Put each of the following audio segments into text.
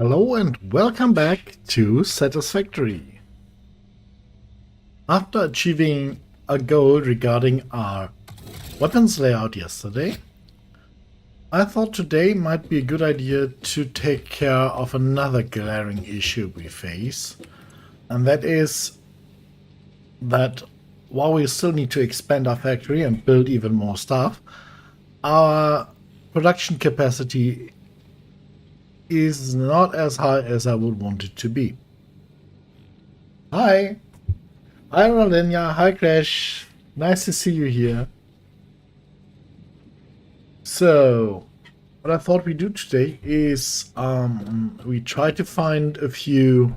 Hello and welcome back to Satisfactory. After achieving a goal regarding our weapons layout yesterday, I thought today might be a good idea to take care of another glaring issue we face, and that is that while we still need to expand our factory and build even more stuff, our production capacity is not as high as I would want it to be. Hi! Hi Rolenia, hi Crash, nice to see you here. So, what I thought we'd do today is we try to find a few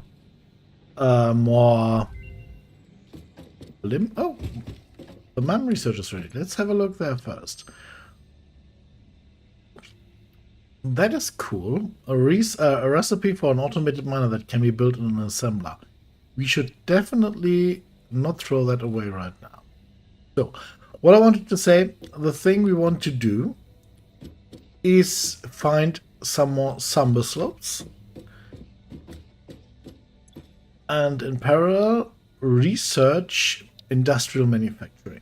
more oh, the man research is ready. Let's have a look there first. That is cool. A recipe for an automated miner that can be built in an assembler. We should definitely not throw that away right now. So, what I wanted to say, the thing we want to do is find some more sumber slopes. And in parallel, research industrial manufacturing.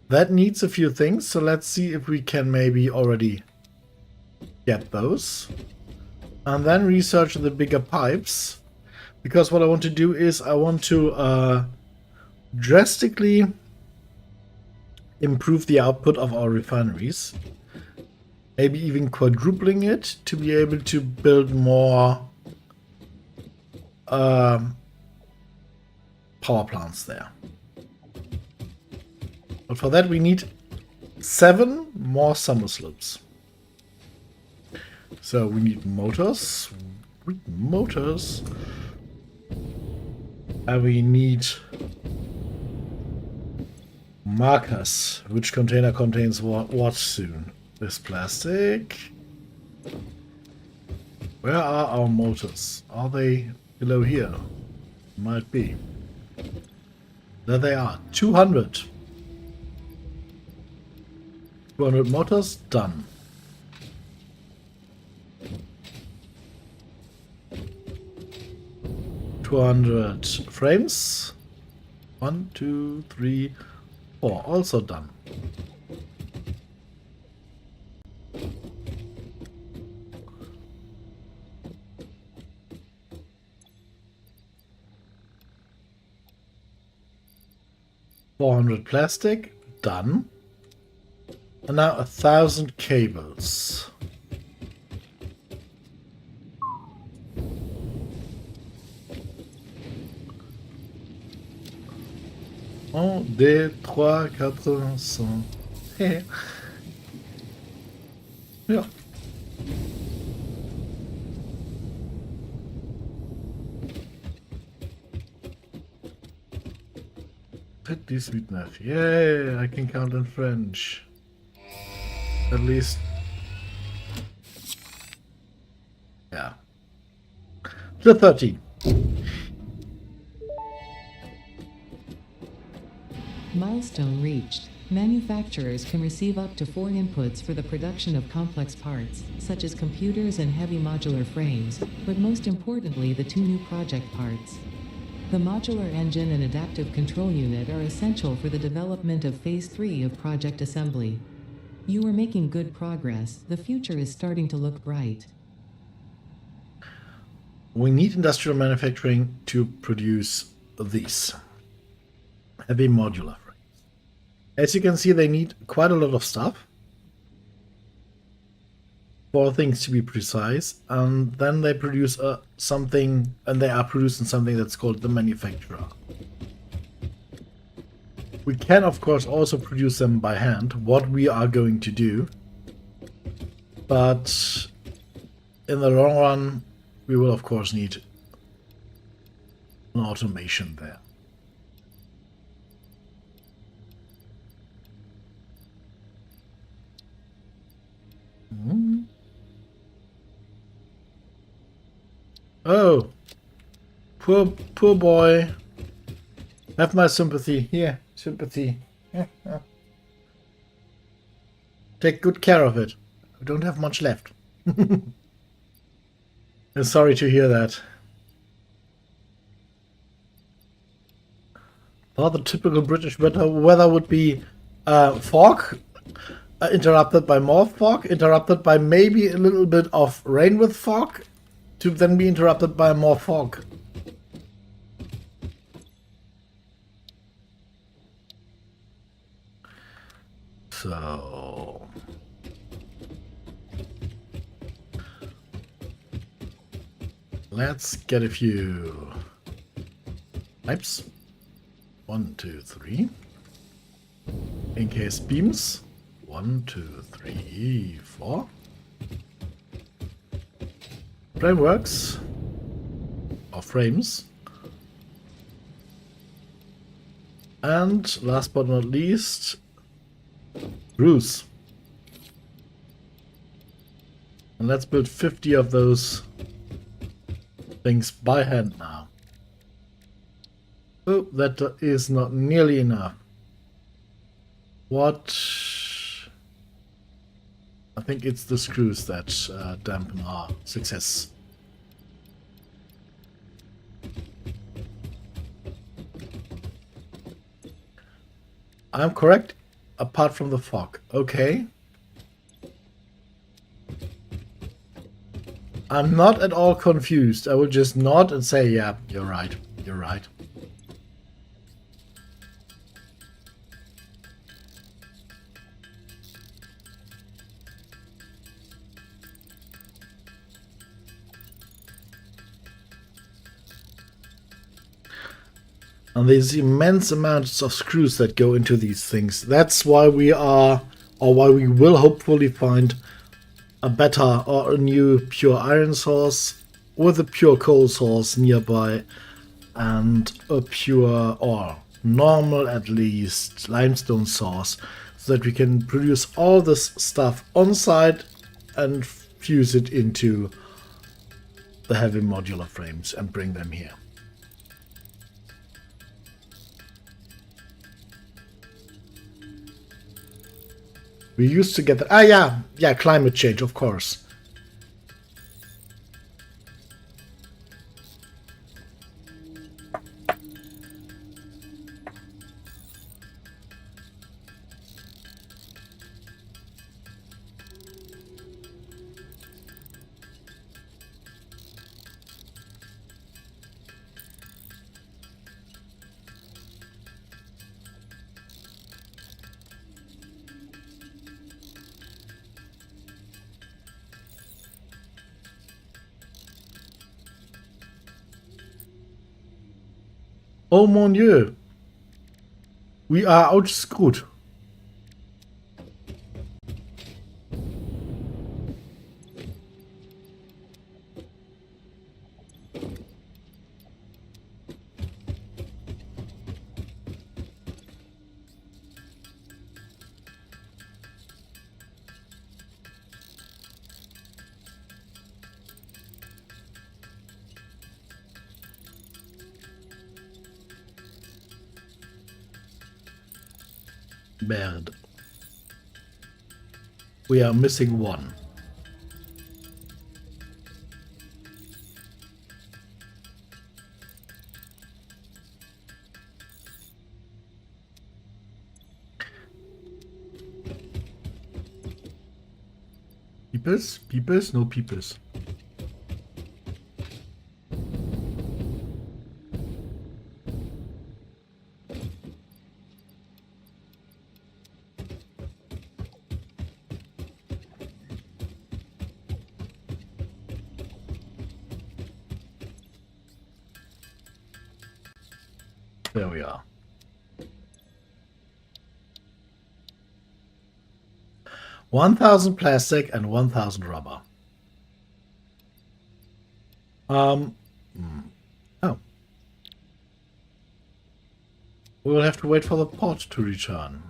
That needs a few things, so let's see if we can maybe already get those. And then research the bigger pipes. Because what I want to do is I want to drastically improve the output of our refineries. Maybe even quadrupling it to be able to build more power plants there. But for that we need 7 more summer slopes. So we need motors. And we need markers. Which container contains what soon? This plastic. Where are our motors? Are they below here? Might be. There they are. 200. 200 motors, done. Frames. 1, 2, 3, 4. Also done. $400 plastic, done. And now 1,000 cables. Un, deux, trois, quatre, cinq. Hey. Ja. Petit sweet math. Yay, I can count in French. At least. Yeah. The 30. Milestone reached. Manufacturers can receive up to 4 inputs for the production of complex parts, such as computers and heavy modular frames, but most importantly the 2 new project parts. The modular engine and adaptive control unit are essential for the development of Phase 3 of project assembly. You are making good progress. The future is starting to look bright. We need industrial manufacturing to produce these heavy modular frames. As you can see, they need quite a lot of stuff. 4 things to be precise, and then they produce something, and they are producing something that's called the manufacturer. We can of course also produce them by hand, what we are going to do, but in the long run we will of course need an automation there. Oh, poor boy. Have my sympathy. Here, sympathy. Take good care of it. We don't have much left. I'm sorry to hear that. Thought the typical British weather would be fog, interrupted by more fog, interrupted by maybe a little bit of rain with fog, to then be interrupted by more fog. So... let's get a few pipes. 1, 2, 3. In case beams. 1, 2, 3, 4. Frameworks. Or frames. And last but not least, roofs. And let's build 50 of those things by hand now. Oh, that is not nearly enough. What? I think it's the screws that dampen our success. I'm correct, apart from the fog. Okay. I'm not at all confused. I will just nod and say, yeah, you're right. You're right. And there's immense amounts of screws that go into these things. That's why we are, or why we will hopefully find a better or a new pure iron source with a pure coal source nearby and a pure or normal at least limestone source, so that we can produce all this stuff on site and fuse it into the heavy modular frames and bring them here. We used to get that. Ah, yeah, climate change, of course. Oh mon Dieu. We are outscrewed. Bad. We are missing one. Peepers? Peepers? No peepers. There we are. $1,000 plastic and 1,000 rubber. Oh. We will have to wait for the port to return.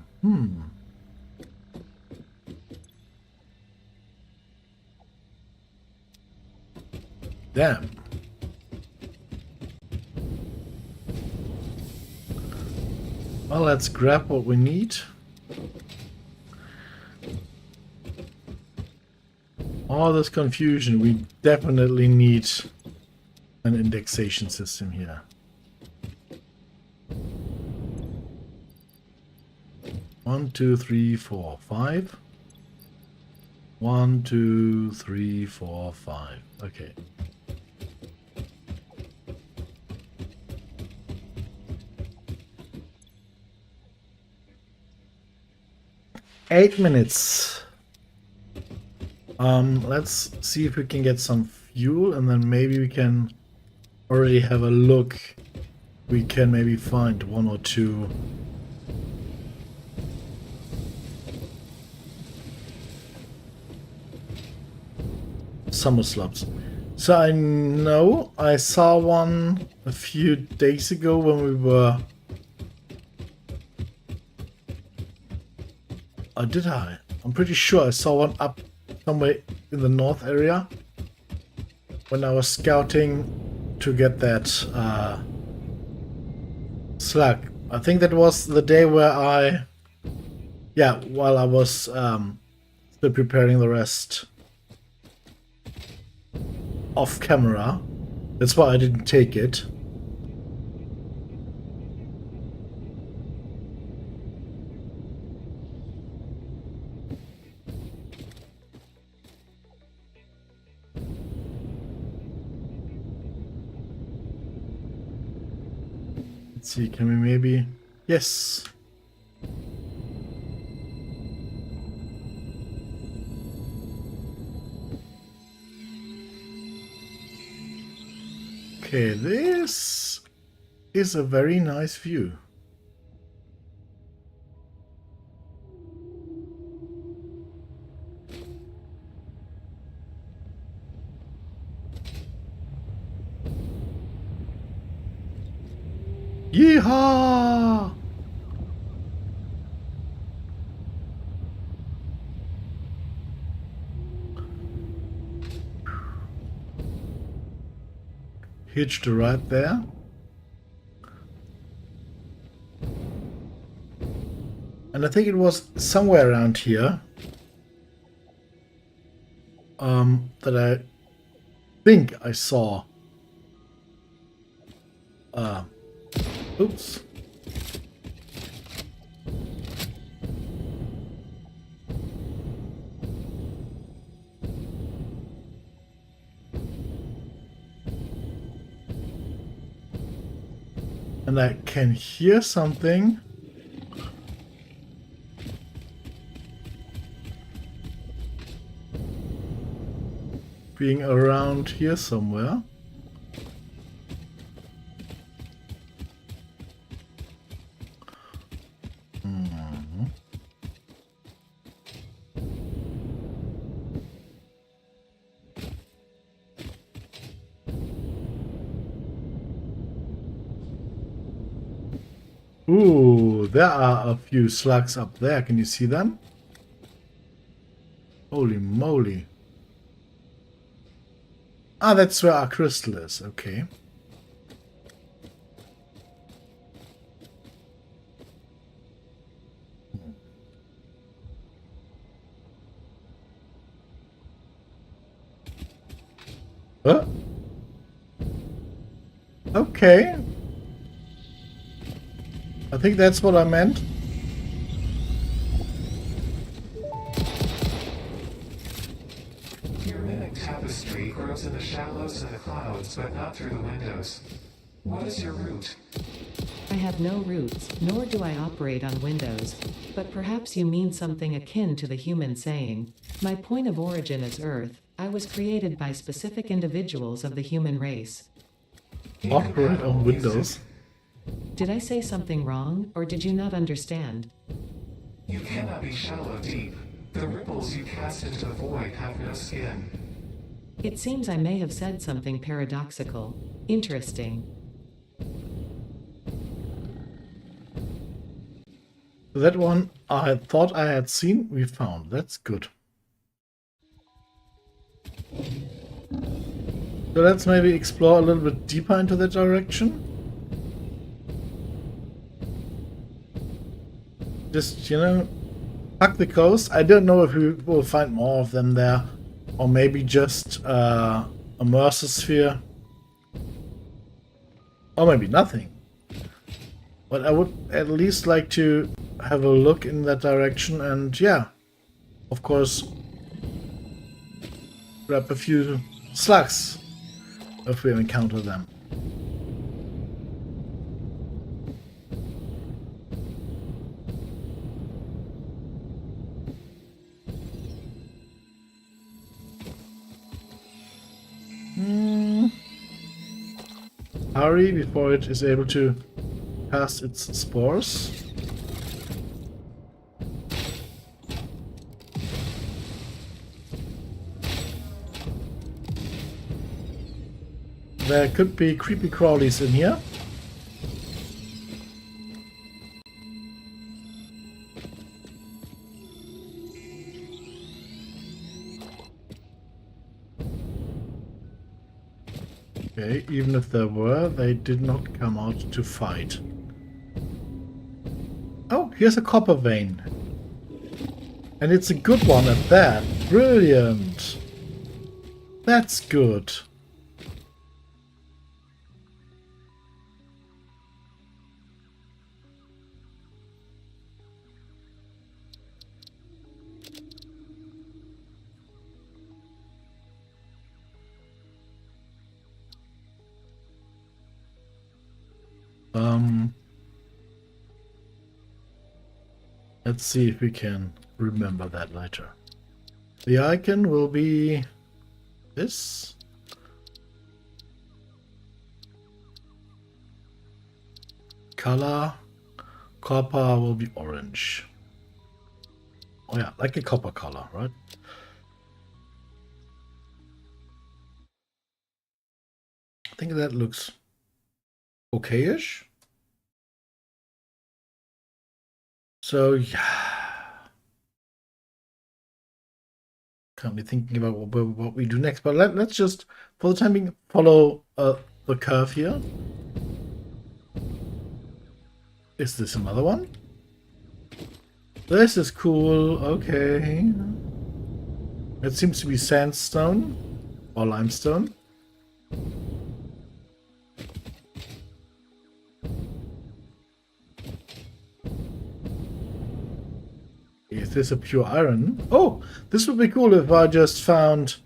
Damn. Well, let's grab what we need. all this confusion, we definitely need an indexation system here. One, two, three, four, five. 1, 2, 3, 4, 5. Okay. Eight minutes. Let's see if we can get some fuel, and then maybe we can already have a look. We can maybe find one or two summer slabs. So I know I saw one a few days ago when we were... Oh, did I? I'm pretty sure I saw one up somewhere in the north area when I was scouting to get that slag. I think that was the day where I... Yeah, while I was still preparing the rest off camera. That's why I didn't take it. Let's see, can we maybe... Yes! Okay, this is a very nice view. Yeehaw! Hitched right there. And I think it was somewhere around here that I think I saw. Oops. And I can hear something. Being around here somewhere. Ooh, there are a few slugs up there. Can you see them? Holy moly. Ah, that's where our crystal is. Okay. Huh? Okay. I think that's what I meant. Your mimic tapestry grows in the shallows and the clouds, but not through the windows. What is your root? I have no roots, nor do I operate on Windows. But perhaps you mean something akin to the human saying, "My point of origin is Earth. I was created by specific individuals of the human race." Operate on Windows. Did I say something wrong, or did you not understand? You cannot be shallow deep. The ripples you cast into the void have no skin. It seems I may have said something paradoxical. Interesting. That one I thought I had seen, we found. That's good. So let's maybe explore a little bit deeper into that direction. Just, you know, hug the coast. I don't know if we will find more of them there. Or maybe just a Mercer sphere. Or maybe nothing. But I would at least like to have a look in that direction and, yeah, of course, grab a few slugs if we encounter them. Hurry before it is able to cast its spores. There could be creepy crawlies in here. Okay, even if there were, they did not come out to fight. Oh, here's a copper vein. And it's a good one at that. Brilliant. That's good. Let's see if we can remember that later. The icon will be this. Color, copper will be orange. Oh yeah, like a copper color, right? I think that looks okay-ish. So yeah, can't be thinking about what we do next. But let's just, for the time being, follow the curve here. Is this another one? This is cool. Okay. It seems to be sandstone or limestone. Is this a pure iron? Oh, this would be cool if I just found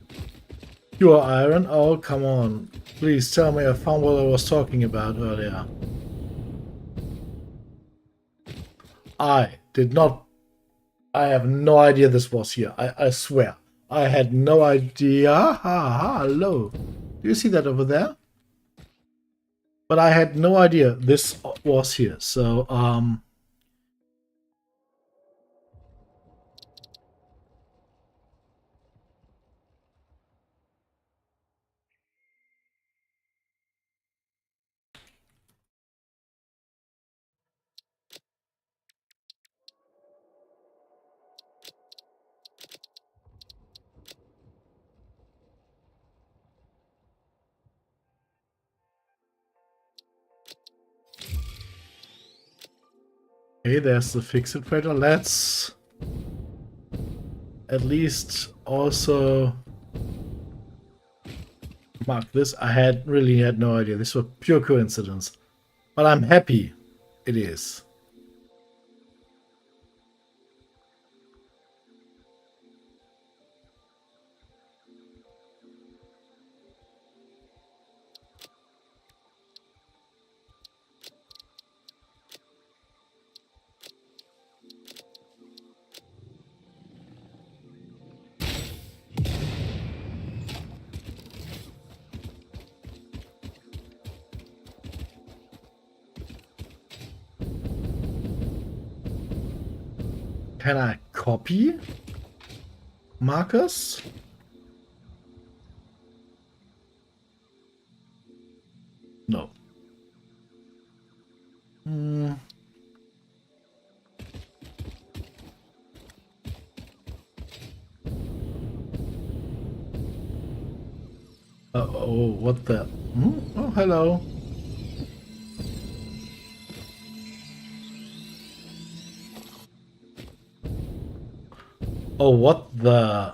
pure iron. Oh, come on. Please tell me I found what I was talking about earlier. I did not. I have no idea this was here. I swear. I had no idea. Hello. Do you see that over there? But I had no idea this was here. So, okay, there's the fix-it trader. Let's at least also mark this. I really had no idea. This was pure coincidence. But I'm happy it is. Can I copy markers? No. Oh, what the? Oh, hello. Oh, what the?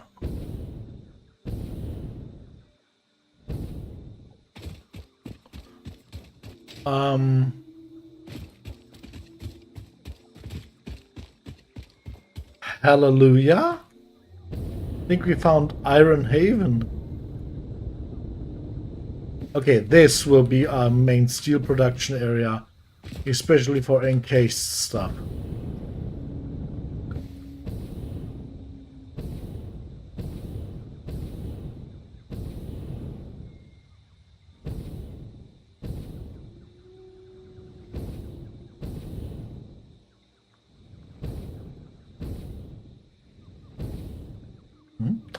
Um. Hallelujah. I think we found Iron Haven. Okay, this will be our main steel production area, especially for encased stuff.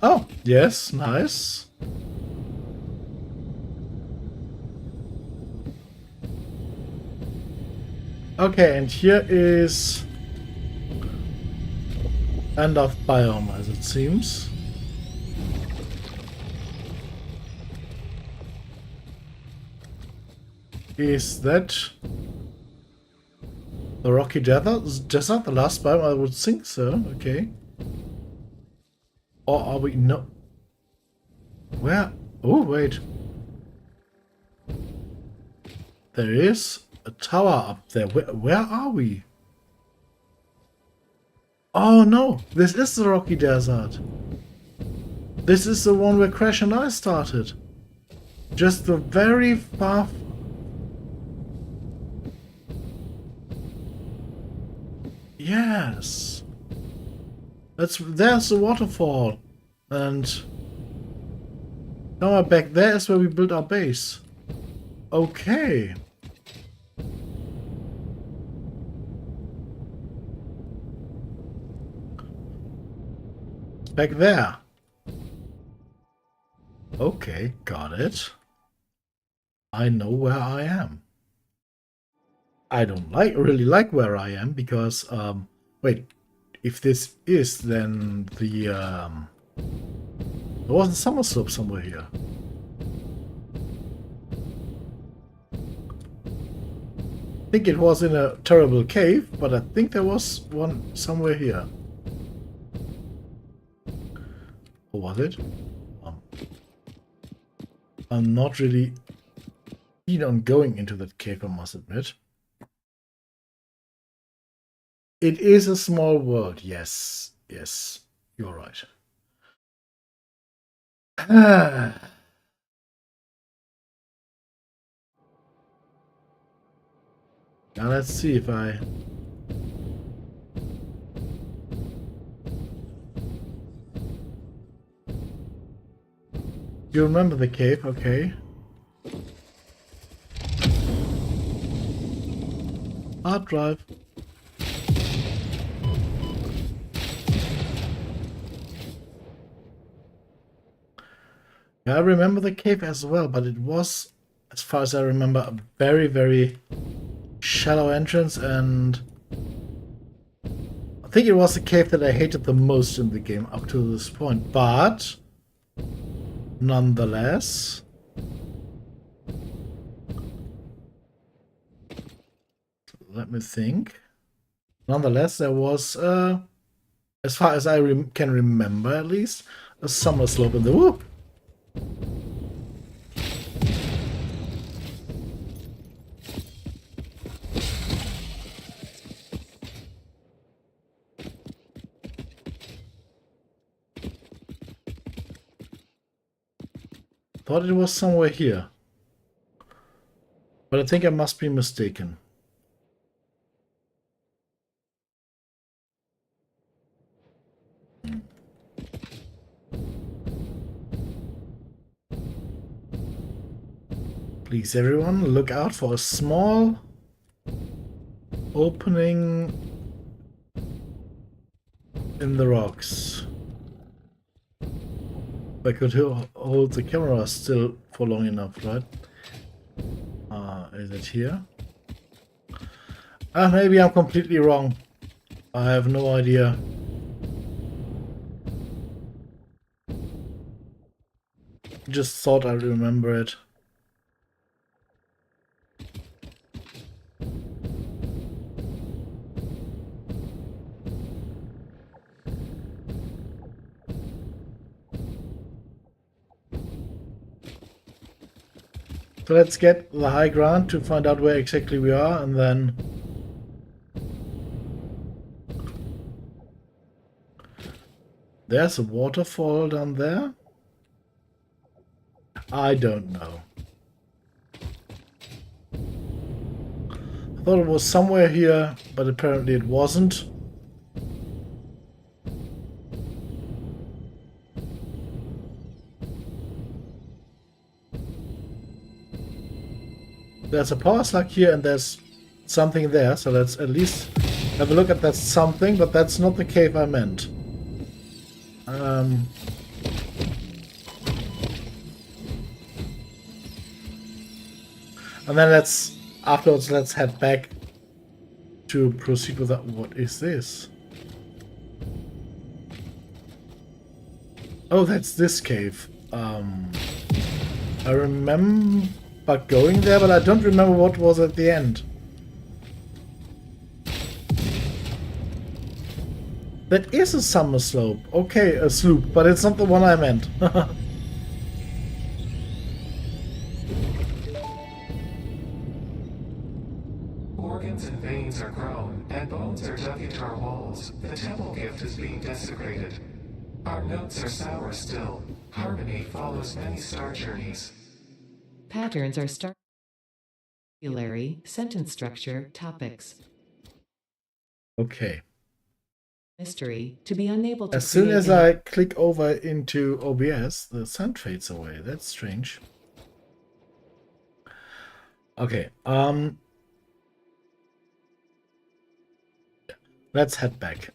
Oh, yes, nice. Okay, and here is end of biome, as it seems. Is that the Rocky Desert, the last biome? I would think so. Okay. Or are we no? Where? Oh, wait. There is a tower up there. Where are we? Oh no, this is the Rocky Desert. This is the one where Crash and I started. Just the very far... Yes. There's the waterfall. And somewhere back there is where we built our base. Okay. Back there. Okay, got it. I know where I am. I don't really like where I am because wait, if this is then the there was a summer slope somewhere here. I think it was in a terrible cave, but I think there was one somewhere here. Or was it? I'm not really keen on going into that cave, I must admit. It is a small world, yes. Yes, you're right. Now let's see if I... You remember the cave, okay. Hard drive. Yeah, I remember the cave as well, but it was, as far as I remember, a very, very shallow entrance, and I think it was the cave that I hated the most in the game up to this point, but nonetheless... Let me think. Nonetheless, there was, as far as I can remember at least, a summer slope in the whoop. Thought it was somewhere here. But I think I must be mistaken. Please, everyone, look out for a small opening in the rocks. I could hold the camera still for long enough, right? Is it here? Maybe I'm completely wrong. I have no idea. Just thought I remember it. So let's get the high ground to find out where exactly we are, and then... There's a waterfall down there? I don't know. I thought it was somewhere here, but apparently it wasn't. There's a power slug here and there's something there, so let's at least have a look at that something, but that's not the cave I meant. And then afterwards let's head back to proceed with that. What is this? Oh, that's this cave. I remember going there, but I don't remember what was at the end. That is a summer slope. Okay, a sloop, but it's not the one I meant. Organs and veins are grown, and bones are dug into our walls. The temple gift is being desecrated. Our notes are sour still. Harmony follows many star journeys. Patterns are vocabulary, sentence structure, topics. Okay. Mystery. To be unable to As soon create as any- I click over into OBS, the sound fades away. That's strange. Okay, let's head back.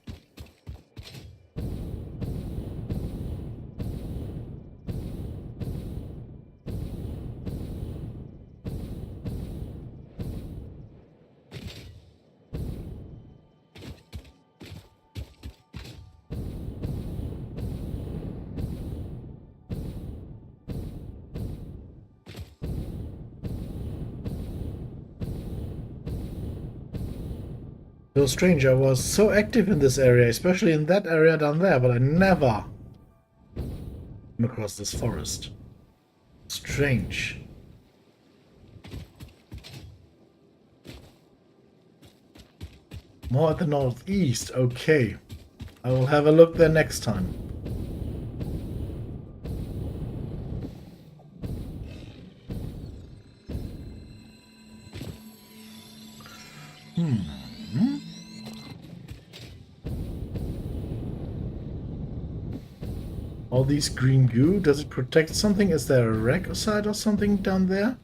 So strange, I was so active in this area, especially in that area down there, but I never came across this forest. Strange. More at the northeast, okay. I will have a look there next time. All these green goo, does it protect something? Is there a wreck site or something down there?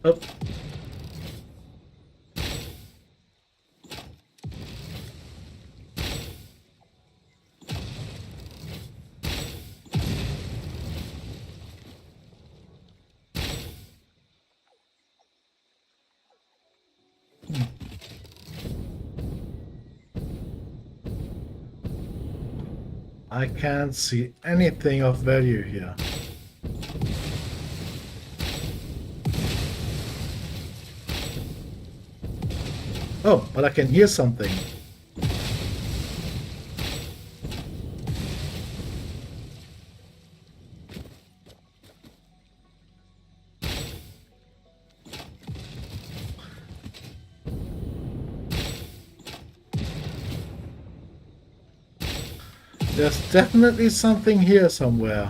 Oh. I can't see anything of value here. Oh, but I can hear something. There's definitely something here somewhere.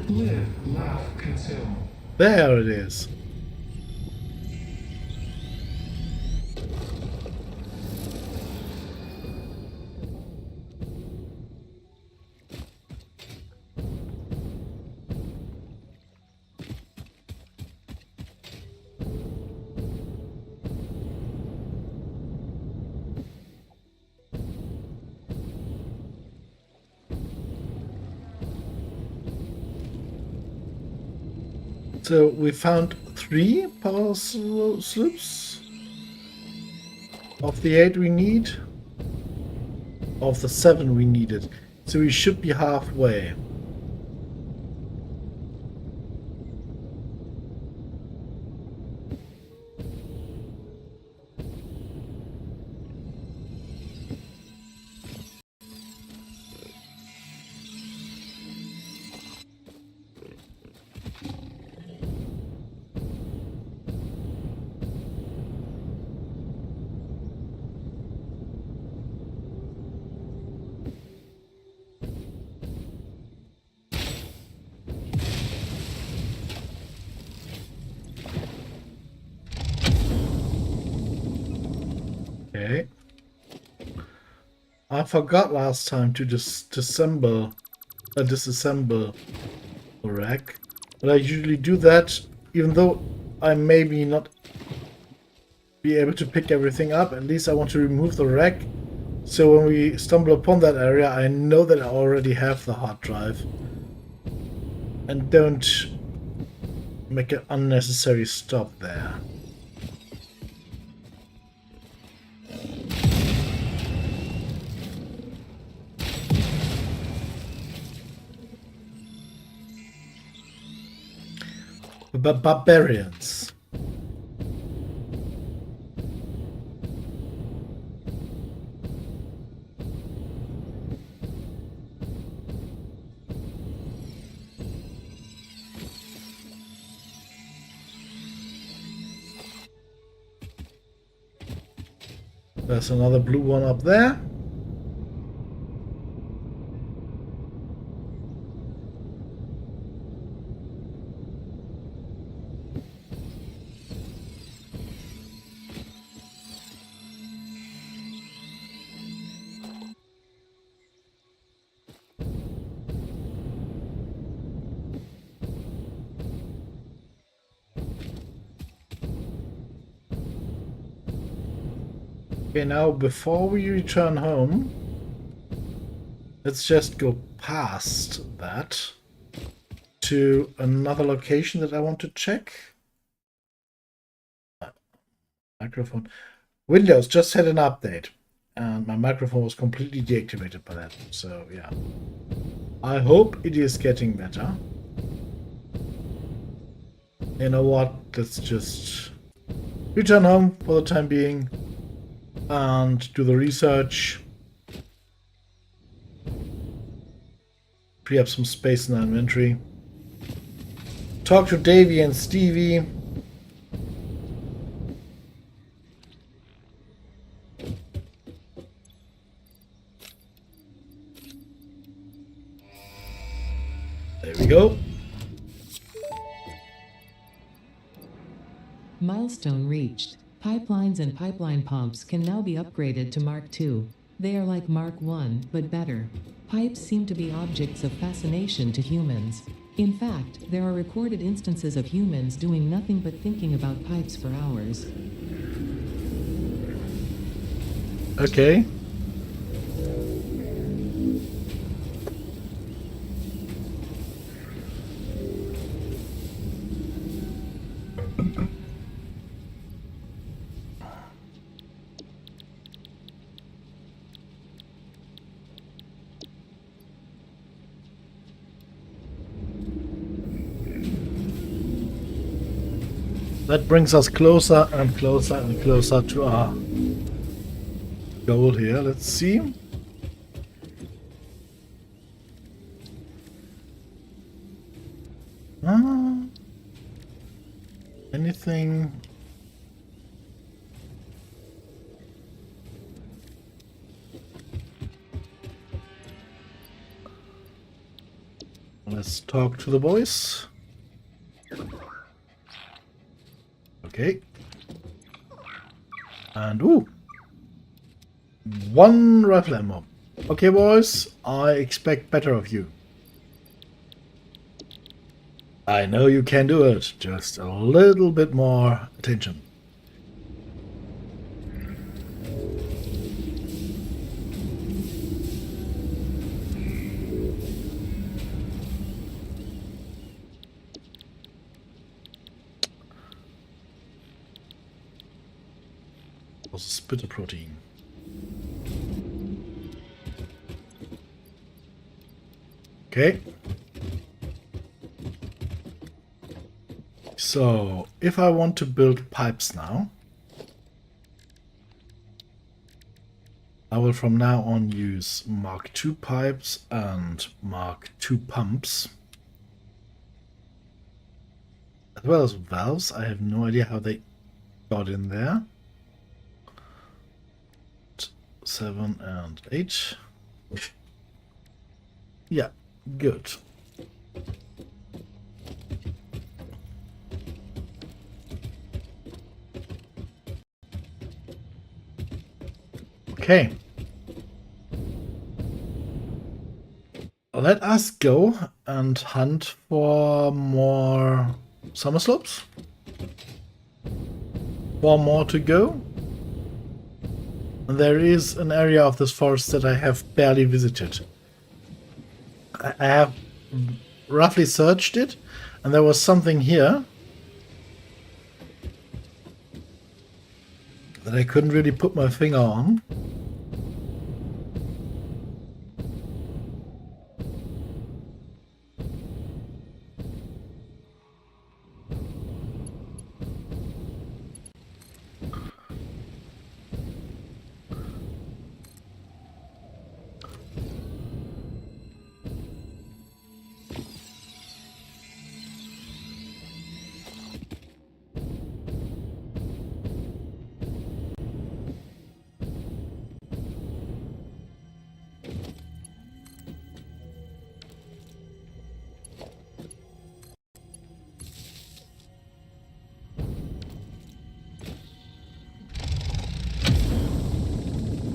Live, laugh, consume. There it is. So we found 3 power slips of the 8 we need, of the 7 we needed. So we should be halfway. Okay. I forgot last time to just disassemble the rack, but I usually do that, even though I maybe not be able to pick everything up. At least I want to remove the rack, so when we stumble upon that area, I know that I already have the hard drive, and don't make an unnecessary stop there. Barbarians. There's another blue one up there. Okay, now before we return home, let's just go past that to another location that I want to check. Microphone. Windows just had an update, and my microphone was completely deactivated by that. So yeah, I hope it is getting better. You know what? Let's just return home for the time being and do the research. Free up some space in our inventory. Talk to Davey and Stevie. There we go. Milestone reached. Pipelines and pipeline pumps can now be upgraded to Mark II. They are like Mark I, but better. Pipes seem to be objects of fascination to humans. In fact, there are recorded instances of humans doing nothing but thinking about pipes for hours. Okay. That brings us closer and closer and closer to our goal here. Let's see. Anything? Let's talk to the boys. And ooh, one rifle ammo. Okay, boys, I expect better of you. I know you can do it. Just a little bit more attention. Also spitter protein. Okay. So, if I want to build pipes now, I will from now on use Mark II pipes and Mark II pumps. As well as valves. I have no idea how they got in there. 7 and 8. Yeah, good. Okay. Let us go and hunt for more summer slopes. 4 more to go. There is an area of this forest that I have barely visited. I have roughly searched it, and there was something here that I couldn't really put my finger on.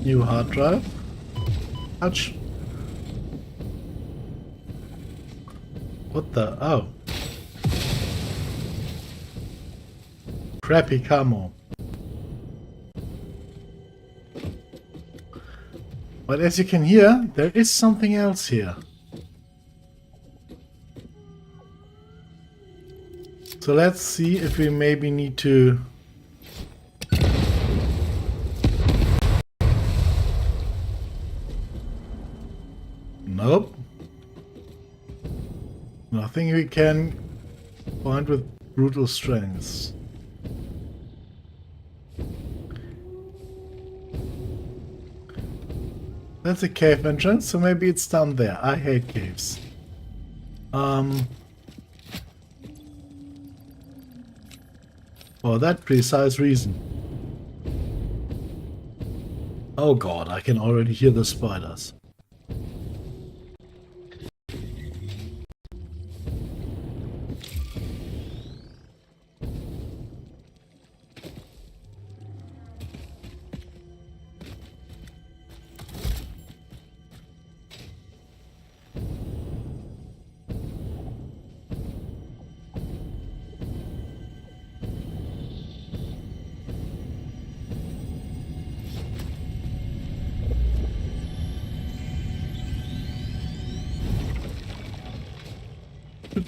New hard drive. Ouch. What the? Oh. Crappy camo. But as you can hear, there is something else here. So let's see if we maybe need to... Nope. Nothing we can find with brutal strengths. That's a cave entrance, so maybe it's down there. I hate caves. For that precise reason. Oh god, I can already hear the spiders.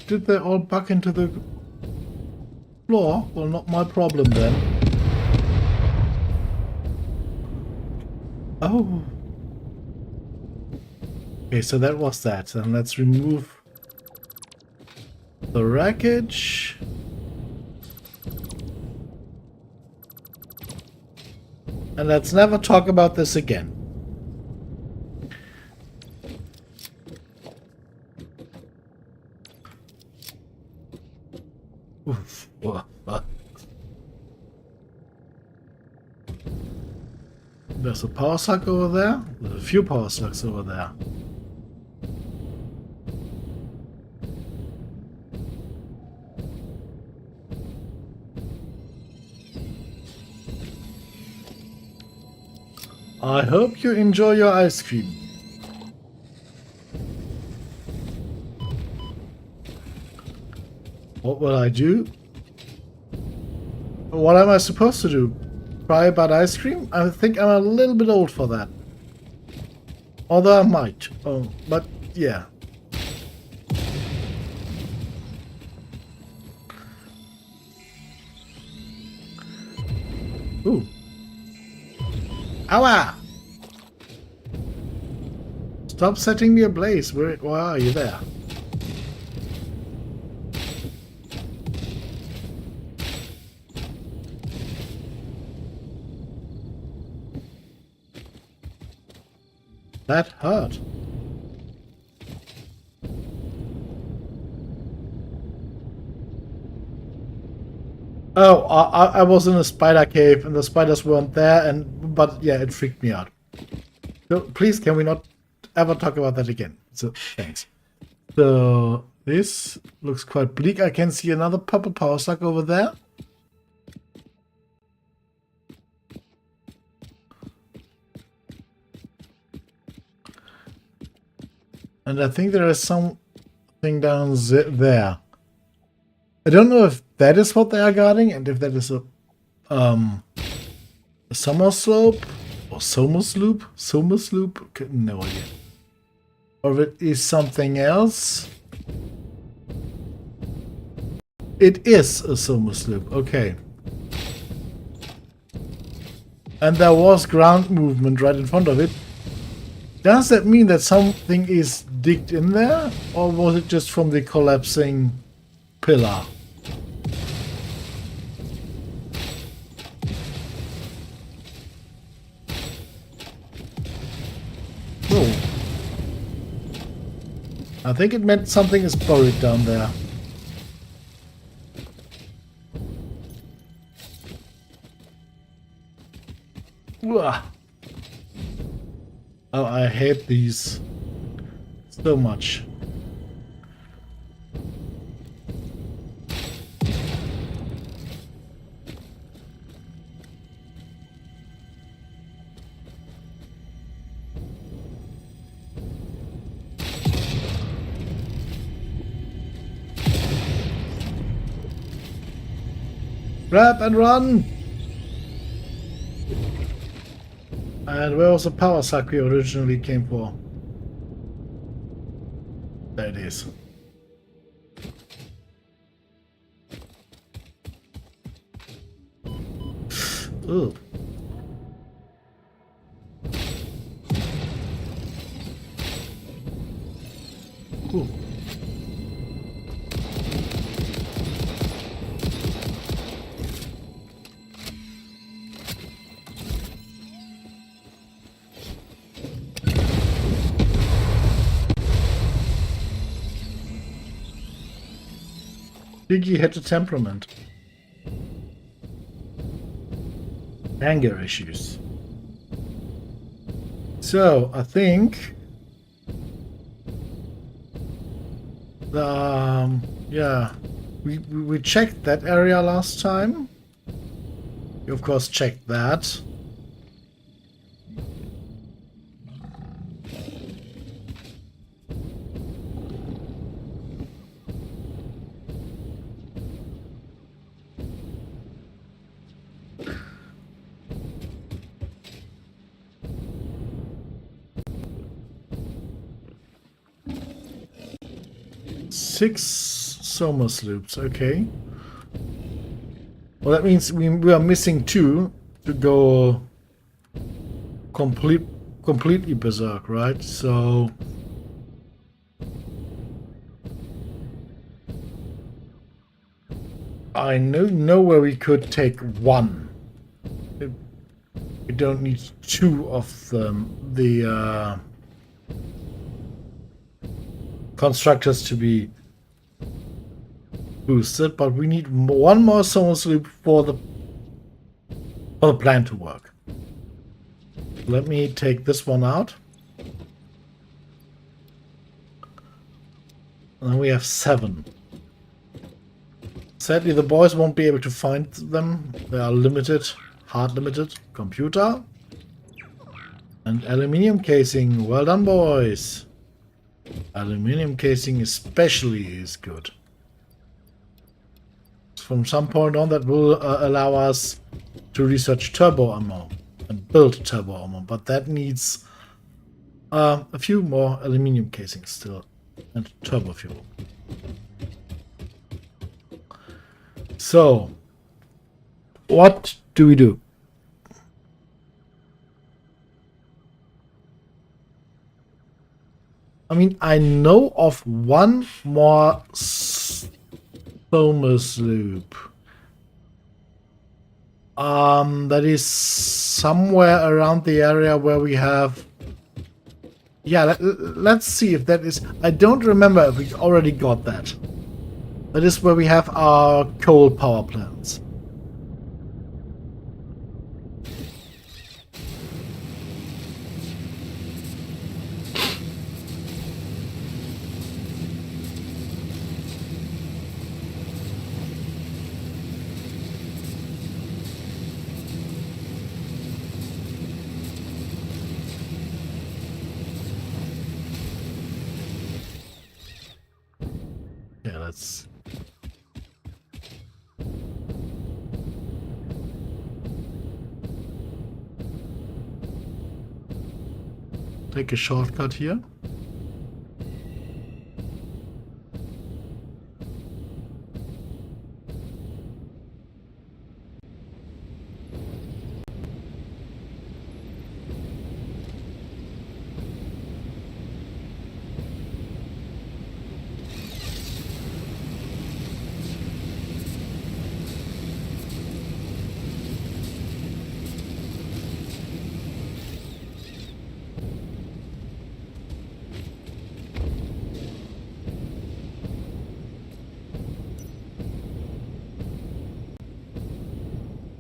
Did they all back into the floor? Well, not my problem then. Oh. Okay, so that was that. And let's remove the wreckage. And let's never talk about this again. Oof. There's a power slug over there. There's a few power slugs over there. I hope you enjoy your ice cream. What will I do? What am I supposed to do? Cry about ice cream? I think I'm a little bit old for that. Although I might. Oh, but yeah. Ooh. Ow! Stop setting me ablaze. Why are you there? That hurt. Oh, I was in a spider cave and the spiders weren't there, but yeah, it freaked me out. So please, can we not ever talk about that again? So thanks. So this looks quite bleak. I can see another purple power suck over there. And I think there is something down there. I don't know if that is what they are guarding, and if that is a summer slope or summer sloop, no idea. Or if it is something else. It is a summer sloop. Okay. And there was ground movement right in front of it. Does that mean that something is digged in there, or was it just from the collapsing pillar? Oh. I think it meant something is buried down there. Uah. Oh, I hate these so much. Grab and run! And where was the power suck we originally came for? There it is. Ugh. Ooh. Diggy had a temperament. Anger issues. So, I think... yeah. We checked that area last time. You of course checked that. Six summer sloops, okay. Well, that means we are missing two to go completely berserk, right? So I know where we could take one. We don't need two of them. The constructors to be boosted, but we need one more summer sloop for the plan to work. Let me take this one out. And we have 7. Sadly, the boys won't be able to find them. They are limited, hard limited. Computer. And aluminium casing. Well done, boys. Aluminium casing especially is good. From some point on, that will allow us to research turbo ammo and build turbo ammo, but that needs a few more aluminium casings still and turbo fuel. So, what do we do? I mean, I know of one more Thomas loop. That is somewhere around the area where we have... Yeah, let's see if that is... I don't remember if we already got that. That is where we have our coal power plants. Yeah, let's... take a shortcut here.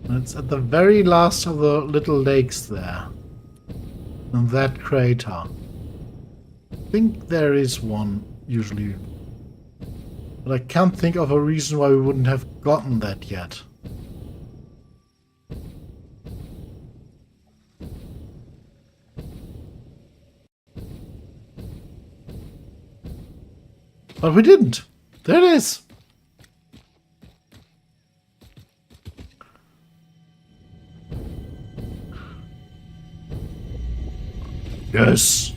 It's at the very last of the little lakes there. In that crater. I think there is one, usually. But I can't think of a reason why we wouldn't have gotten that yet. But we didn't. There it is. Yes.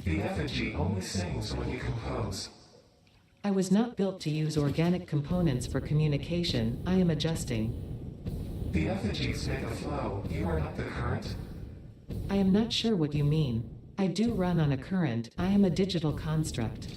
The effigy only sings when you compose. I was not built to use organic components for communication. I am adjusting. The effigies make a flow. You are not the current. I am not sure what you mean. I do run on a current. I am a digital construct.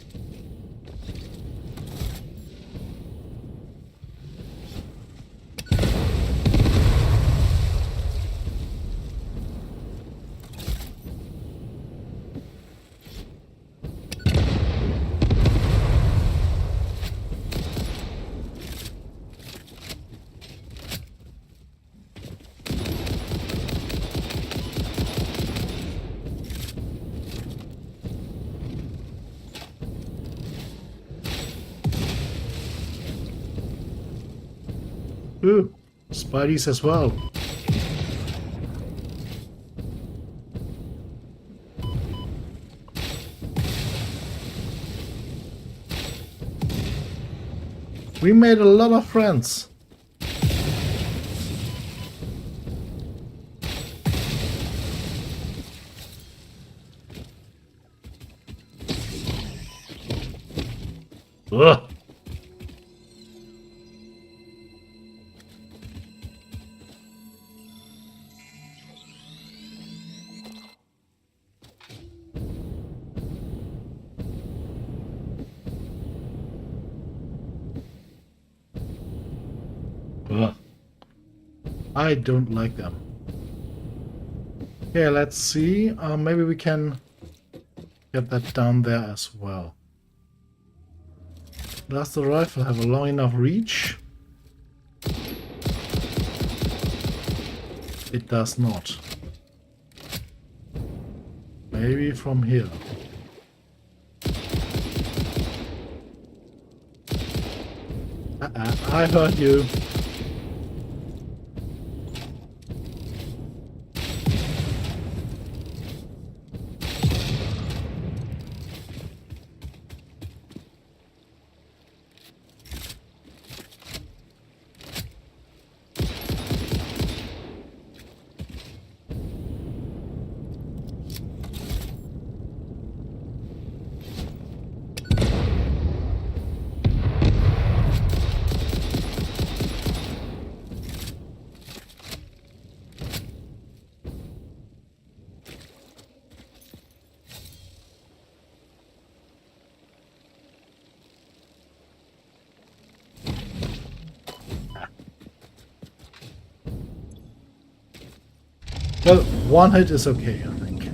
Ooh, Spidey's as well. We made a lot of friends. Ugh. Ugh. I don't like them. Okay, let's see. Maybe we can get that down there as well. Does the rifle have a long enough reach? It does not. Maybe from here. I heard you. Well, one hit is okay, I think.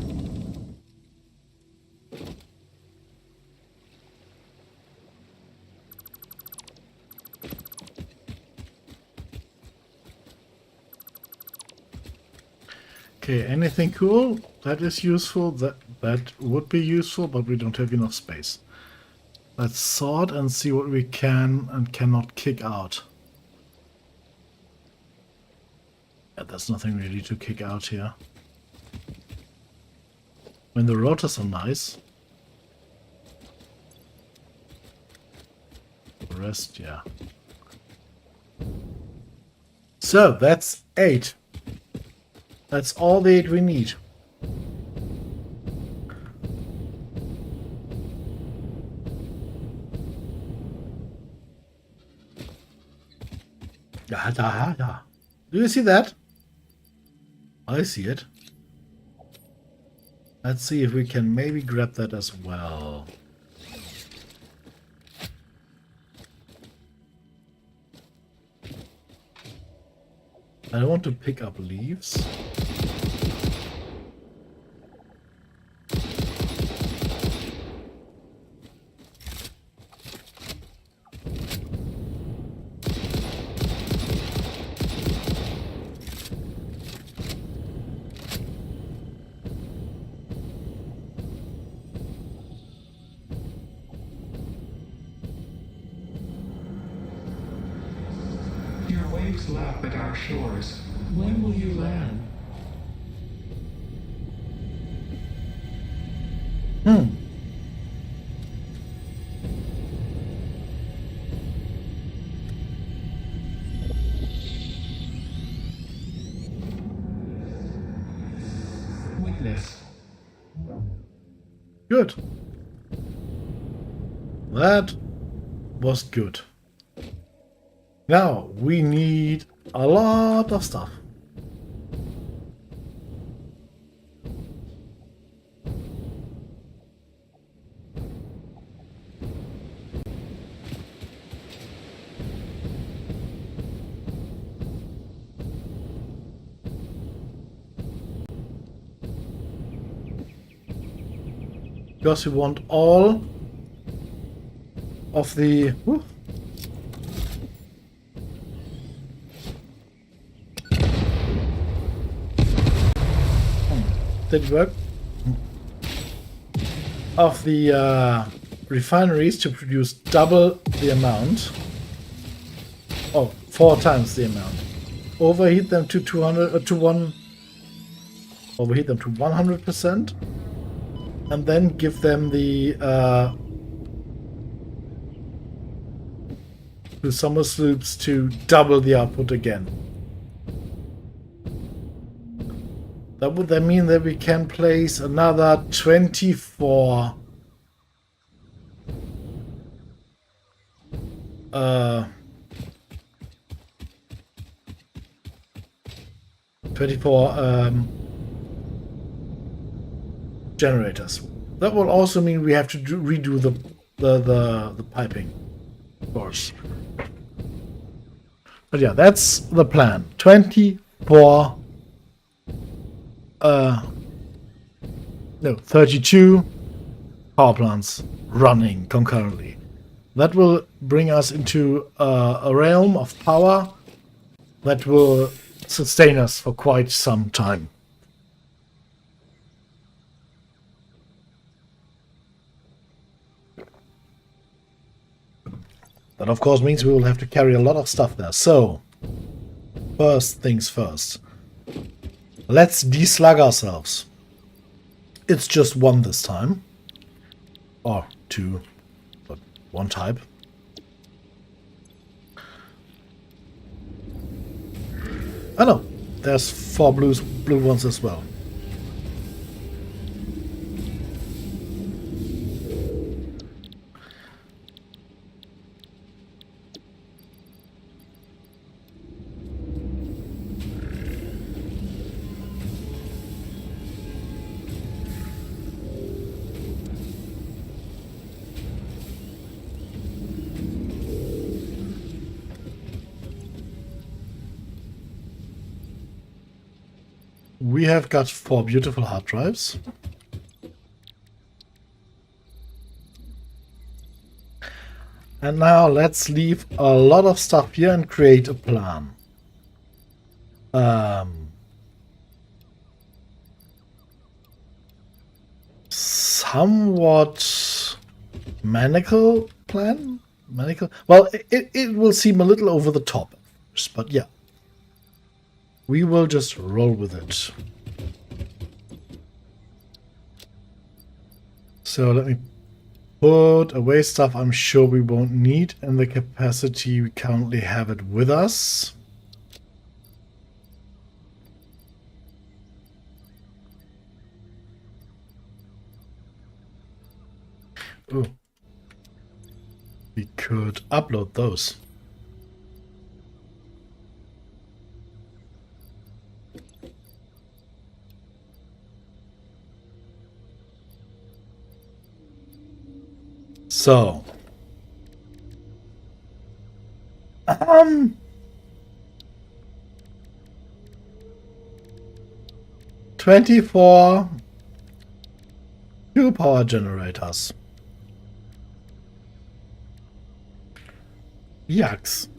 Okay, anything cool that is useful? That would be useful, but we don't have enough space. Let's sort and see what we can and cannot kick out. Yeah, there's nothing really to kick out here. When the rotors are nice. The rest, yeah. So, that's 8. That's all the 8 we need. Yeah. Do you see that? I see it. Let's see if we can maybe grab that as well. I want to pick up leaves. Your waves lap at our shores. When will you land? Witness. Good. That was good. Now we need a lot of stuff. Because we want all of the... Whew. Did it work? Of the refineries to produce double the amount. Oh, 4 times the amount. Overheat them to 200 to 1. Overheat them to 100%. And then give them the to summer sloops to double the output again. That would then mean that we can place another 24 generators. That will also mean we have to redo the piping, of course. But yeah, that's the plan. 24 no, 32 power plants running concurrently. That will bring us into a realm of power that will sustain us for quite some time. That of course means we will have to carry a lot of stuff there. So, first things first. Let's deslug ourselves. It's just one this time. Or two, but one type. Oh no, there's 4 blue ones as well. We have got 4 beautiful hard drives. And now let's leave a lot of stuff here and create a plan. Somewhat maniacal plan? Maniacal? Well, it will seem a little over the top, but yeah. We will just roll with it. So let me put away stuff I'm sure we won't need in the capacity we currently have it with us. Ooh. We could upload those. So, 24 2 power generators. Yucks.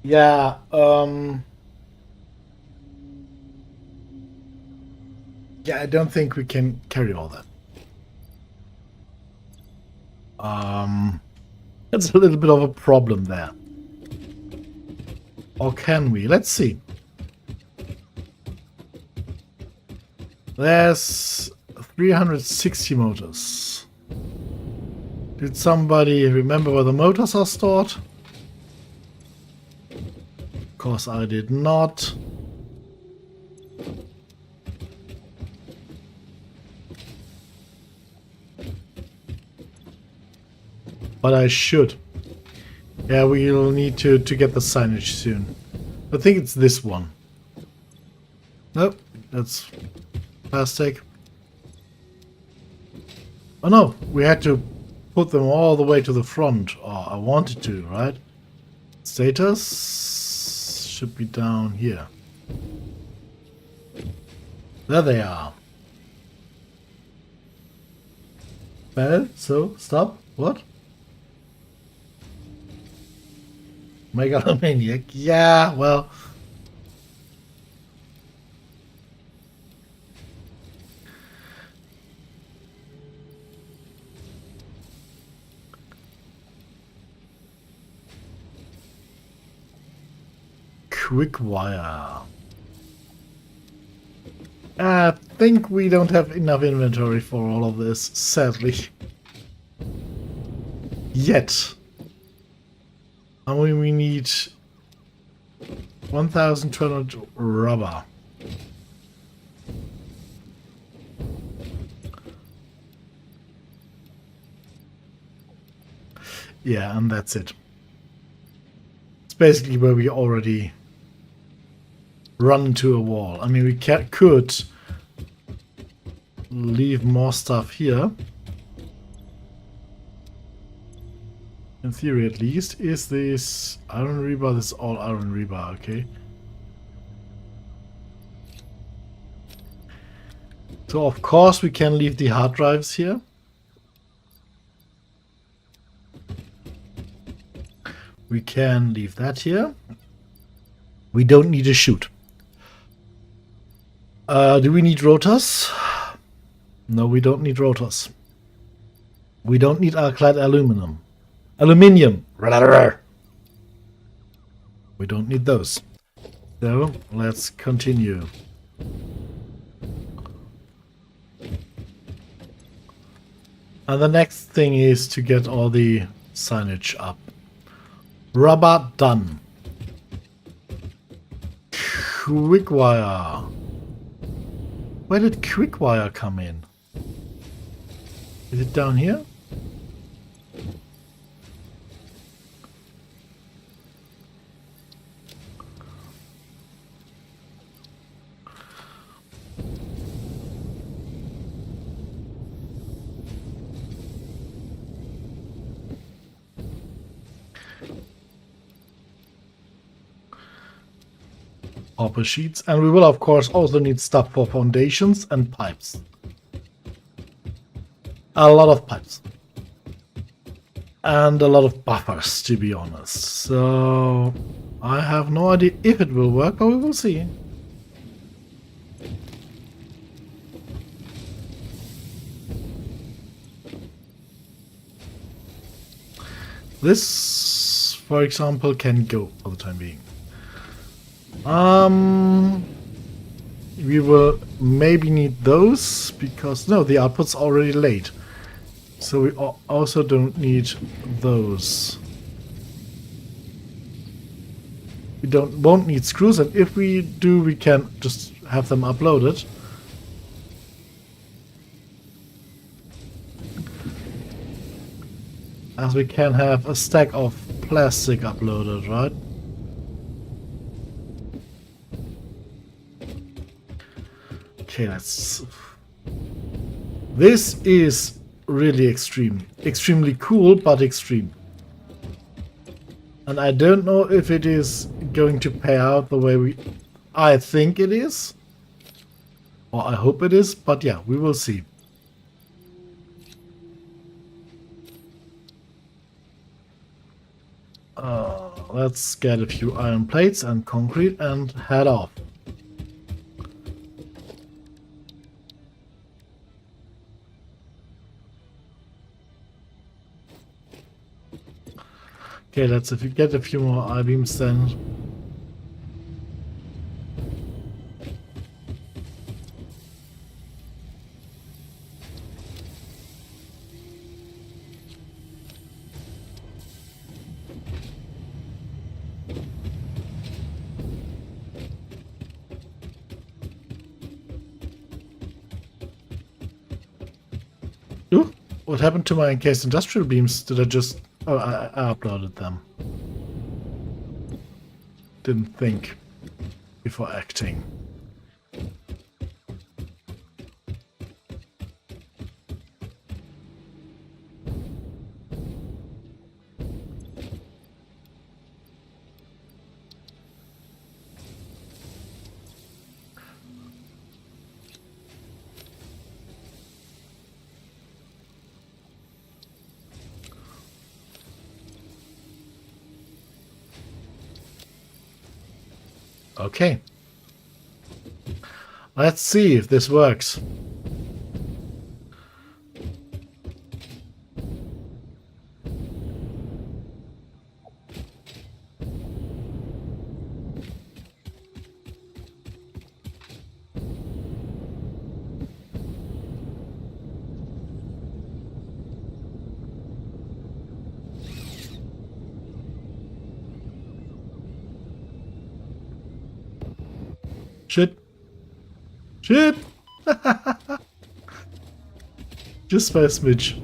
Yeah, yeah, I don't think we can carry all that. That's a little bit of a problem there. Or can we? Let's see. There's 360 motors. Did somebody remember where the motors are stored? Of course I did not. But I should. Yeah, we'll need to get the signage soon. I think it's this one. Nope, that's plastic. Oh no, we had to put them all the way to the front. Or I wanted to, right? Status should be down here. There they are. Well, so, stop. What? Megalomaniac. Yeah, well. Quick wire. I think we don't have enough inventory for all of this, sadly. Yet. I mean, we need 1,200 rubber. Yeah, and that's it. It's basically where we already run into a wall. I mean, we could leave more stuff here. In theory, at least. Is this iron rebar? This is all iron rebar, okay. So, of course, we can leave the hard drives here. We can leave that here. We don't need a chute. Do we need rotors? No, we don't need rotors. We don't need alkyd aluminum. Aluminium! We don't need those. So, let's continue. And the next thing is to get all the signage up. Rubber done. Quickwire. Where did quickwire come in? Is it down here? Copper sheets, and we will of course also need stuff for foundations and pipes. A lot of pipes. And a lot of buffers, to be honest. So I have no idea if it will work, but we will see. This, for example, can go for the time being. We will maybe need those because no, the output's already late, so we also don't need those. We won't need screws, and if we do, we can just have them uploaded. As we can have a stack of plastic uploaded, right? Okay, let's... This is really extreme. Extremely cool, but extreme. And I don't know if it is going to pay out the way I think it is. Or I hope it is, but yeah, we will see. Let's get a few iron plates and concrete and head off. Okay, let's get a few more I-beams then. Ooh, what happened to my encased industrial beams? Did I just... Oh, I uploaded them. Didn't think before acting. Okay. Let's see if this works. Shit. Shit! Just by a smidge.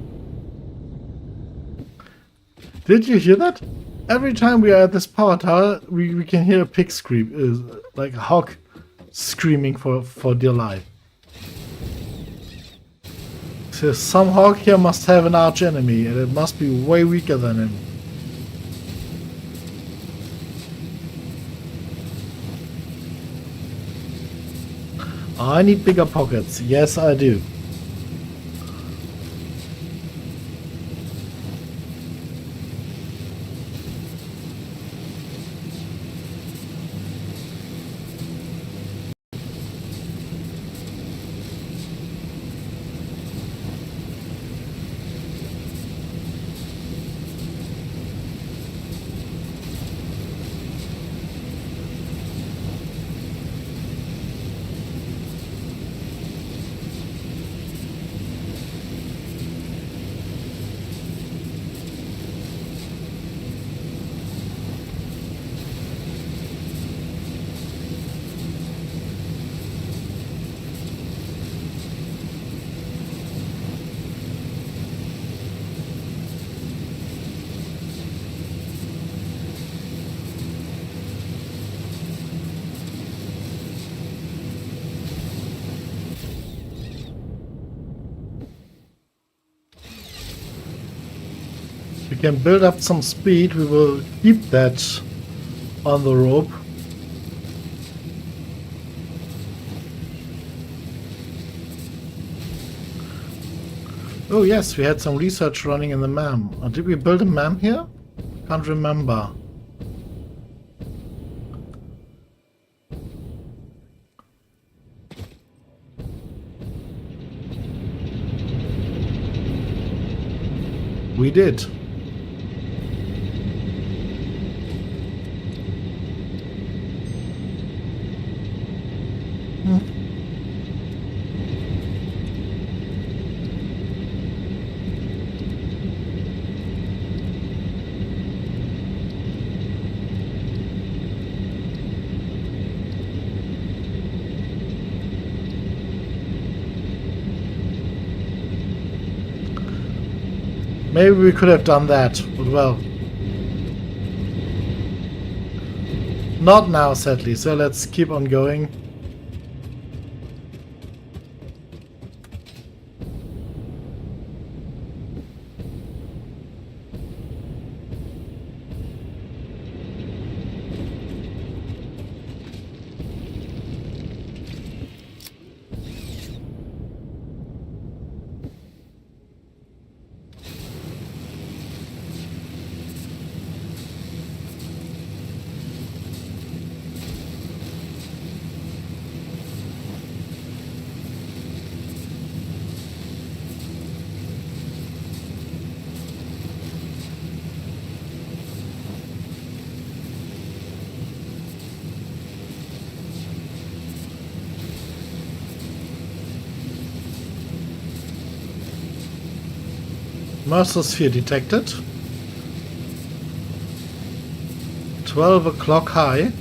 Did you hear that? Every time we are at this power tower, we can hear a pig scream, like a hog screaming for dear life. So some hog here must have an arch enemy, and it must be way weaker than him. I need bigger pockets. Yes, I do. we can build up some speed. We will keep that on the rope. Oh yes, we had some research running in the MAM. Did we build a MAM here? Can't remember. We did. Maybe we could have done that, but well. Not now, sadly, so let's keep on going. Mercer sphere detected. 12 o'clock high.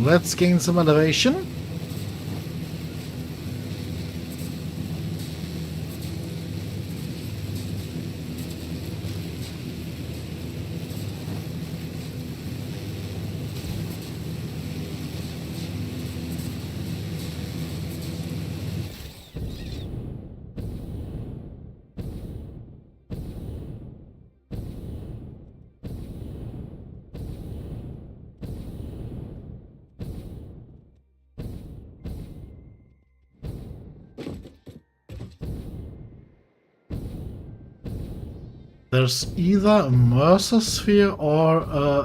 Let's gain some elevation. There's either a Mercer sphere or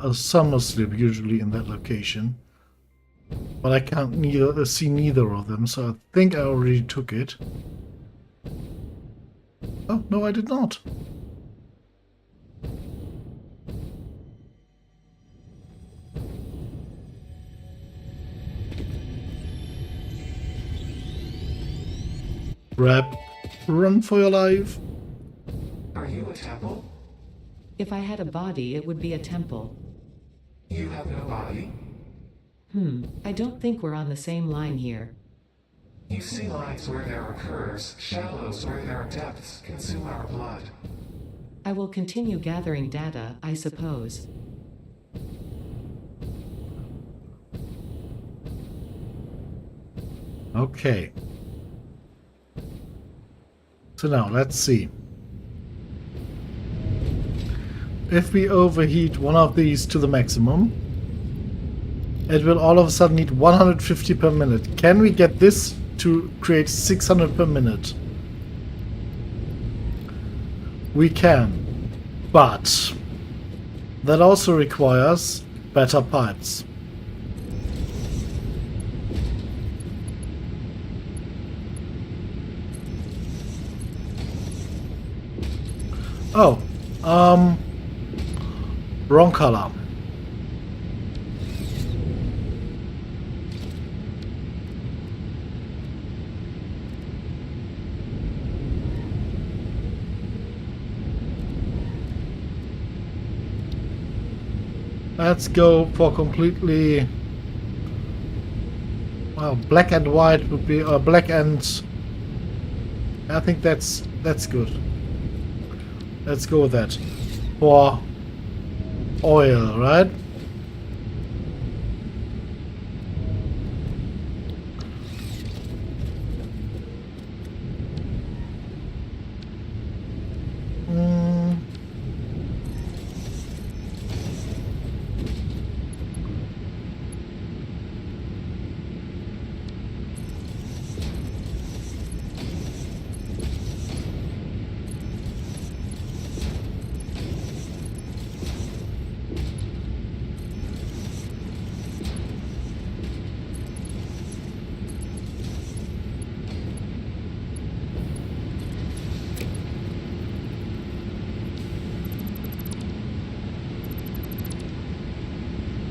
a summer slip usually in that location. But I can't see neither of them, so I think I already took it. Oh, no, I did not. Grab, run for your life. Are you a temple? If I had a body, it would be a temple. You have no body? I don't think we're on the same line here. You see lines where there are curves, shallows where there are depths, consume our blood. I will continue gathering data, I suppose. Okay. So now, let's see. If we overheat one of these to the maximum, it will all of a sudden need 150 per minute. Can we get this to create 600 per minute? We can, but that also requires better pipes. Oh, wrong color. Let's go for completely. Well, black and white would be, black and. I think that's good. Let's go with that. For oil, right? Mm.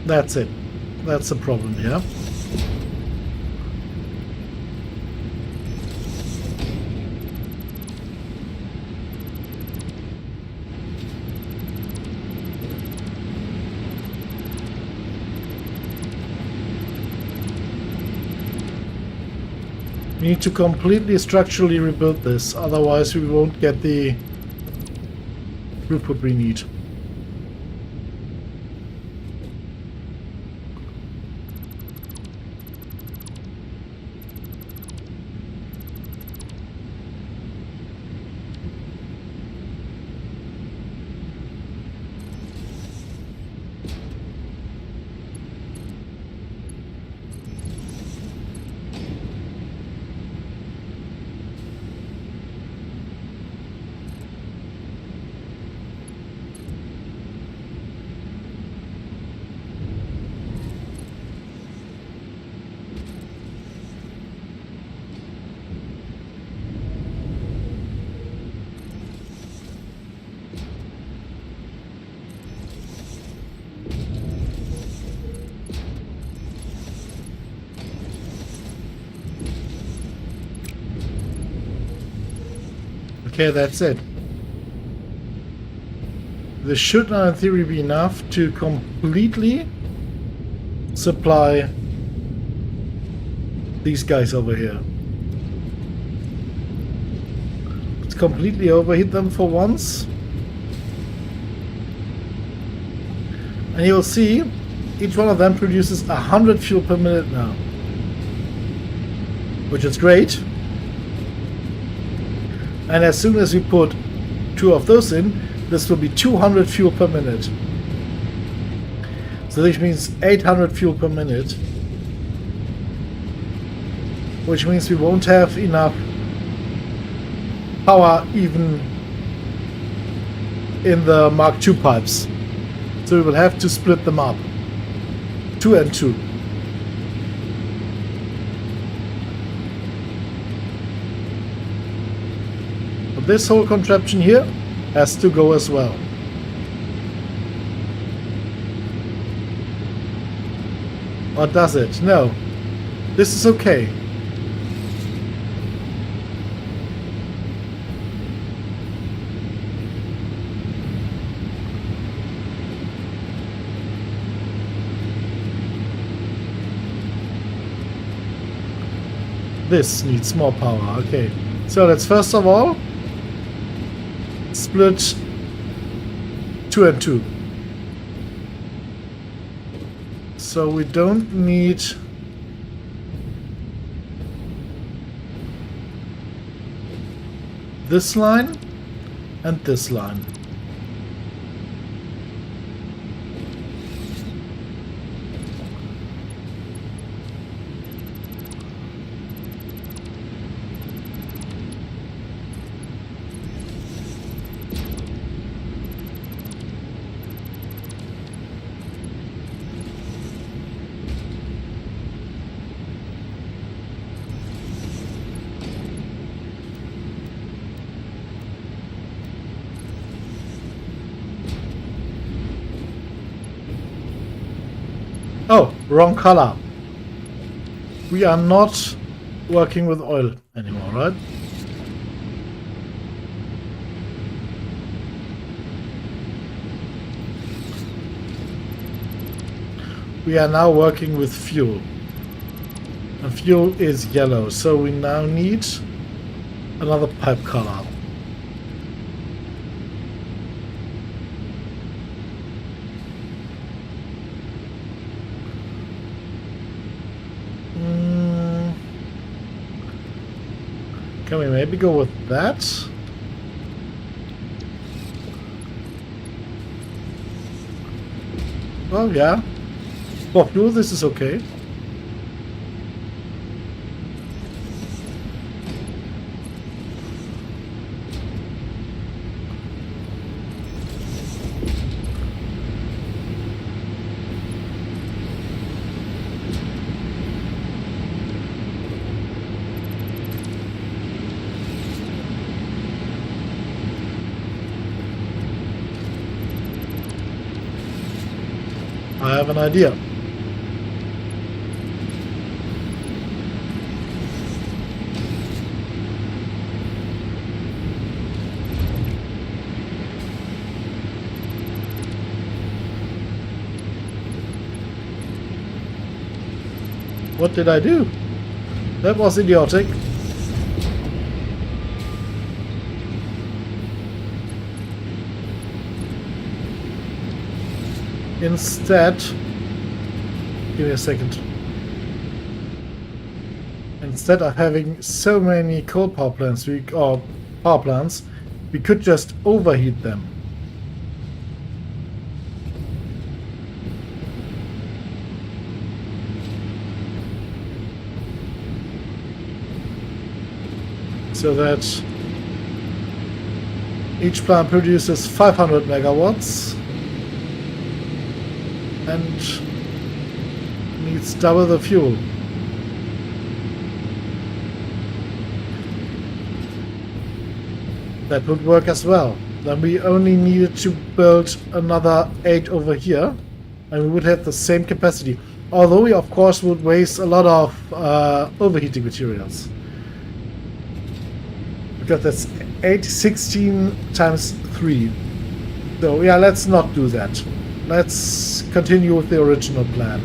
That's it. That's the problem here. We need to completely structurally rebuild this, otherwise we won't get the throughput we need. Okay, that's it. This should now in theory be enough to completely supply these guys over here. Let's completely overheat them for once. And you'll see each one of them produces 100 fuel per minute now, which is great. And as soon as we put 2 of those in, this will be 200 fuel per minute. So this means 800 fuel per minute, which means we won't have enough power even in the Mark II pipes. So we will have to split them up, 2 and 2. But this whole contraption here has to go as well. Or does it? No. This is okay. This needs more power. Okay. So let's first of all split 2 and 2. So we don't need this line and this line. Oh, wrong color. We are not working with oil anymore, right? We are now working with fuel. And fuel is yellow, so we now need another pipe color. Can we maybe go with that? Oh yeah. For fuel, this is okay. I have an idea. What did I do? That was idiotic. Instead, give me a second. Instead of having so many coal power plants, we could just overheat them. So that each plant produces 500 megawatts and needs double the fuel. That would work as well. Then we only needed to build another 8 over here and we would have the same capacity. Although we of course would waste a lot of overheating materials. Because that's 816 times 3. So yeah, let's not do that. Let's continue with the original plan.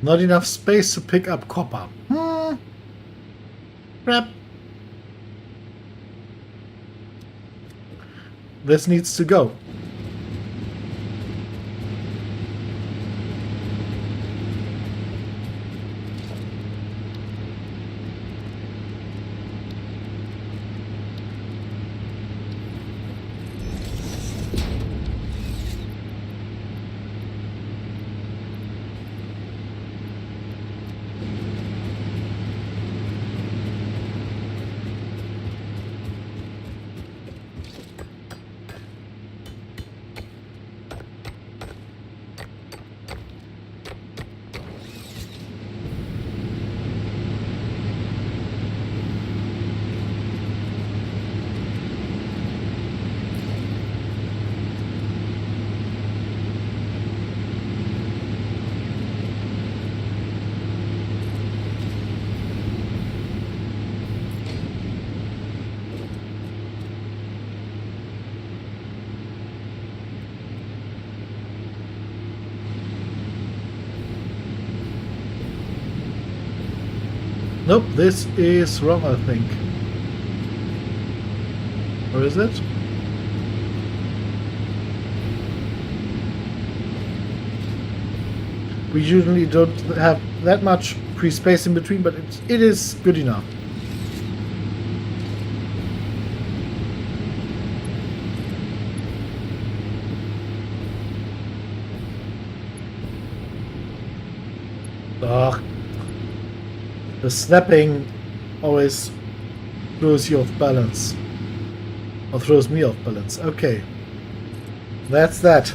Not enough space to pick up copper. Crap. This needs to go. Nope, this is wrong, I think. Or is it? We usually don't have that much pre-space in between, but it is good enough. Ugh. The snapping always throws you off balance. Or throws me off balance. Okay. That's that.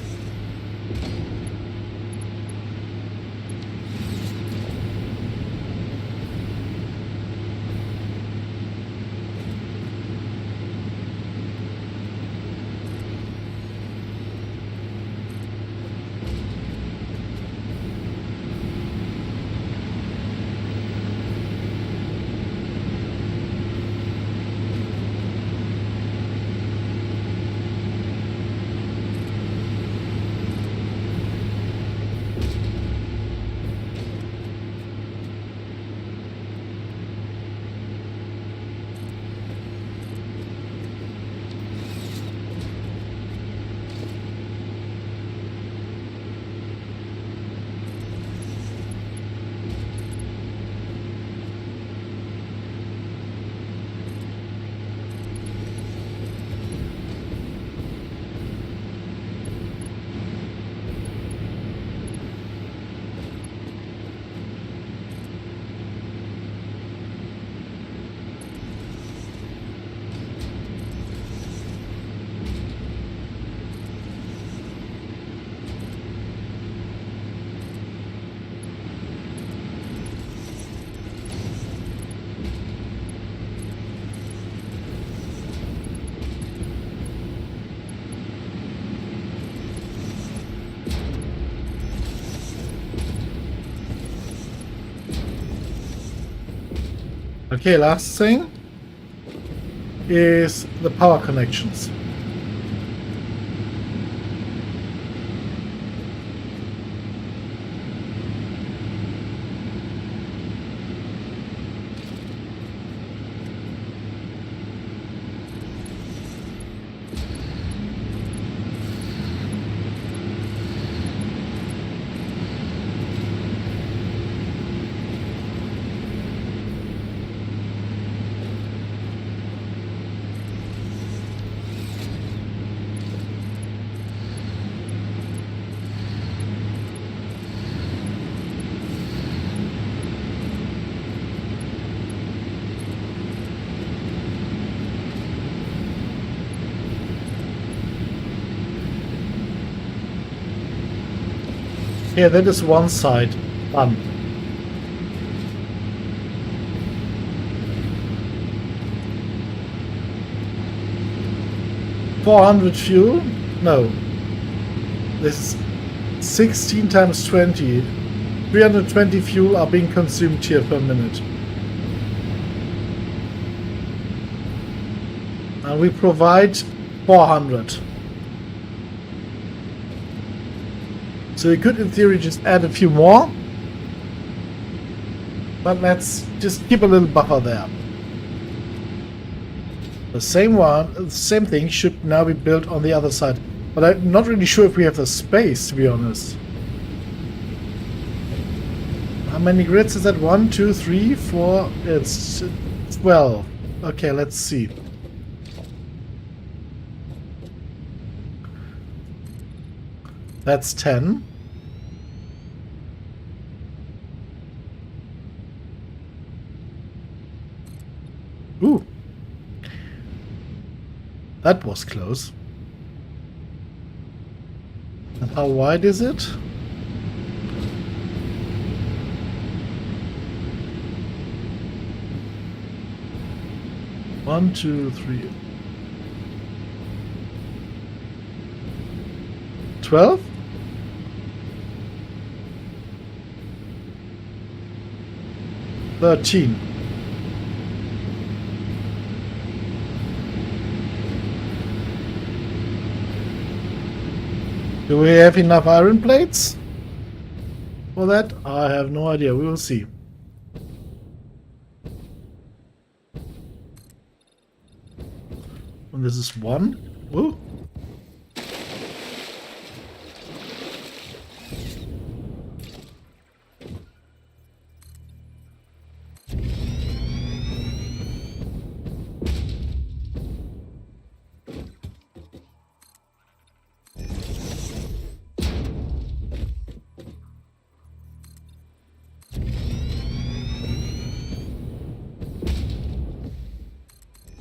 Okay, last thing is the power connections. Yeah, that is one side done. $400 fuel? No. This is 16 times 20. 320 fuel are being consumed here per minute. And we provide 400. So you could, in theory, just add a few more. But let's just keep a little buffer there. The same thing should now be built on the other side. But I'm not really sure if we have the space, to be honest. How many grids is that? 1, 2, 3, 4. It's 12. Okay, let's see. That's 10. Ooh. That was close. And how wide is it? One, two, three. 12? $13. Do we have enough iron plates for that? I have no idea. We will see. And this is 1. Woo.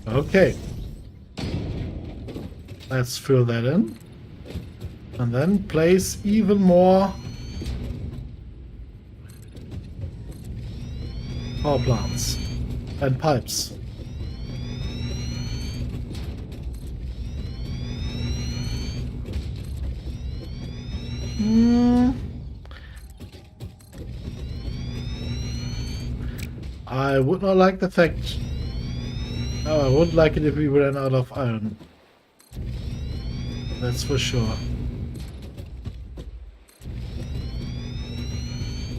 Okay. Let's fill that in. And then place even more power plants and pipes. I would not like the fact. Oh, I wouldn't like it if we ran out of iron. That's for sure.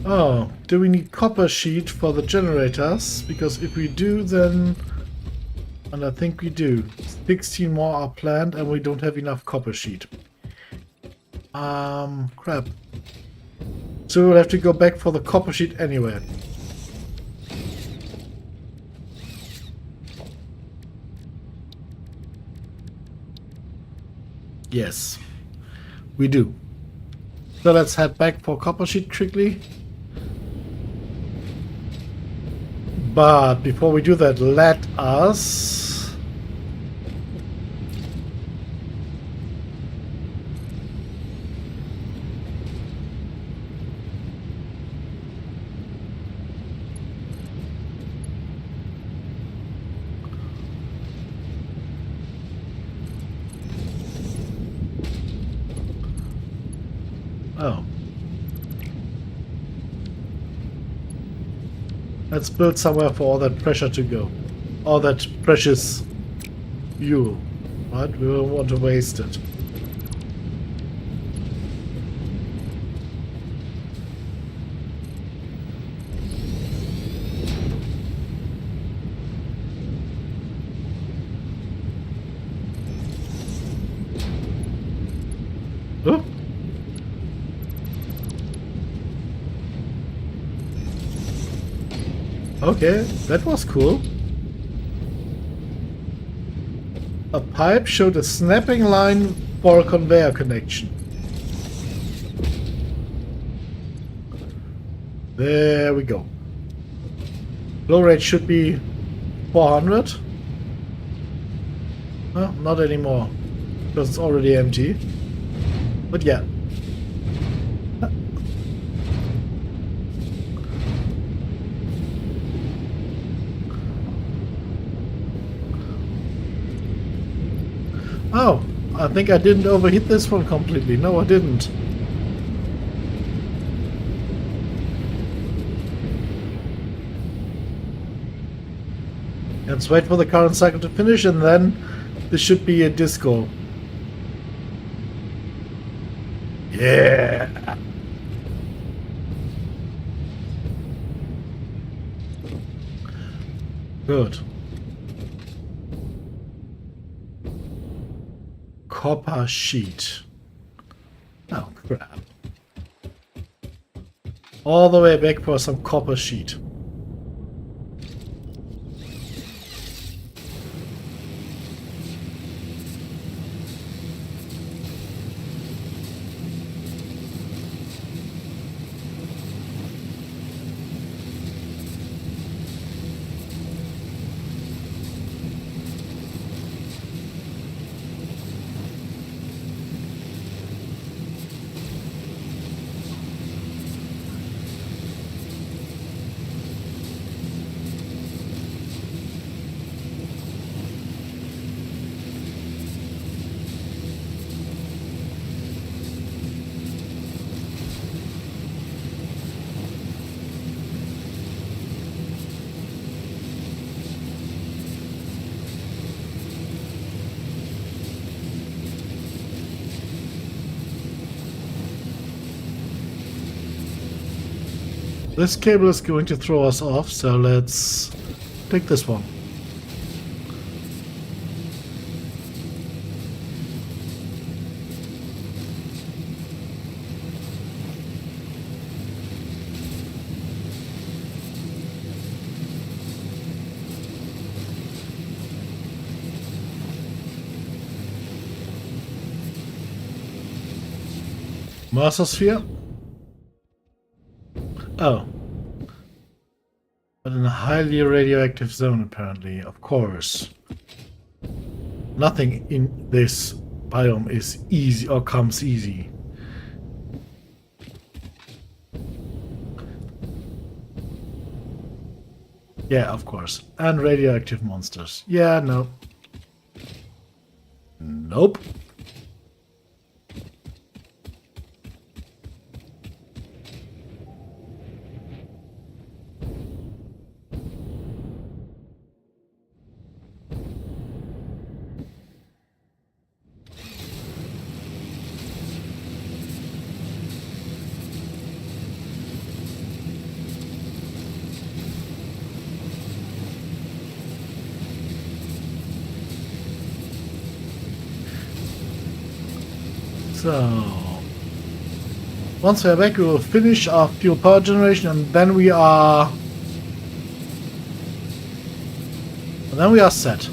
Oh, do we need copper sheet for the generators? Because if we do, then... And I think we do. 16 more are planned and we don't have enough copper sheet. Crap. So we'll have to go back for the copper sheet anyway. Yes, we do. So let's head back for copper sheet quickly. But before we do that, let us... Oh. Let's build somewhere for all that pressure to go. All that precious fuel. Right? We don't want to waste it. Oh. Okay, that was cool. A pipe showed a snapping line for a conveyor connection. There we go. Flow rate should be 400. Well, not anymore, because it's already empty. But yeah. Oh, I think I didn't overheat this one completely. No, I didn't. Let's wait for the current cycle to finish and then this should be a disco. Yeah. Good. Copper sheet. Oh, crap. All the way back for some copper sheet. This cable is going to throw us off, so let's take this one. Mercer. Oh. But in a highly radioactive zone, apparently. Of course. Nothing in this biome is easy or comes easy. Yeah, of course. And radioactive monsters. Yeah, no. Nope. So, once we're back, we will finish our fuel power generation, and then we are set.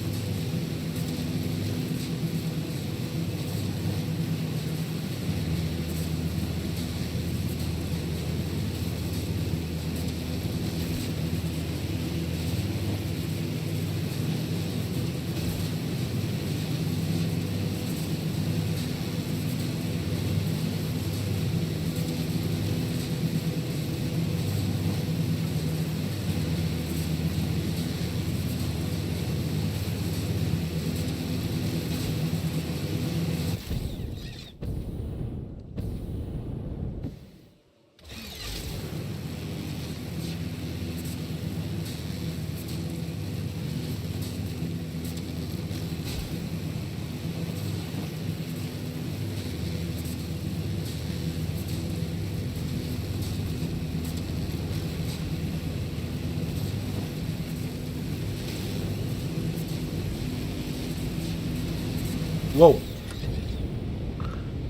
Whoa.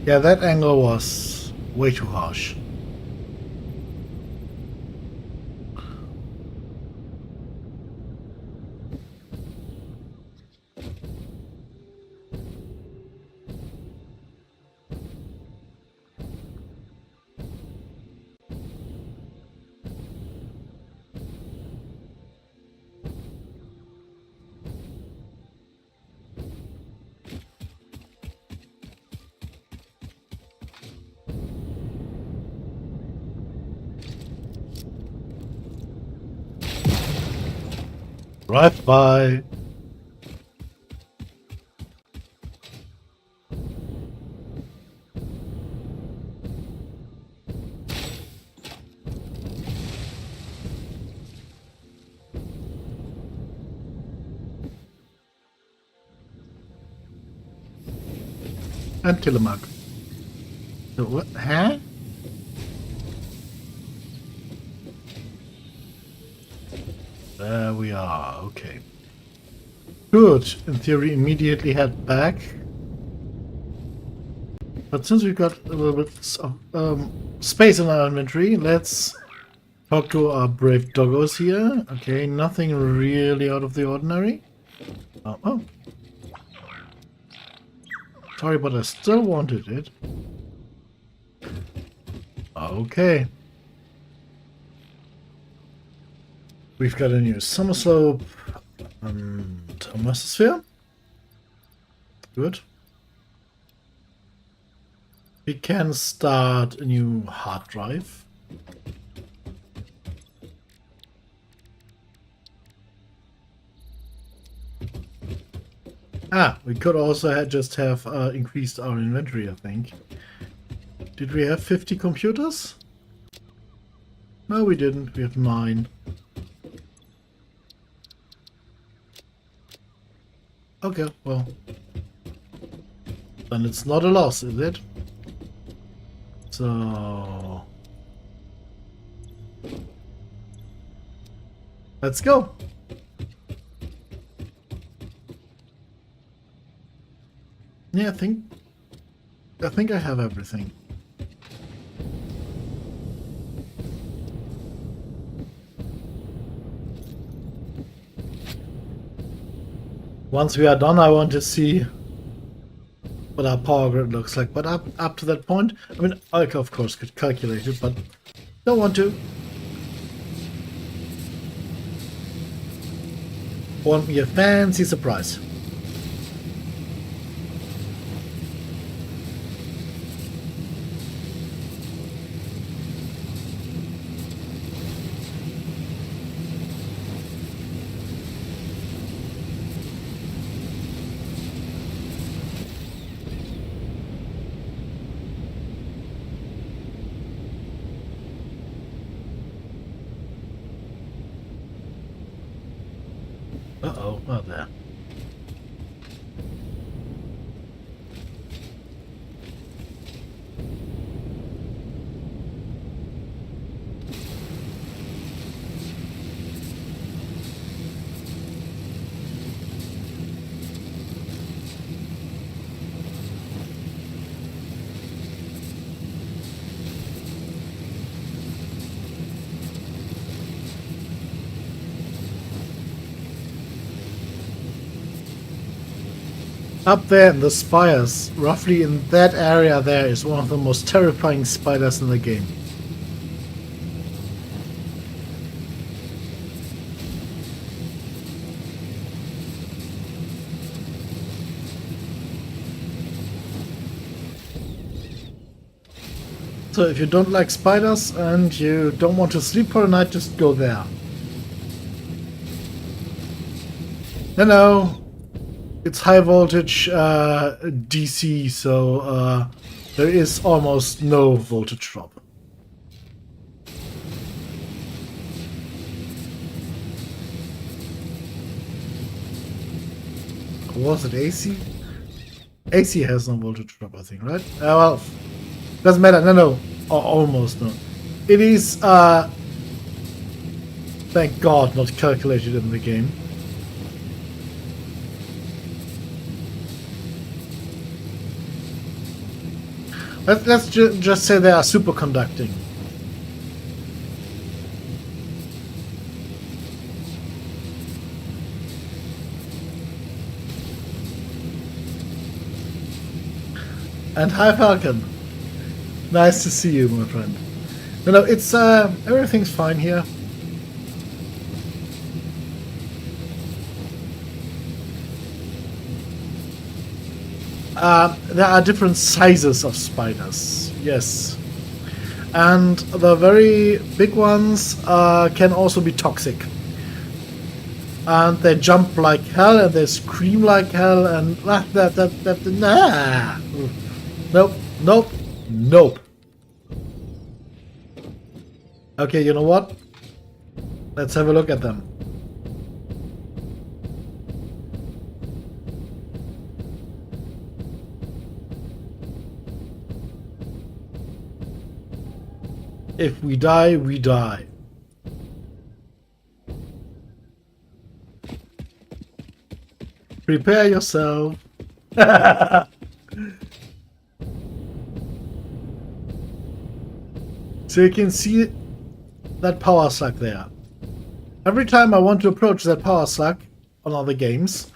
Yeah, that angle was way too harsh. Drive by. And Tillamook. So what? Huh? There we are. Okay. Good. In theory, immediately head back. But since we've got a little bit of space in our inventory, let's talk to our brave doggos here. Okay, nothing really out of the ordinary. Oh. Sorry, but I still wanted it. Okay. We've got a new summer slope and a mesosphere. Good. We can start a new hard drive. We could also just have increased our inventory, I think. Did we have 50 computers? No, we didn't. We have 9. Okay, well. Then it's not a loss, is it? So... let's go! Yeah, I think I have everything. Once we are done, I want to see what our power grid looks like. But up to that point, I mean, I of course could calculate it, but don't want to. Want me a fancy surprise. Uh-oh, oh there. Up there in the spires, roughly in that area there, is one of the most terrifying spiders in the game. So if you don't like spiders and you don't want to sleep for a night, just go there. No. It's high voltage DC, so there is almost no voltage drop. Was it AC? AC has no voltage drop, I think, right? Well, doesn't matter. No. Almost no. It is, thank God, not calculated in the game. Let's just say they are superconducting. And hi Falcon. Nice to see you, my friend. No, it's everything's fine here. There are different sizes of spiders, yes. And the very big ones can also be toxic. And they jump like hell and they scream like hell and nah. Nope. Okay, you know what? Let's have a look at them. If we die, we die. Prepare yourself. So you can see that power slug there. Every time I want to approach that power slug on other games,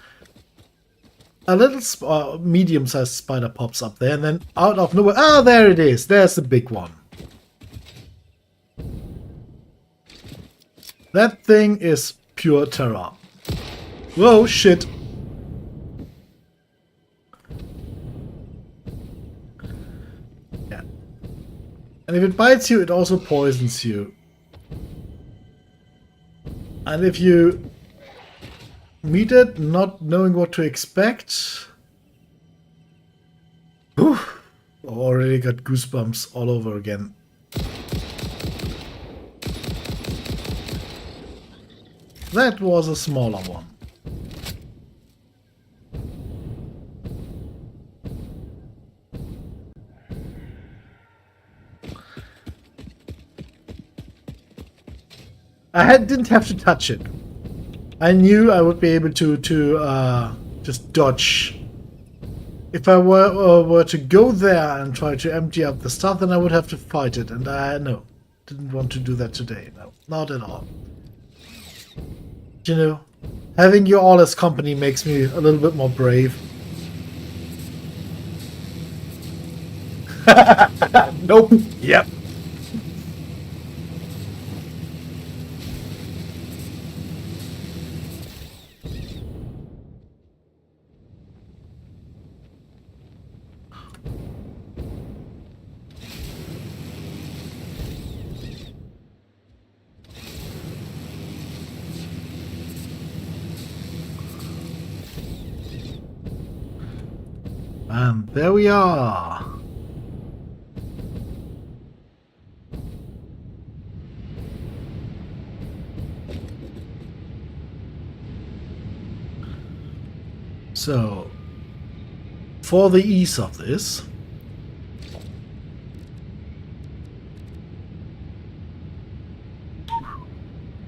a little medium-sized spider pops up there, and then out of nowhere, oh, there it is. There's the big one. That thing is pure terror. Whoa, shit. Yeah. And if it bites you, it also poisons you. And if you meet it not knowing what to expect... Whew, already got goosebumps all over again. That was a smaller one. Didn't have to touch it. I knew I would be able to just dodge. If I were to go there and try to empty out the stuff, then I would have to fight it, and no, didn't want to do that today. No, not at all. You know, having you all as company makes me a little bit more brave. Nope. Yep. And there we are. So, for the ease of this,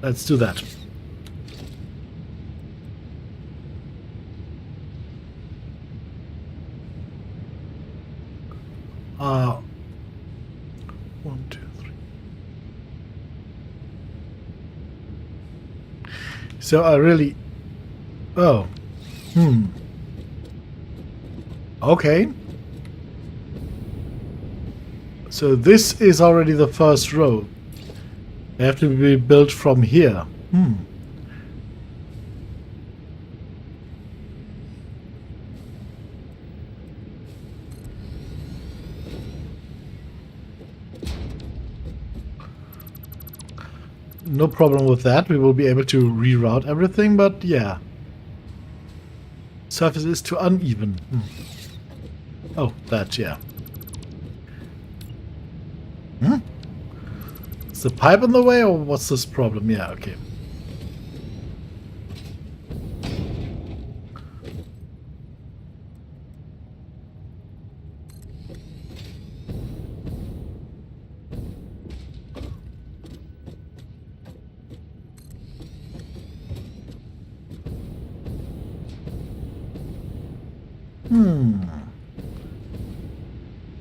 let's do that. One, two, three. So I really... Oh. Okay. So this is already the first row. They have to be built from here. No problem with that. We will be able to reroute everything, but yeah. Surface is too uneven. Oh, that, yeah. Is the pipe in the way, or what's this problem? Yeah, okay.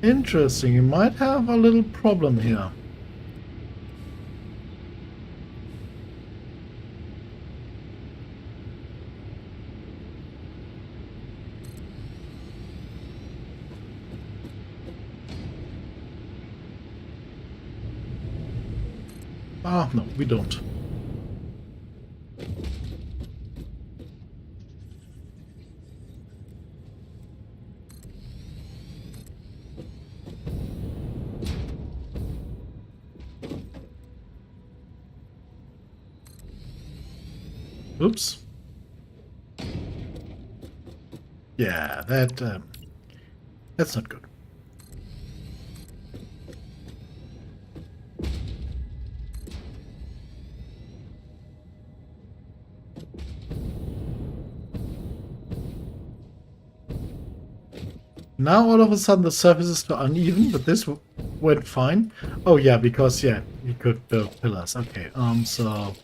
Interesting. You might have a little problem here. Ah, no, we don't. Oops. Yeah, that's not good. Now all of a sudden the surface is too uneven, but this went fine. Oh yeah, because yeah, you could build pillars. Okay, so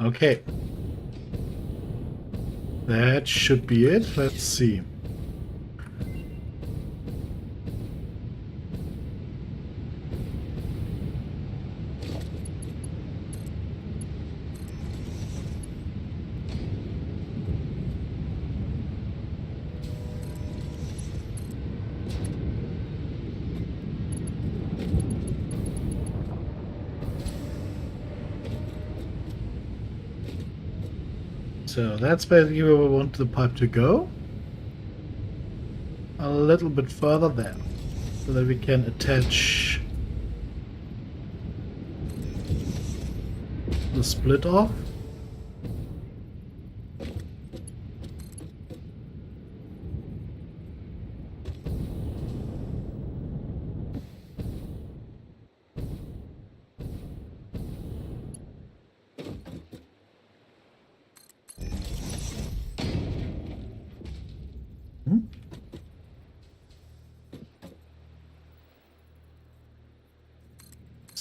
okay. That should be it. Let's see. So that's basically where we want the pipe to go. A little bit further there, so that we can attach the split off.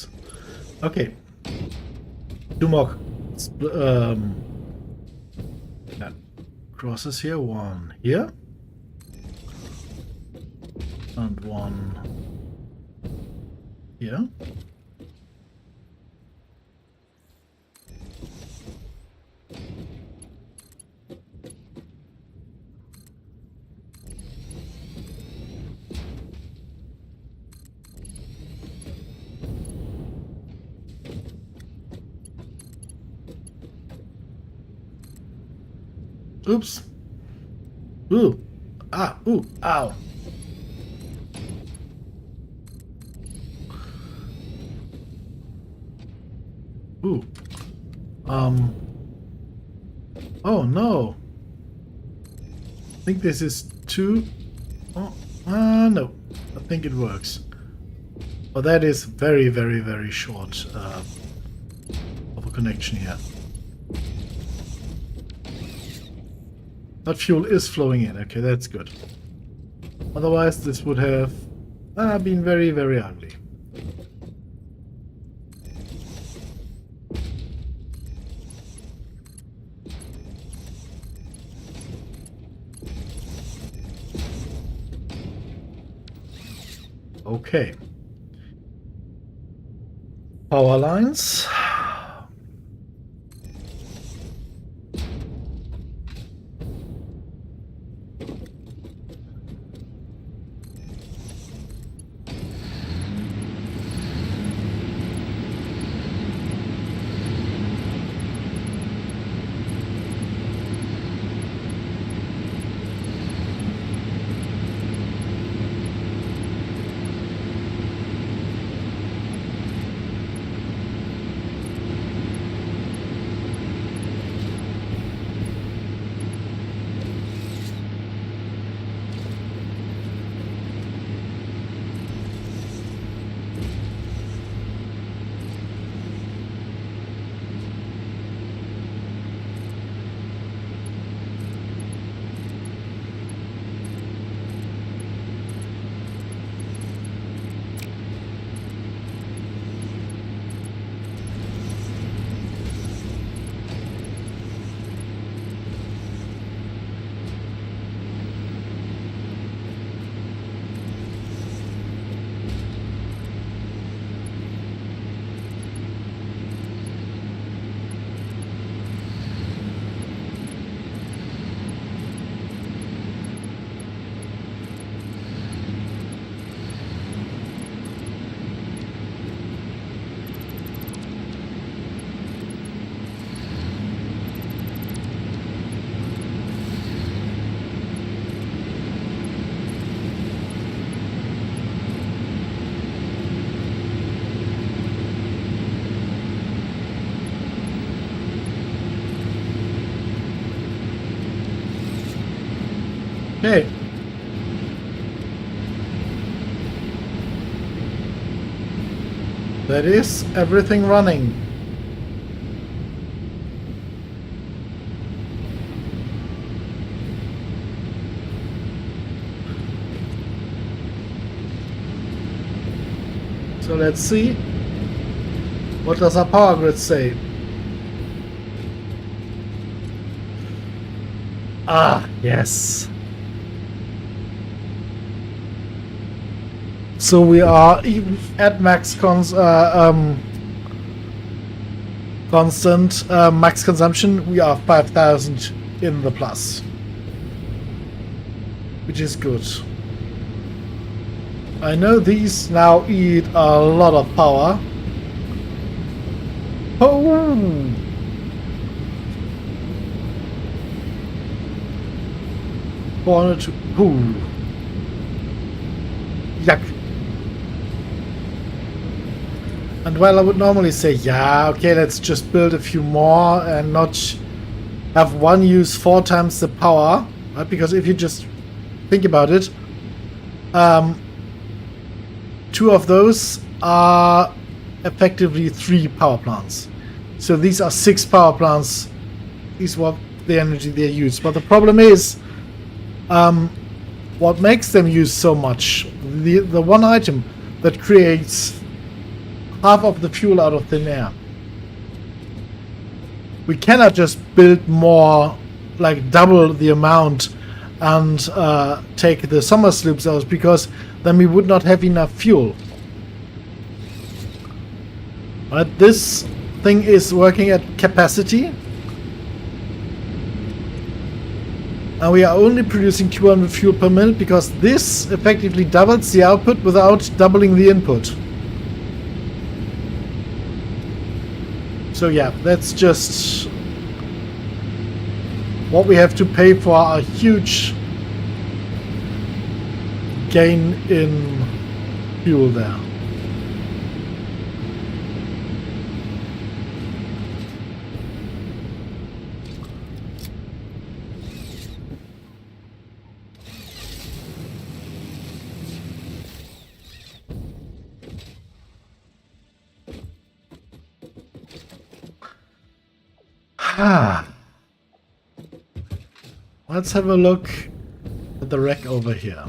Perfect. Okay. Two more yeah, crosses here. One here. And one here. Oops. Ooh. Ah. Ooh. Ow. Ooh. Oh no. I think this is too. Oh. No. I think it works. But that is very, very, very short of a connection here. But fuel is flowing in. Okay, that's good. Otherwise, this would have been very, very ugly. Okay. Power lines. Okay. That is everything running. So let's see. What does our power grid say? Ah, yes. So we are even at max constant max consumption. We are 5,000 in the plus, which is good. I know these now eat a lot of power. Oh! Ooh. Yuck. And while I would normally say, yeah, okay, let's just build a few more and not have one use 4 times the power, right? Because if you just think about it, 2 of those are effectively 3 power plants. So these are 6 power plants. These are the energy they use. But the problem is, what makes them use so much, the one item that creates half of the fuel out of thin air. We cannot just build more, like double the amount, and take the summer sloops out, because then we would not have enough fuel. But this thing is working at capacity. And we are only producing 200 fuel per minute because this effectively doubles the output without doubling the input. So yeah, that's just what we have to pay for a huge gain in fuel there. Let's have a look at the wreck over here.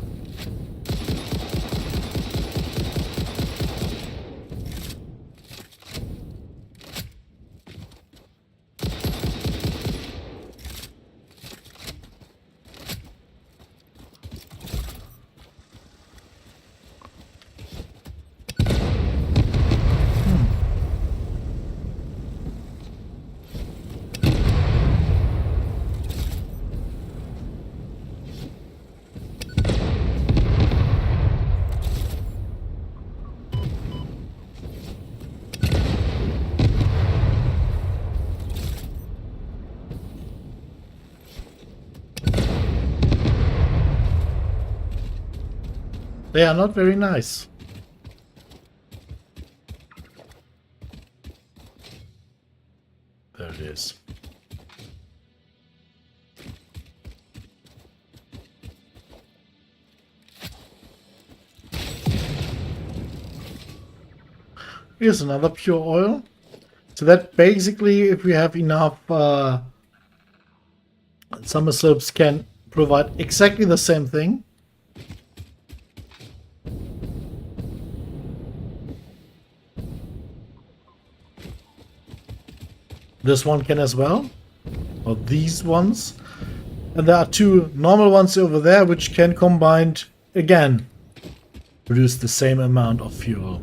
They are not very nice. There it is. Here's another pure oil. So that basically, if we have enough, summer slopes can provide exactly the same thing. This one can as well, or these ones. And there are two normal ones over there which can combined again produce the same amount of fuel.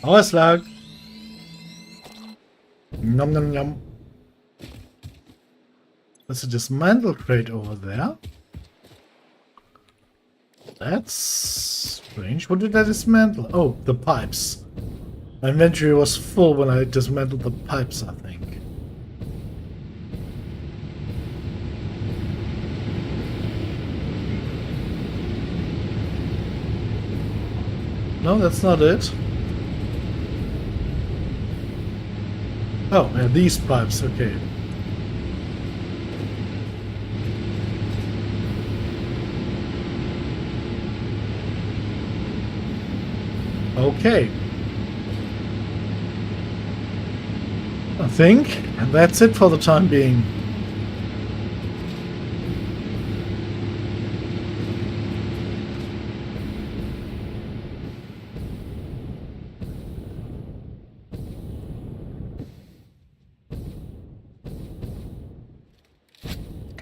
Auslag. Nom nom nom. There's a dismantle crate over there. That's strange. What did I dismantle? Oh, the pipes. My inventory was full when I dismantled the pipes, I think. No, that's not it. Oh, yeah, these pipes, okay. Okay. I think, and that's it for the time being.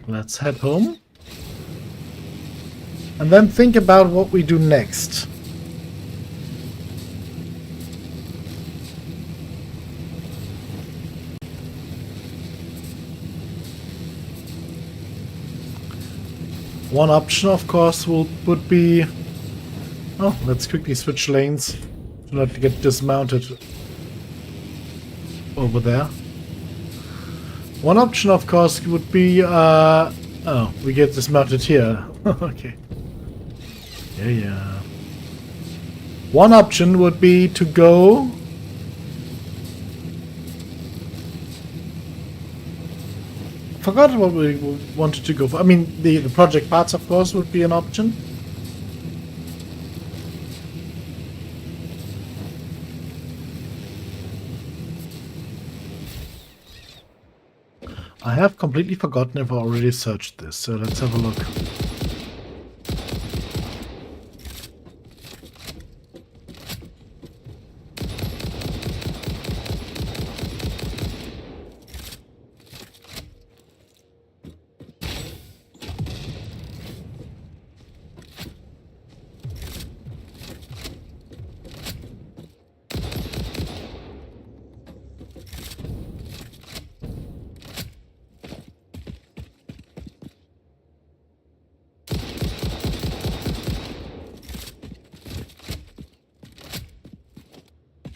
Let's head home. And then think about what we do next. One option, of course, would be Oh, let's quickly switch lanes to not get dismounted over there. One option, of course, would be, oh, we get dismounted here. Okay. Yeah. One option would be to go... Forgot what we wanted to go for. I mean, the project parts, of course, would be an option. I have completely forgotten if I already searched this, so let's have a look.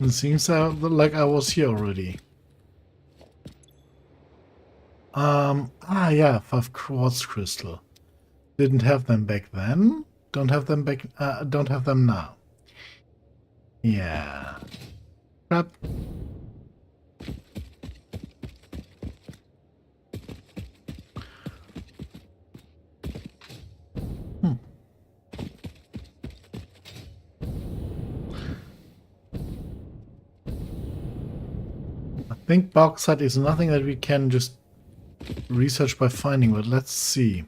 It seems like I was here already. Yeah, 5 quartz crystal. Didn't have them back then. Don't have them back. Don't have them now. Yeah. Crap. I think bauxite is nothing that we can just research by finding, but let's see.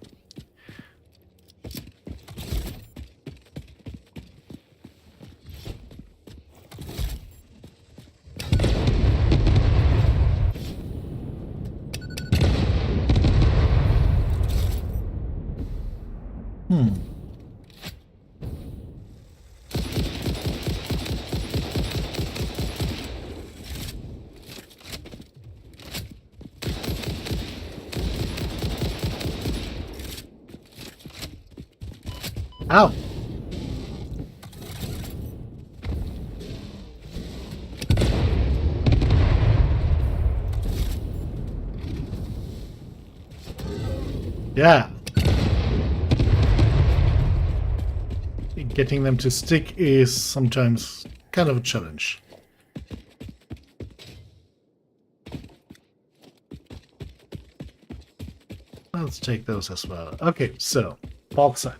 Ow! Yeah. Getting them to stick is sometimes kind of a challenge. Let's take those as well. Okay, so bauxite.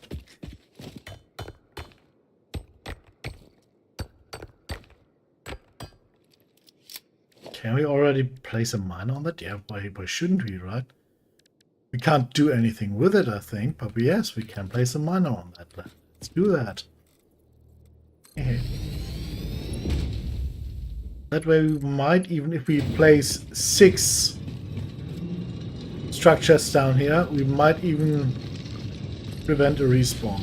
Can we already place a miner on that? Yeah, why shouldn't we, right? We can't do anything with it, I think, but yes, we can place a miner on that. Let's do that. That way we might, even if we place 6 structures down here, we might even prevent a respawn.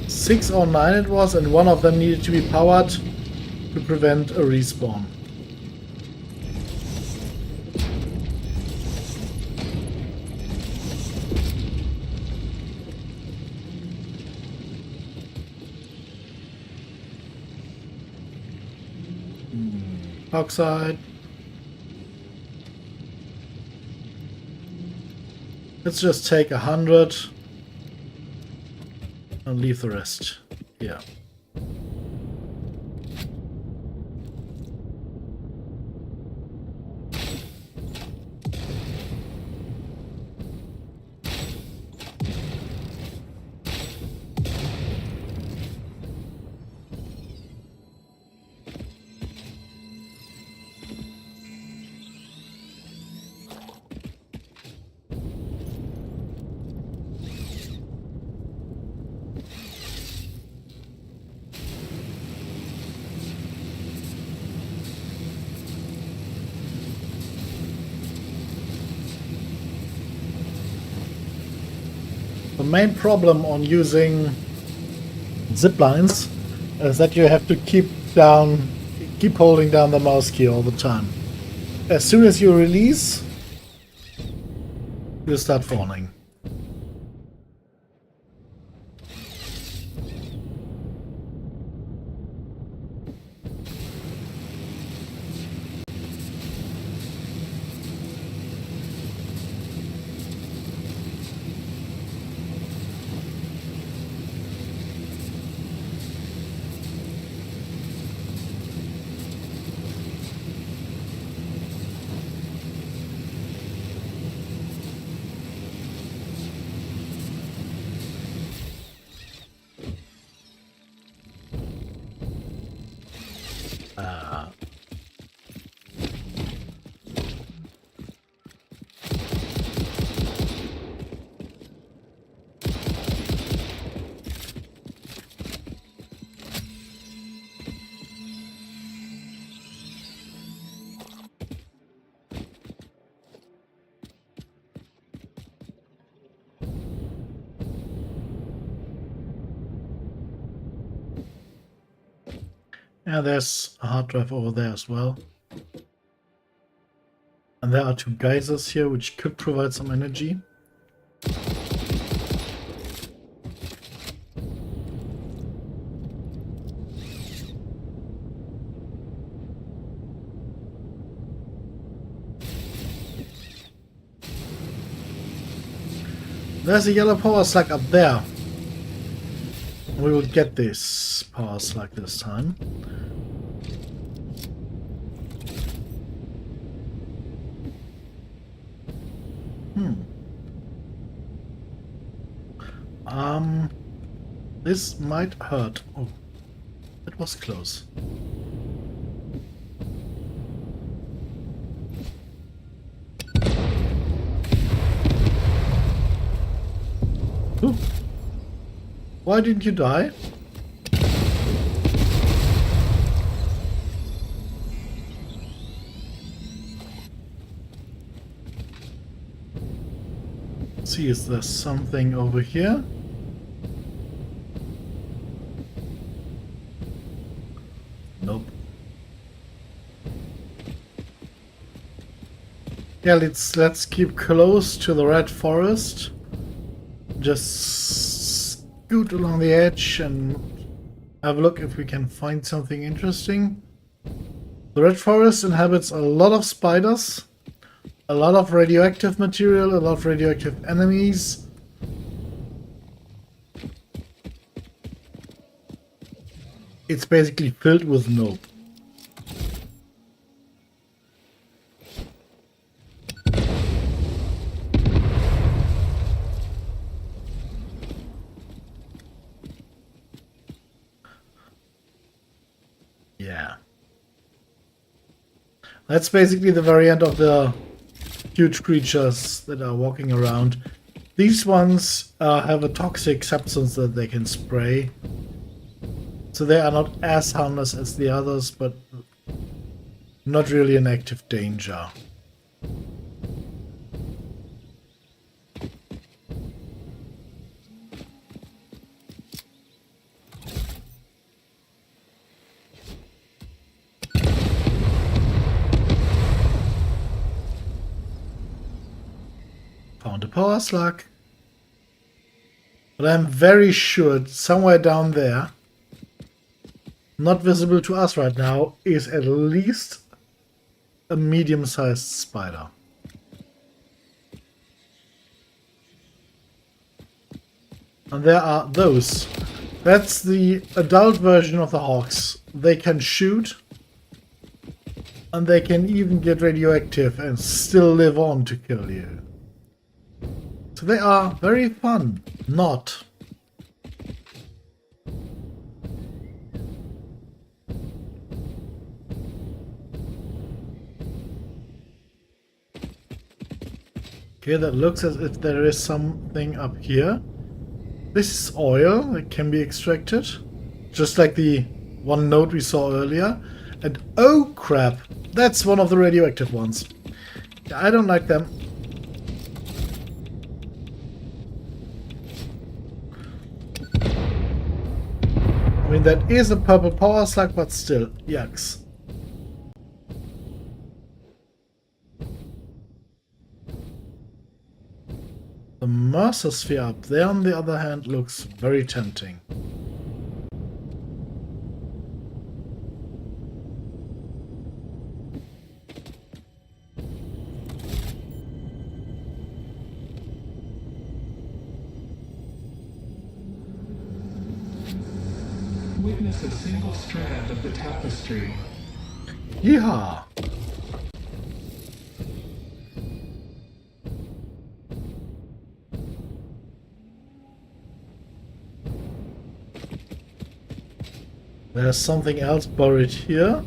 6 or 9 it was, and one of them needed to be powered to prevent a respawn. Oxide. Let's just take 100 and leave the rest here. The main problem on using zip lines is that you have to keep holding down the mouse key all the time. As soon as you release, you start falling. Uh, yeah, there's a hard drive over there as well. And there are two geysers here, which could provide some energy. There's a yellow power slug up there. We will get this power slug this time. This might hurt. Oh, it was close. Ooh. Why didn't you die? Let's see, is there something over here? Nope. Yeah, let's keep close to the red forest. Just scoot along the edge and have a look if we can find something interesting. The red forest inhabits a lot of spiders, a lot of radioactive material, a lot of radioactive enemies. It's basically filled with nope. Yeah. That's basically the variant of the huge creatures that are walking around. These ones have a toxic substance that they can spray. So they are not as harmless as the others, but not really an active danger. Found a power slug. But I'm very sure somewhere down there, not visible to us right now, is at least a medium-sized spider. And there are those. That's the adult version of the hawks. They can shoot, and they can even get radioactive and still live on to kill you. So they are very fun. Not. Okay, that looks as if there is something up here. This is oil that can be extracted, just like the one node we saw earlier. And oh crap, that's one of the radioactive ones. I don't like them. I mean, that is a purple power slug, but still, yucks. The Mercer sphere up there, on the other hand, looks very tempting. Witness a single strand of the tapestry. Yeehaw! There's something else buried here.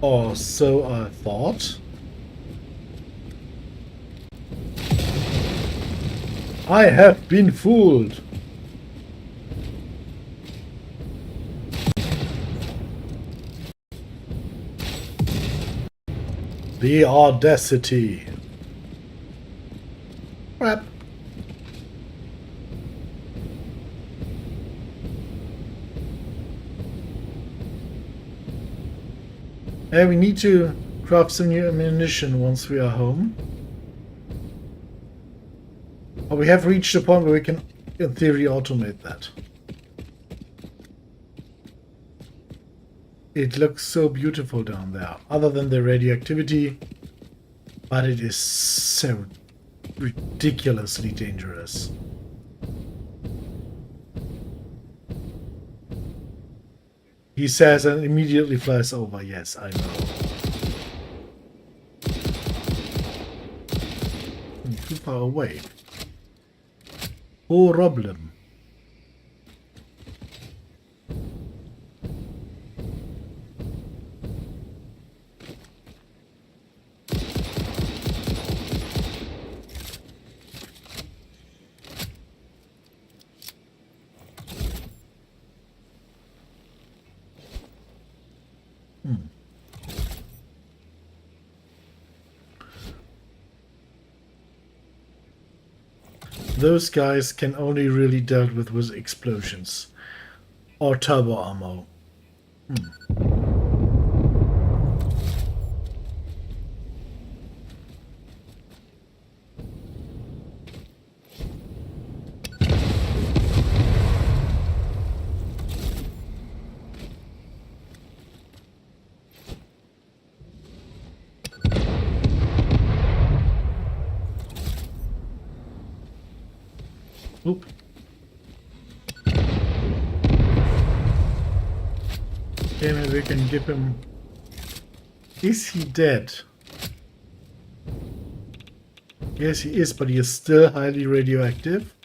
Or so I thought. I have been fooled. The audacity. Crap. Hey, we need to craft some new ammunition once we are home. Oh, we have reached a point where we can, in theory, automate that. It looks so beautiful down there, other than the radioactivity, but it is so ridiculously dangerous. He says and immediately flies over. Yes, I know. Too far away. No problem. Those guys can only really dealt with explosions or turbo ammo. Oop. Okay, maybe we can give him... Is he dead? Yes, he is, but he is still highly radioactive.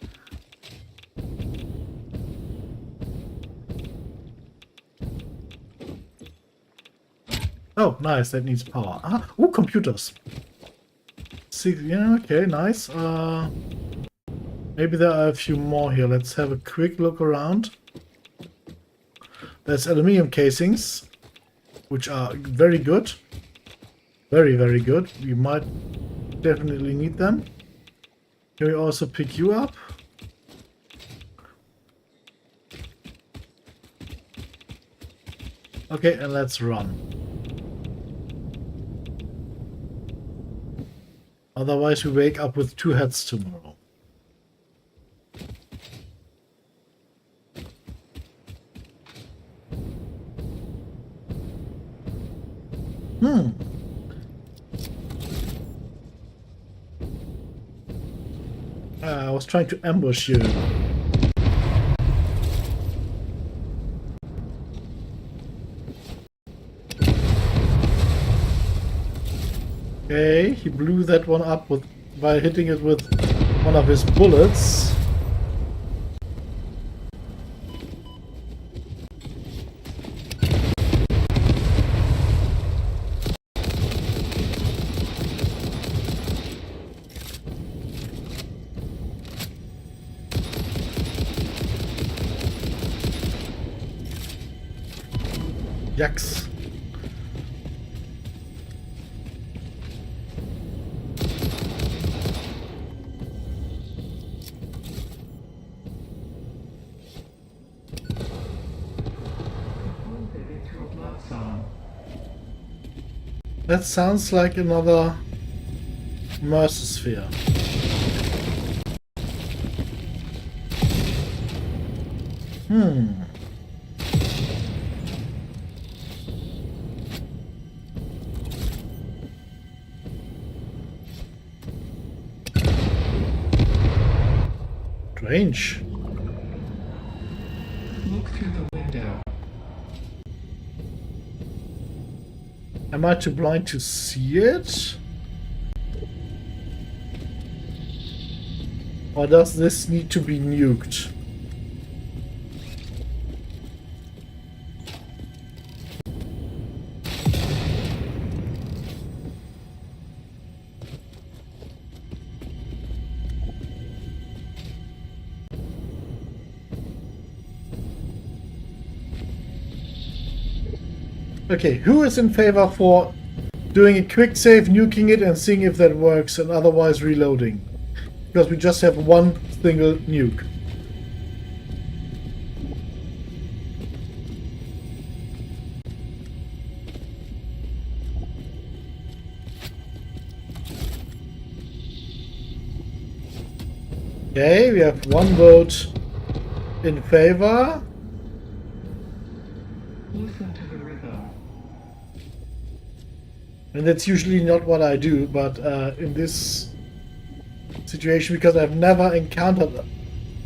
Oh, nice, that needs power. Ah, oh, computers. See, yeah, okay, nice. Maybe there are a few more here. Let's have a quick look around. There's aluminum casings, which are very good. Very, very good. We might definitely need them. Can we also pick you up? Okay, and let's run. Otherwise we wake up with 2 heads tomorrow. I was trying to ambush you. Okay, he blew that one up by hitting it with one of his bullets. Yaks. That sounds like another Mercer sphere. Strange. Look through the window. Am I too blind to see it? Or does this need to be nuked? Okay, who is in favor for doing a quick save, nuking it, and seeing if that works, and otherwise reloading? Because we just have one single nuke. Okay, we have one vote in favor. Listen to the rhythm. And that's usually not what I do, but in this situation, because I've never encountered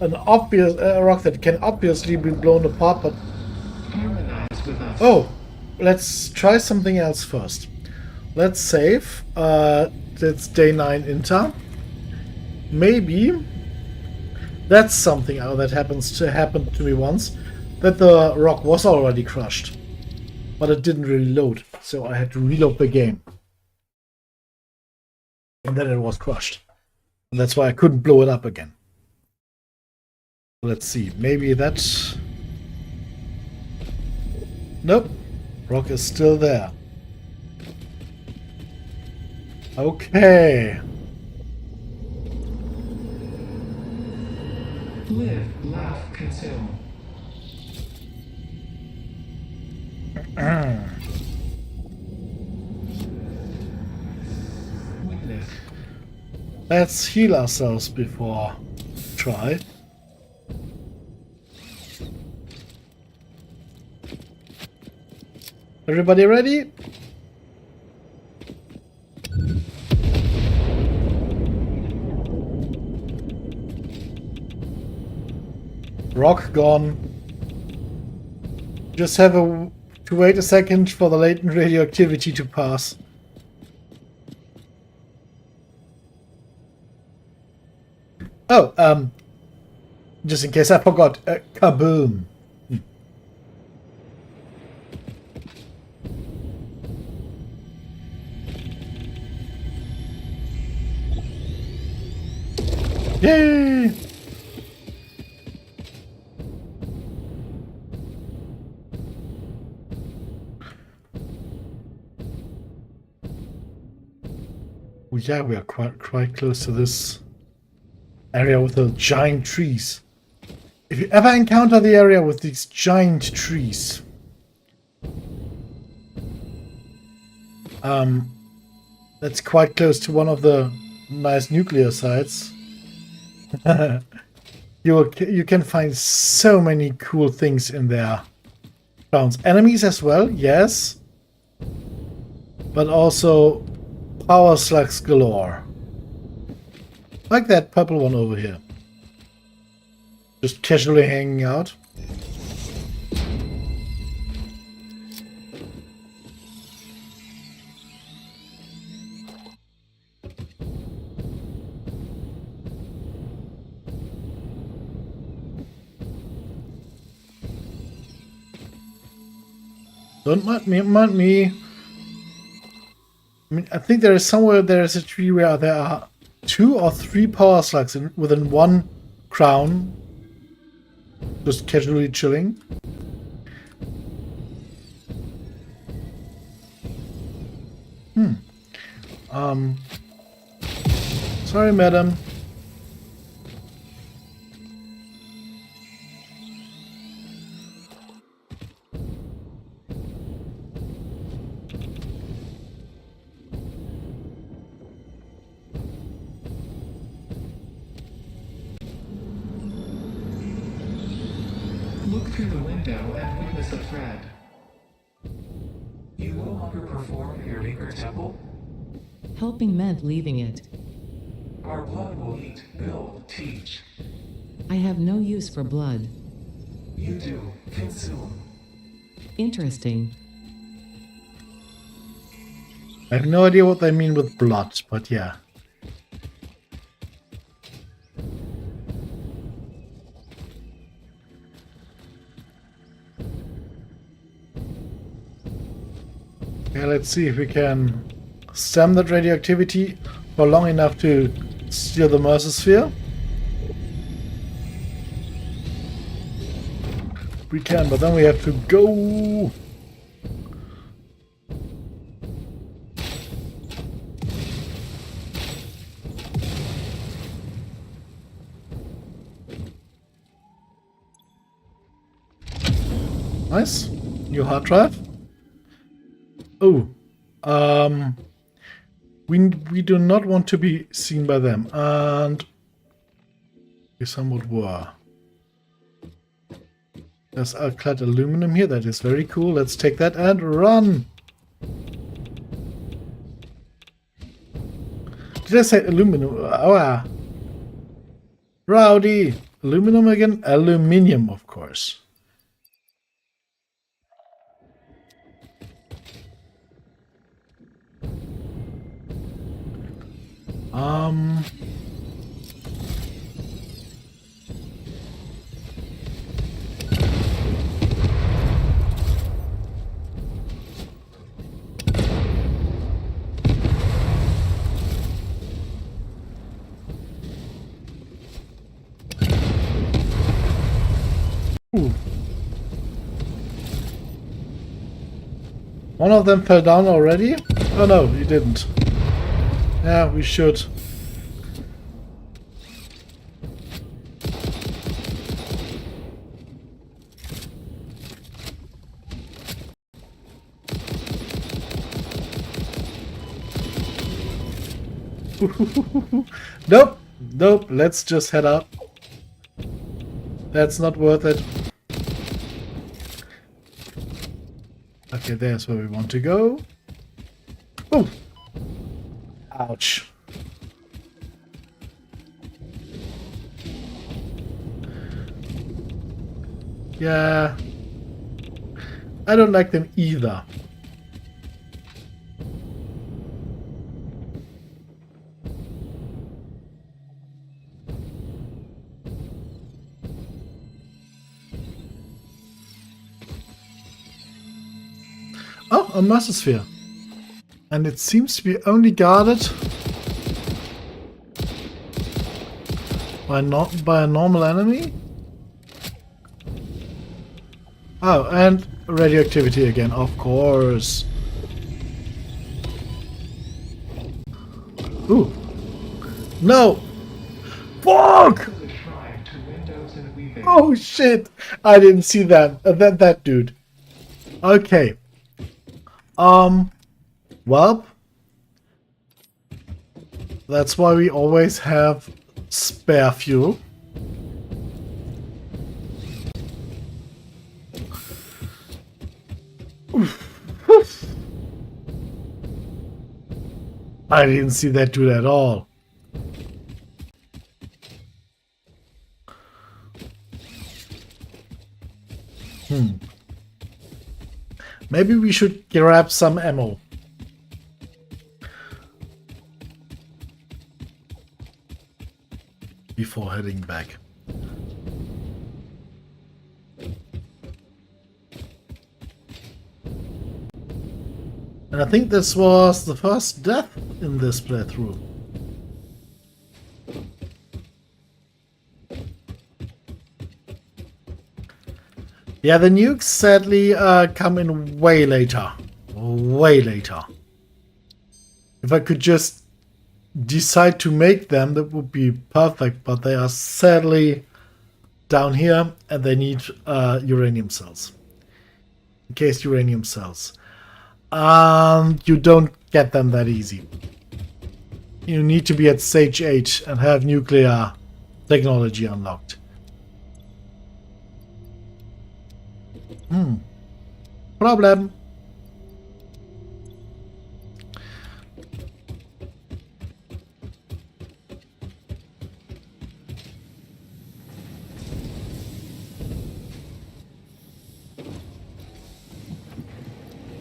an obvious rock that can obviously be blown apart, but... Harmonize with us. Oh, let's try something else first. Let's save. That's day 9 inter. Maybe that's something that happened to me once, that the rock was already crushed, but it didn't really load, so I had to reload the game, and then it was crushed, and that's why I couldn't blow it up again. Let's see, maybe that's... Nope, rock is still there. Okay. Live, laugh, consume. Witness. Let's heal ourselves before try. Everybody ready? Rock gone. Just have to wait a second for the latent radioactivity to pass. Oh, just in case I forgot, kaboom. Yay! Oh, yeah, we are quite close to this area with the giant trees. If you ever encounter the area with these giant trees, that's quite close to one of the nice nuclear sites. You can find so many cool things in there. Enemies as well, yes, but also power slugs galore. Like that purple one over here. Just casually hanging out. Don't mind me. I mean, I think there is a tree where there are 2 or 3 power slugs within one crown. Just casually chilling. Sorry, madam. Look through the window and witness a thread. You no longer perform your Maker Temple? Helping meant leaving it. Our blood will eat, build, teach. I have no use for blood. You do. Consume. Interesting. I have no idea what they mean with blood, but yeah. Okay, let's see if we can stem that radioactivity for long enough to steal the Mercer Sphere. We can, but then we have to go Nice. New hard drive. Oh. We do not want to be seen by them. And we somewhat were. There's clad aluminum here. That is very cool. Let's take that and run. Did I say aluminum? Oh, rowdy. Aluminum again? Aluminium, of course. Ooh. One of them fell down already? Oh no, he didn't. Yeah, we should. Nope, nope, let's just head out. That's not worth it. Okay, there's where we want to go. Oh! Ouch. Yeah. I don't like them either. Oh, a mesosphere. And it seems to be only guarded by a normal enemy. Oh, and radioactivity again, of course. Ooh. No! Fuck! Oh shit! I didn't see that. That dude. Okay. Well, that's why we always have spare fuel. I didn't see that dude at all. Maybe we should grab some ammo. Before heading back. And I think this was the first death in this playthrough. Yeah, the nukes sadly come in way later. Way later. If I could just decide to make them, that would be perfect, but they are sadly down here and they need uranium cells. Encased uranium cells. You don't get them that easy. You need to be at stage 8 and have nuclear technology unlocked. Problem.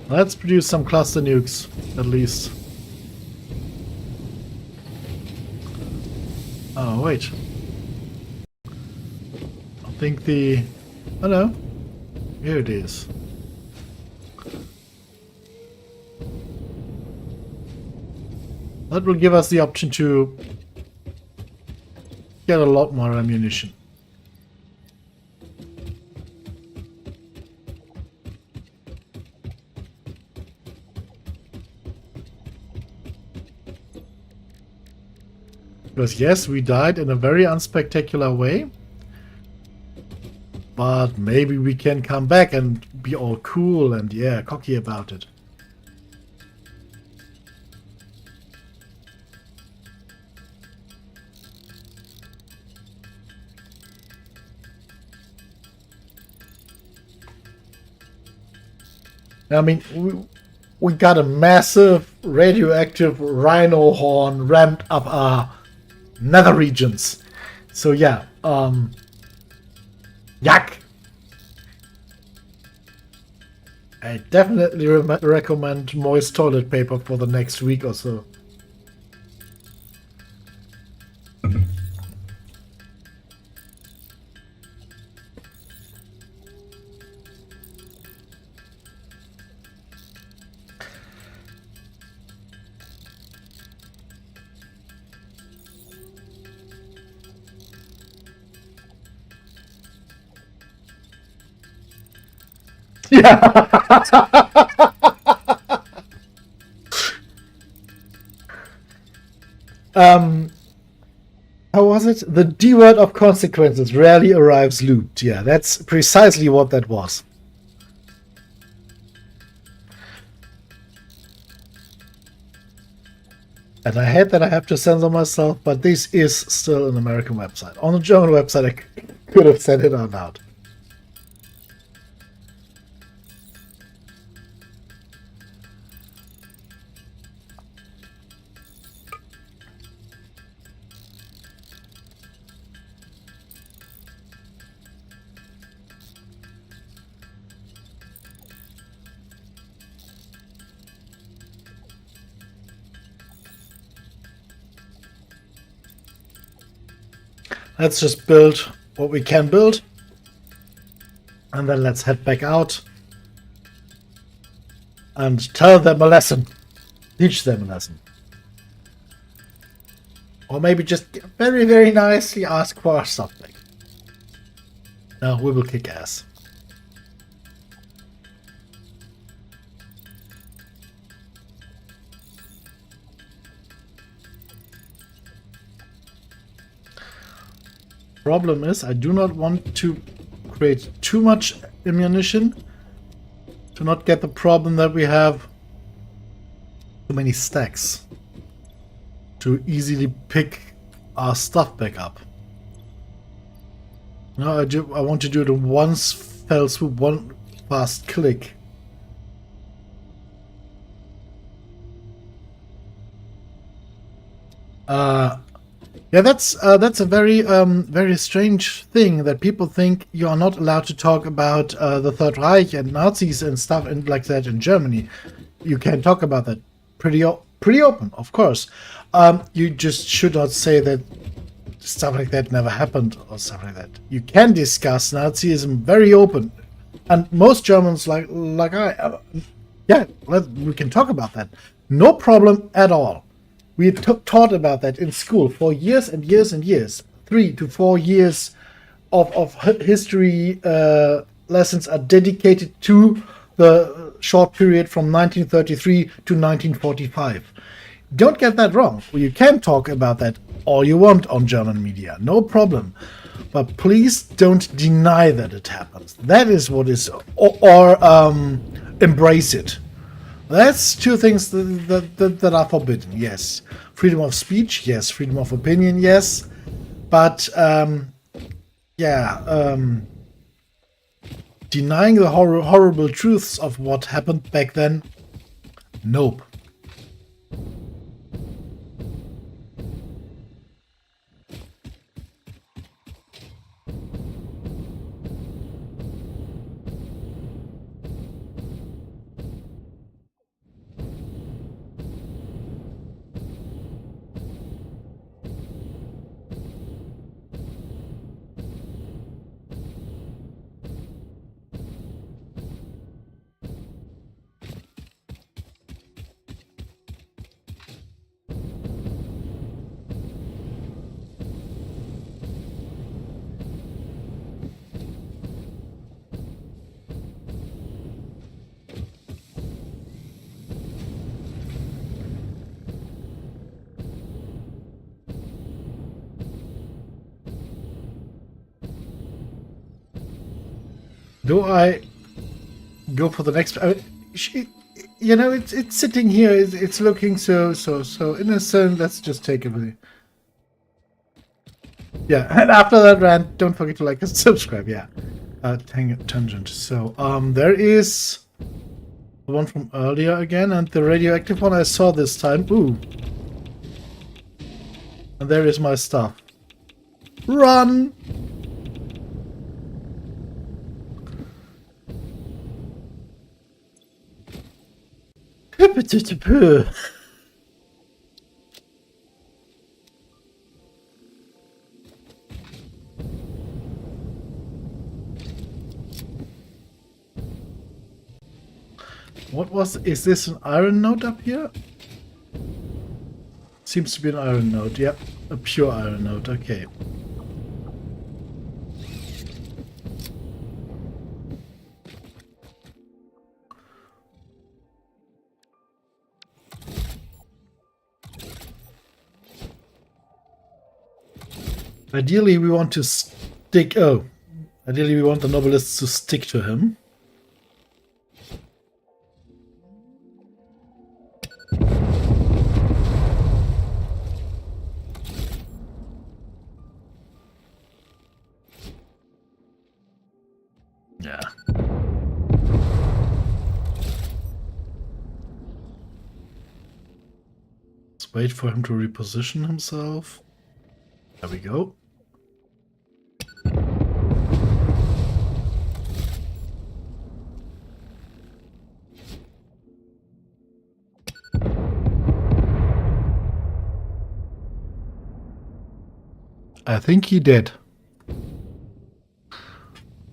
Let's produce some cluster nukes, at least. Oh, wait. I think the... Oh no. Here it is. That will give us the option to get a lot more ammunition. Because yes, we died in a very unspectacular way. but maybe we can come back and be all cool and, yeah, cocky about it. I mean, we got a massive radioactive rhino horn ramped up our nether regions. So yeah, yuck. I definitely recommend moist toilet paper for the next week or so. Yeah. How was it? The D word of consequences rarely arrives looped. Yeah, that's precisely what that was. And I hate that I have to censor myself, but this is still an American website. On a German website, I could have said it out loud. Let's just build what we can build. And then let's head back out. And tell them a lesson. Teach them a lesson. Or maybe just very, very nicely ask for something. No, we will kick ass. Problem is, I do not want to create too much ammunition to not get the problem that we have too many stacks to easily pick our stuff back up. No, I want to do it in one fell swoop, one fast click. Yeah, that's a very very strange thing that people think you are not allowed to talk about the Third Reich and Nazis and stuff and like that in Germany. You can talk about that pretty open, of course. You just should not say that stuff like that never happened or stuff like that. You can discuss Nazism very open, and most Germans like I, yeah, we can talk about that. No problem at all. We taught about that in school for years and years and years. 3 to 4 years of history lessons are dedicated to the short period from 1933 to 1945. Don't get that wrong. You can talk about that all you want on German media, no problem. But please don't deny that it happens. That is what is, or embrace it. That's two things that are forbidden, yes. Freedom of speech, yes. Freedom of opinion, yes. But, denying the horrible truths of what happened back then, nope. Do I go for the next? You know, it's sitting here. It's looking so innocent. Let's just take it with you. Yeah, and after that rant, don't forget to like and subscribe. Yeah, tangent. So there is the one from earlier again, and the radioactive one I saw this time. Ooh, and there is my stuff. Run! Is this an iron node up here? Seems to be an iron node, yep. A pure iron node, okay. Ideally we want to ideally we want the nobilists to stick to him. Yeah. Let's wait for him to reposition himself. There we go. I think he did.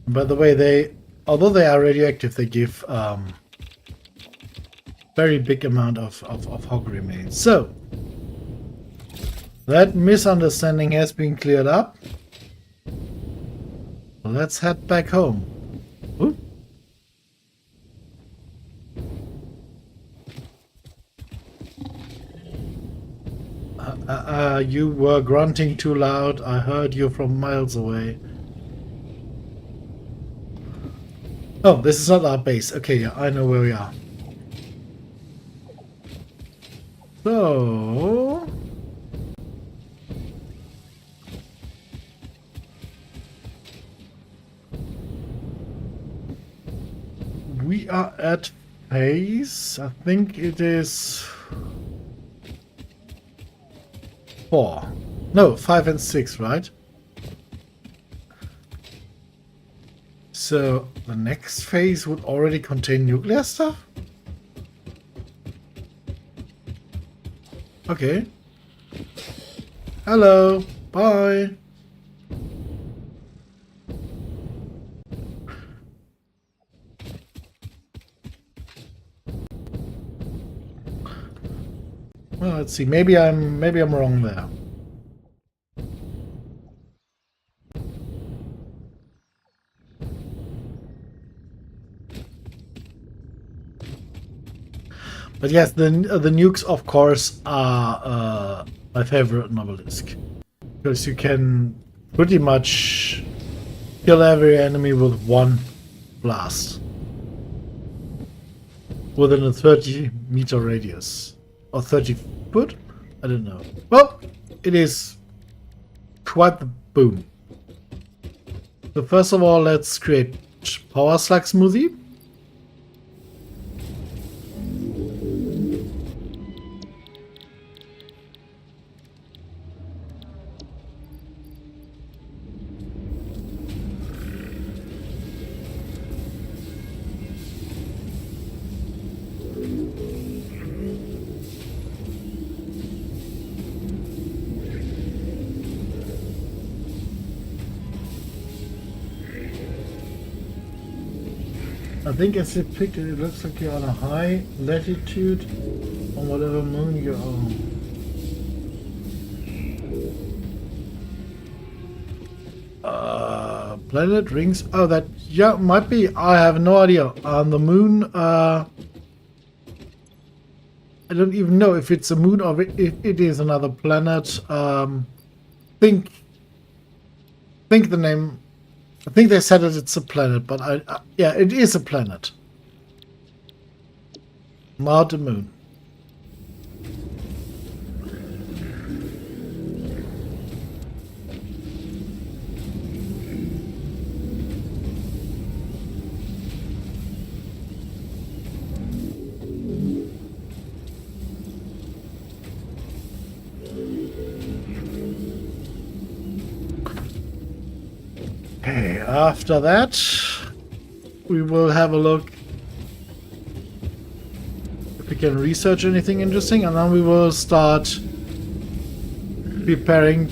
By the way, although they are radioactive, they give very big amount of hog remains. So that misunderstanding has been cleared up. Let's head back home. Ooh. You were grunting too loud. I heard you from miles away. Oh, this is not our base. Okay, yeah, I know where we are. So... we are at phase, I think it is 4. No, 5 and 6, right? So the next phase would already contain nuclear stuff? Okay. Hello. Bye. Well, let's see. Maybe I'm wrong there. But yes, the nukes, of course, are my favorite Novelist, because you can pretty much kill every enemy with one blast within a 30-meter radius. Or 30 foot? I don't know. Well, it is quite the boom. So first of all, let's create Power Slug Smoothie. I think as it picked it, looks like you're on a high latitude on whatever moon you're on. Planet rings. Oh, that, yeah, might be. I have no idea. On the moon, I don't even know if it's a moon or if it is another planet. Think the name I think they said that it's a planet, but yeah, it is a planet. Not a moon. Okay, after that, we will have a look if we can research anything interesting, and then we will start preparing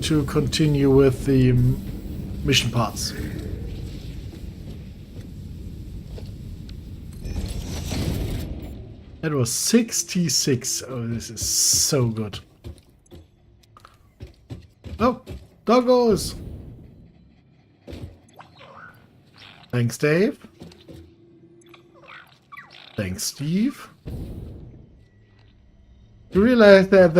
to continue with the mission parts. That was 66. Oh, this is so good. Oh, doggos! Thanks, Dave. Thanks, Steve. You realize that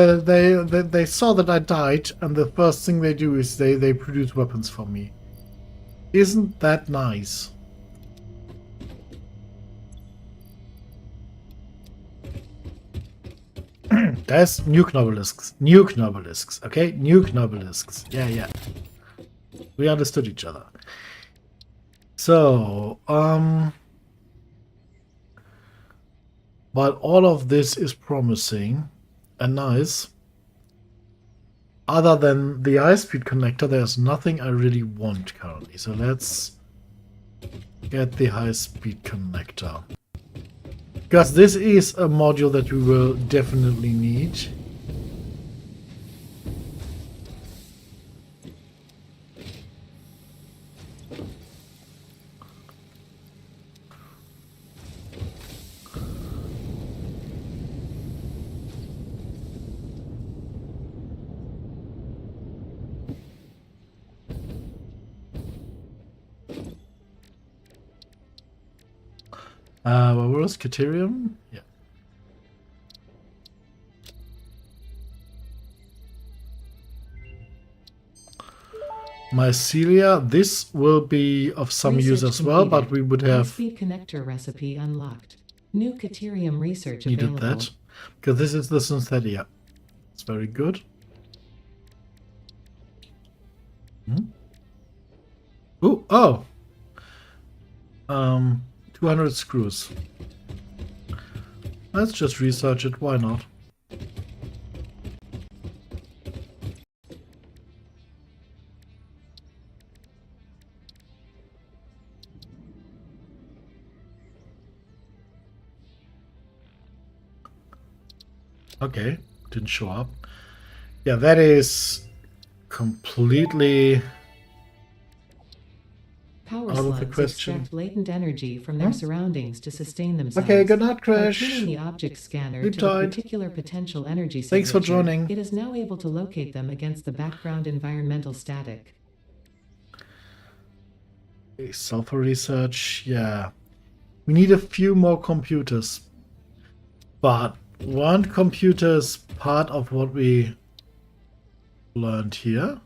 they saw that I died, and the first thing they do is they produce weapons for me. Isn't that nice? There's nuke nobelisks. Nuke nobelisks. Okay? Nuke nobelisks. Yeah, yeah. We understood each other. So, while all of this is promising and nice, other than the high-speed connector, there's nothing I really want currently. So let's get the high-speed connector. Because this is a module that we will definitely need. What was Caterium? Yeah. Mycelia, this will be of some use as well, but we would have high-speed connector recipe unlocked. New Caterium research needed available. that. Because this is the Synthetia. It's very good. Ooh, oh! 200 screws. Let's just research it, why not? Okay, didn't show up. Yeah, that is completely Power out of the slugs question. extract latent energy from their surroundings to sustain themselves. Okay, good night, By Crash. tuning the object scanner Sleep to the tight. particular potential energy signature, Thanks for joining. it is now able to locate them against the background environmental static. Okay, sulfur research, yeah. We need a few more computers. But one computer is part of what we learned here.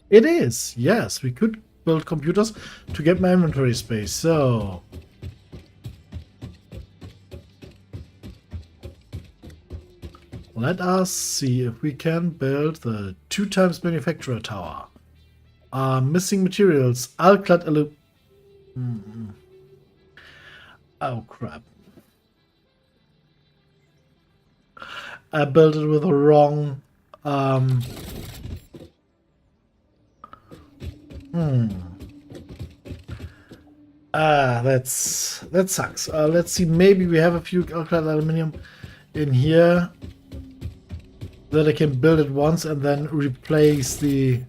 It is, yes. We could build computers to get my inventory space. So let us see if we can build the 2x manufacturer tower. Missing materials. Alclad alu. Oh crap. I built it with the wrong that sucks. Let's see, maybe we have a few alclad aluminium in here that I can build it once and then replace the...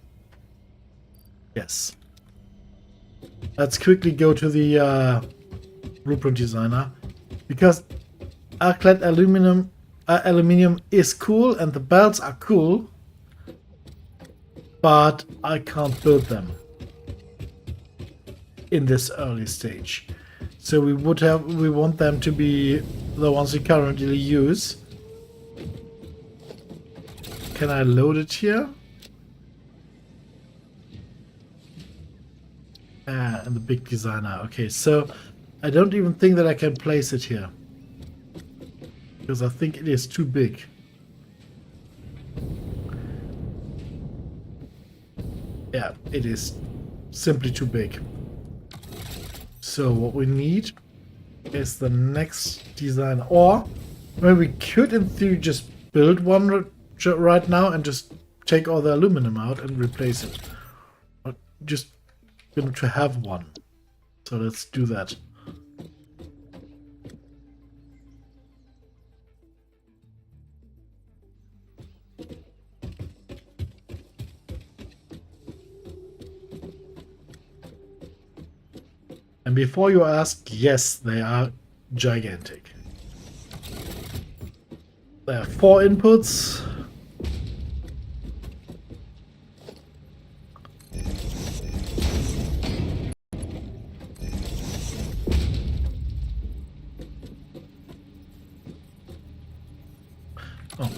Yes. Let's quickly go to the blueprint designer, because alclad aluminium is cool and the belts are cool, but I can't build them in this early stage. So we want them to be the ones we currently use. Can I load it here? And the big designer. Okay, so I don't even think that I can place it here. Because I think it is too big. Yeah, it is simply too big. So what we need is the next design. Or maybe we could in theory just build one right now and just take all the aluminum out and replace it. But just going to have one. So let's do that. And before you ask, yes, they are gigantic. There are 4 inputs. Oh.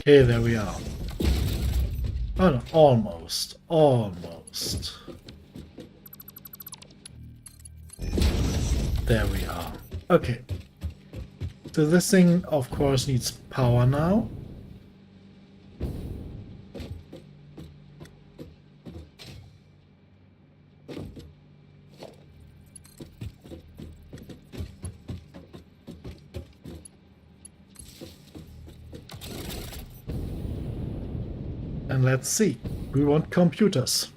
Okay, there we are. Oh no, almost. Almost. There we are. Okay. So this thing, of course, needs power now. And let's see. We want computers.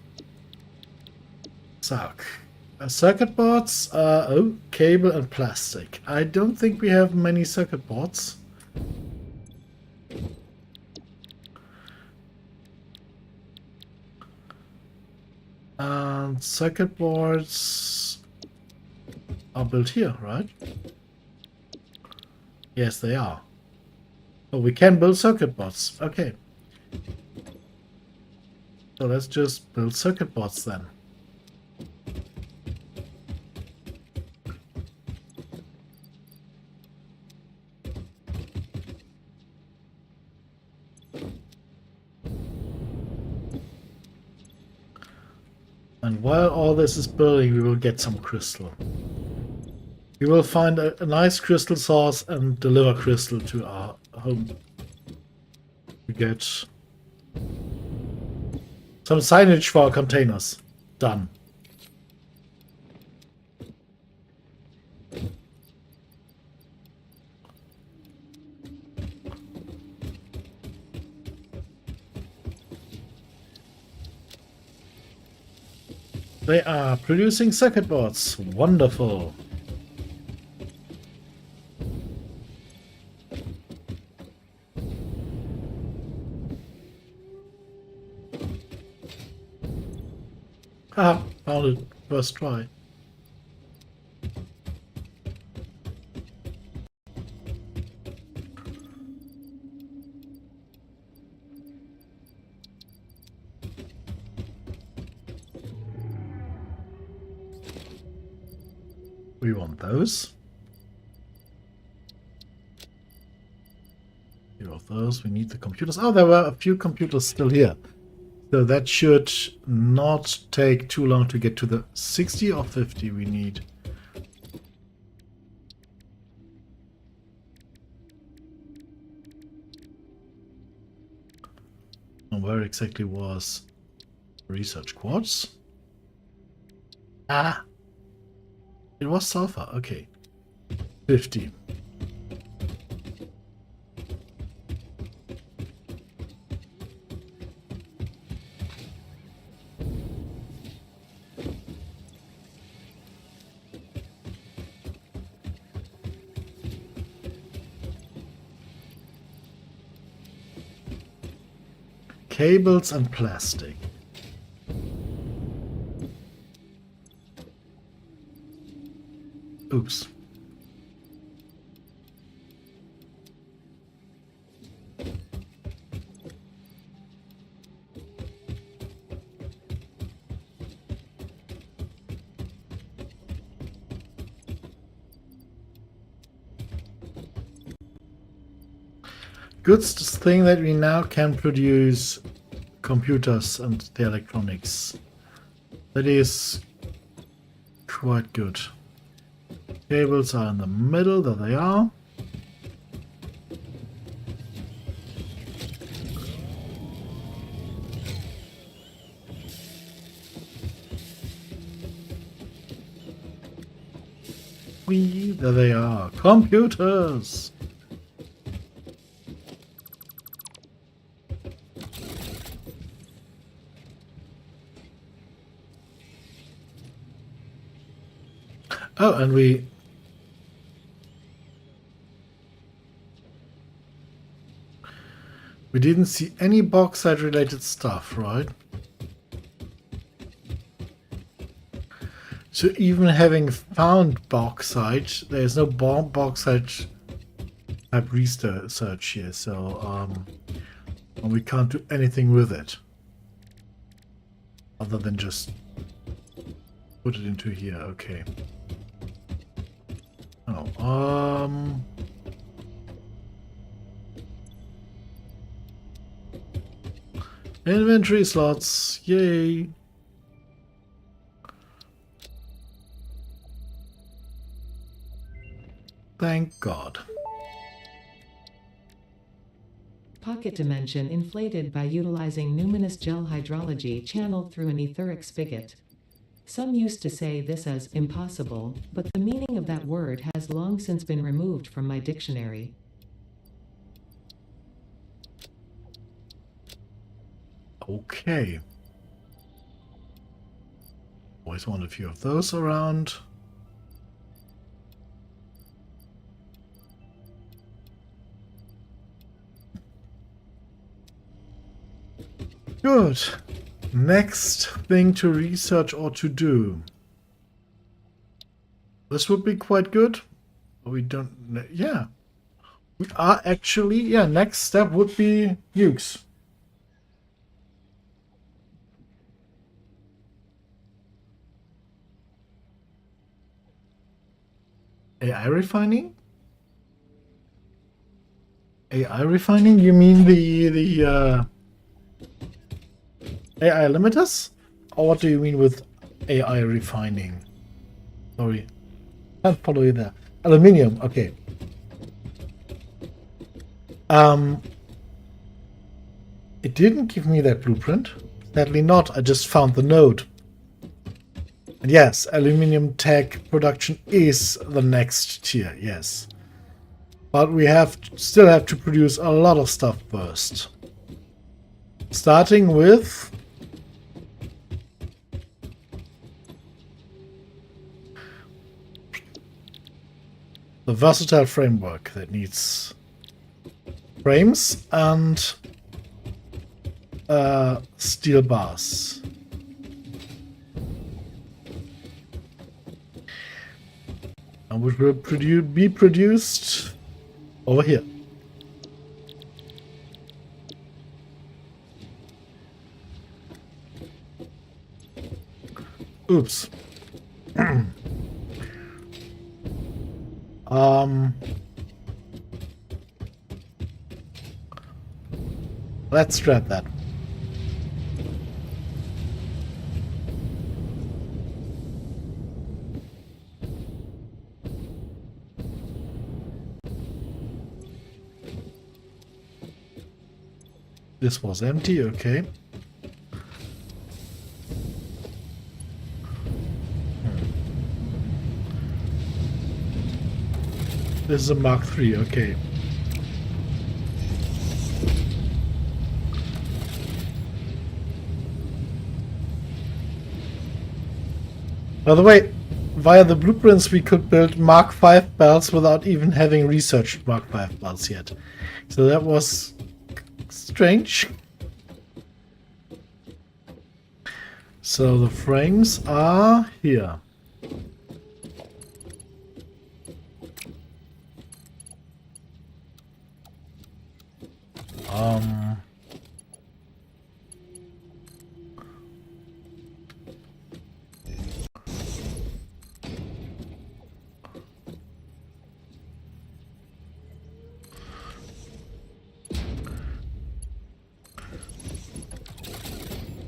Circuit boards are cable and plastic. I don't think we have many circuit boards. And circuit boards are built here, right? Yes, they are. Oh, we can build circuit boards. Okay. So let's just build circuit boards then. And while all this is building, we will get some crystal. We will find a nice crystal source and deliver crystal to our home. We get some signage for our containers. Done. They are producing circuit boards. Wonderful. Ah, found it. First try. We want those. Few of those. We need the computers. Oh, there were a few computers still here. So that should not take too long to get to the 60 or 50 we need. And where exactly was research quartz? Ah! It was sulfur, okay. 50. Cables and plastic. Oops. Good thing that we now can produce computers and the electronics. That is quite good. Cables are in the middle, there they are. There they are. Computers! Oh, and we didn't see any bauxite related stuff, right? So even having found bauxite, there's no bauxite type research here, so we can't do anything with it. Other than just put it into here, okay. Oh, inventory slots, yay! Thank God. Pocket dimension inflated by utilizing numinous gel hydrology channeled through an etheric spigot. Some used to say this as impossible, but the meaning of that word has long since been removed from my dictionary. Okay. Always want a few of those around. Good. Next thing to research or to do. This would be quite good. We don't... Yeah. We are actually... Yeah, next step would be nukes. AI refining? AI refining? You mean the AI limiters? Or what do you mean with AI refining? Sorry. Can't follow you there. Aluminium, okay. It didn't give me that blueprint. Sadly not, I just found the node. And yes, aluminium tech production is the next tier, yes. But we still have to produce a lot of stuff first. Starting with the versatile framework that needs frames and steel bars. And which will be produced over here. Oops. Let's scrap that. This was empty, okay. This is a Mark III, okay. By the way, via the blueprints we could build Mark V belts without even having researched Mark V belts yet. So that was strange. So the frames are here.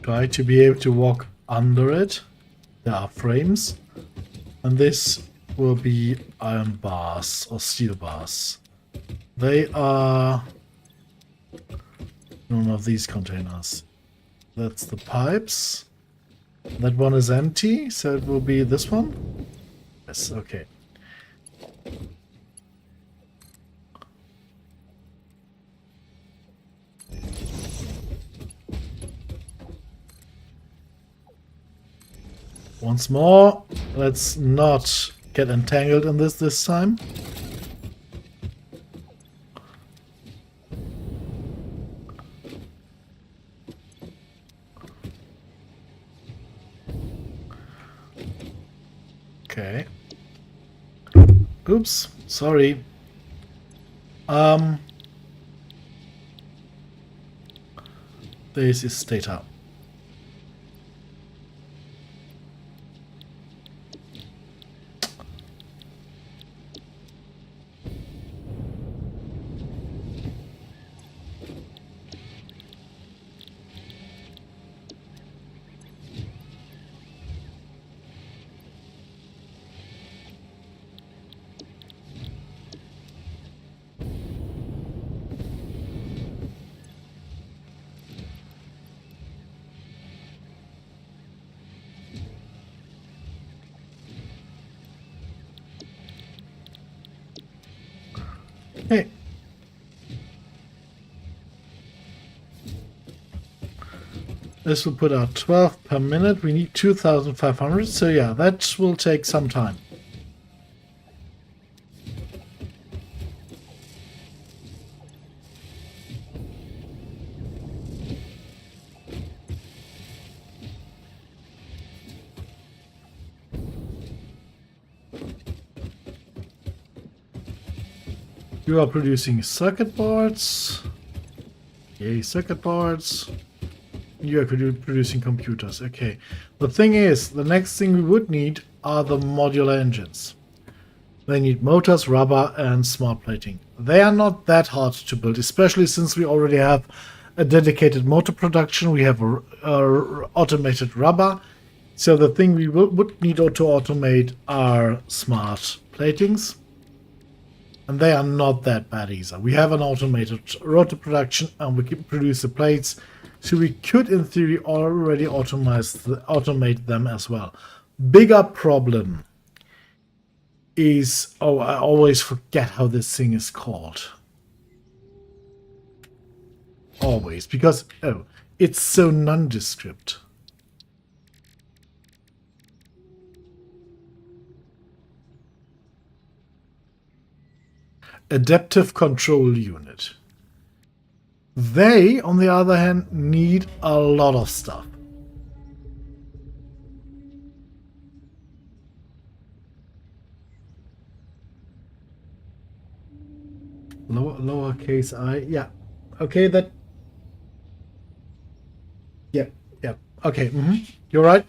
Try to be able to walk under it. There are frames. And this will be iron bars or steel bars. They are none of these containers. That's the pipes. That one is empty, so it will be this one. Yes, okay. Once more, let's not get entangled in this time. Okay. Oops, sorry. This is data. Hey. This will put out 12 per minute. We need 2,500. So yeah, that will take some time. You are producing circuit boards. Yay, circuit boards. You are producing computers. Okay. The thing is, the next thing we would need are the modular engines. They need motors, rubber, and smart plating. They are not that hard to build, especially since we already have a dedicated motor production. We have automated rubber. So the thing we would need to automate are smart platings. And they are not that bad either. We have an automated rotor production and we can produce the plates. So we could, in theory, already automate them as well. Bigger problem is... Oh, I always forget how this thing is called. Always. Because, oh, it's so nondescript. Adaptive control unit. They, on the other hand, need a lot of stuff. Lowercase I, yeah. Okay, that... Yeah, yeah. Okay, you're right.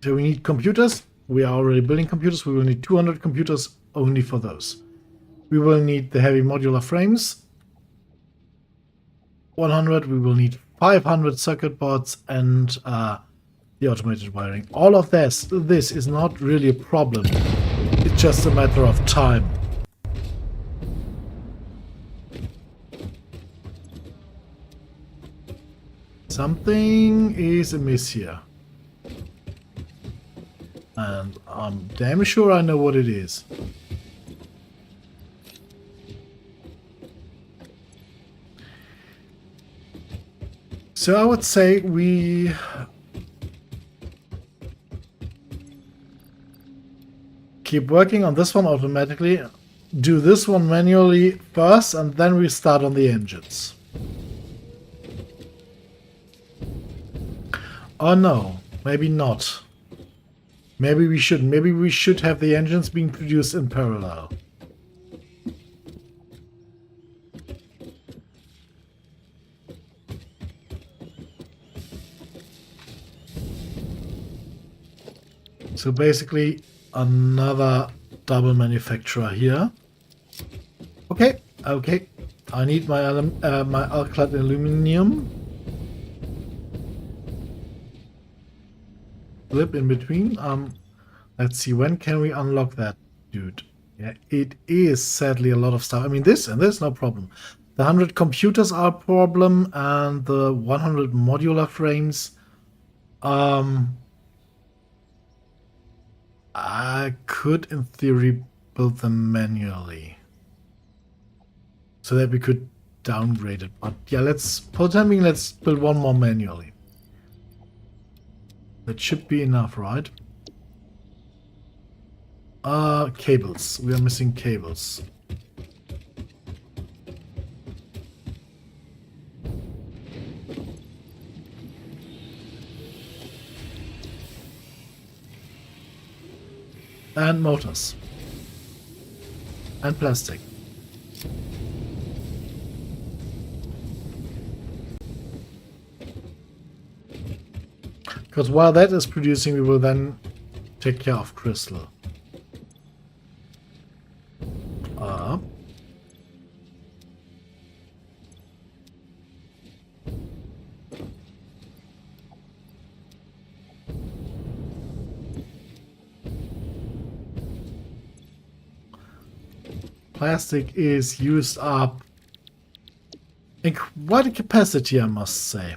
So we need computers. We are already building computers. We will need 200 computers only for those. We will need the heavy modular frames. 100. We will need 500 circuit boards and the automated wiring. All of this is not really a problem. It just a matter of time. Something is amiss here. And I'm damn sure I know what it is. So I would say we keep working on this one automatically, do this one manually first, and then we start on the engines. Oh no, maybe not. Maybe we shouldn't. Maybe we should have the engines being produced in parallel. So basically another double manufacturer here. Okay, okay. I need my my alkyd aluminum. Flip in between. Let's see, when can we unlock that, dude? Yeah, it is sadly a lot of stuff. I mean, this and this, no problem. The 100 computers are a problem, and the 100 modular frames. I could, in theory, build them manually, so that we could downgrade it. But yeah, let's, for the time being, let's build one more manually. That should be enough, right? Cables. We are missing cables. And motors. And plastic. Because while that is producing, we will then take care of crystal. Plastic is used up in quite a capacity, I must say.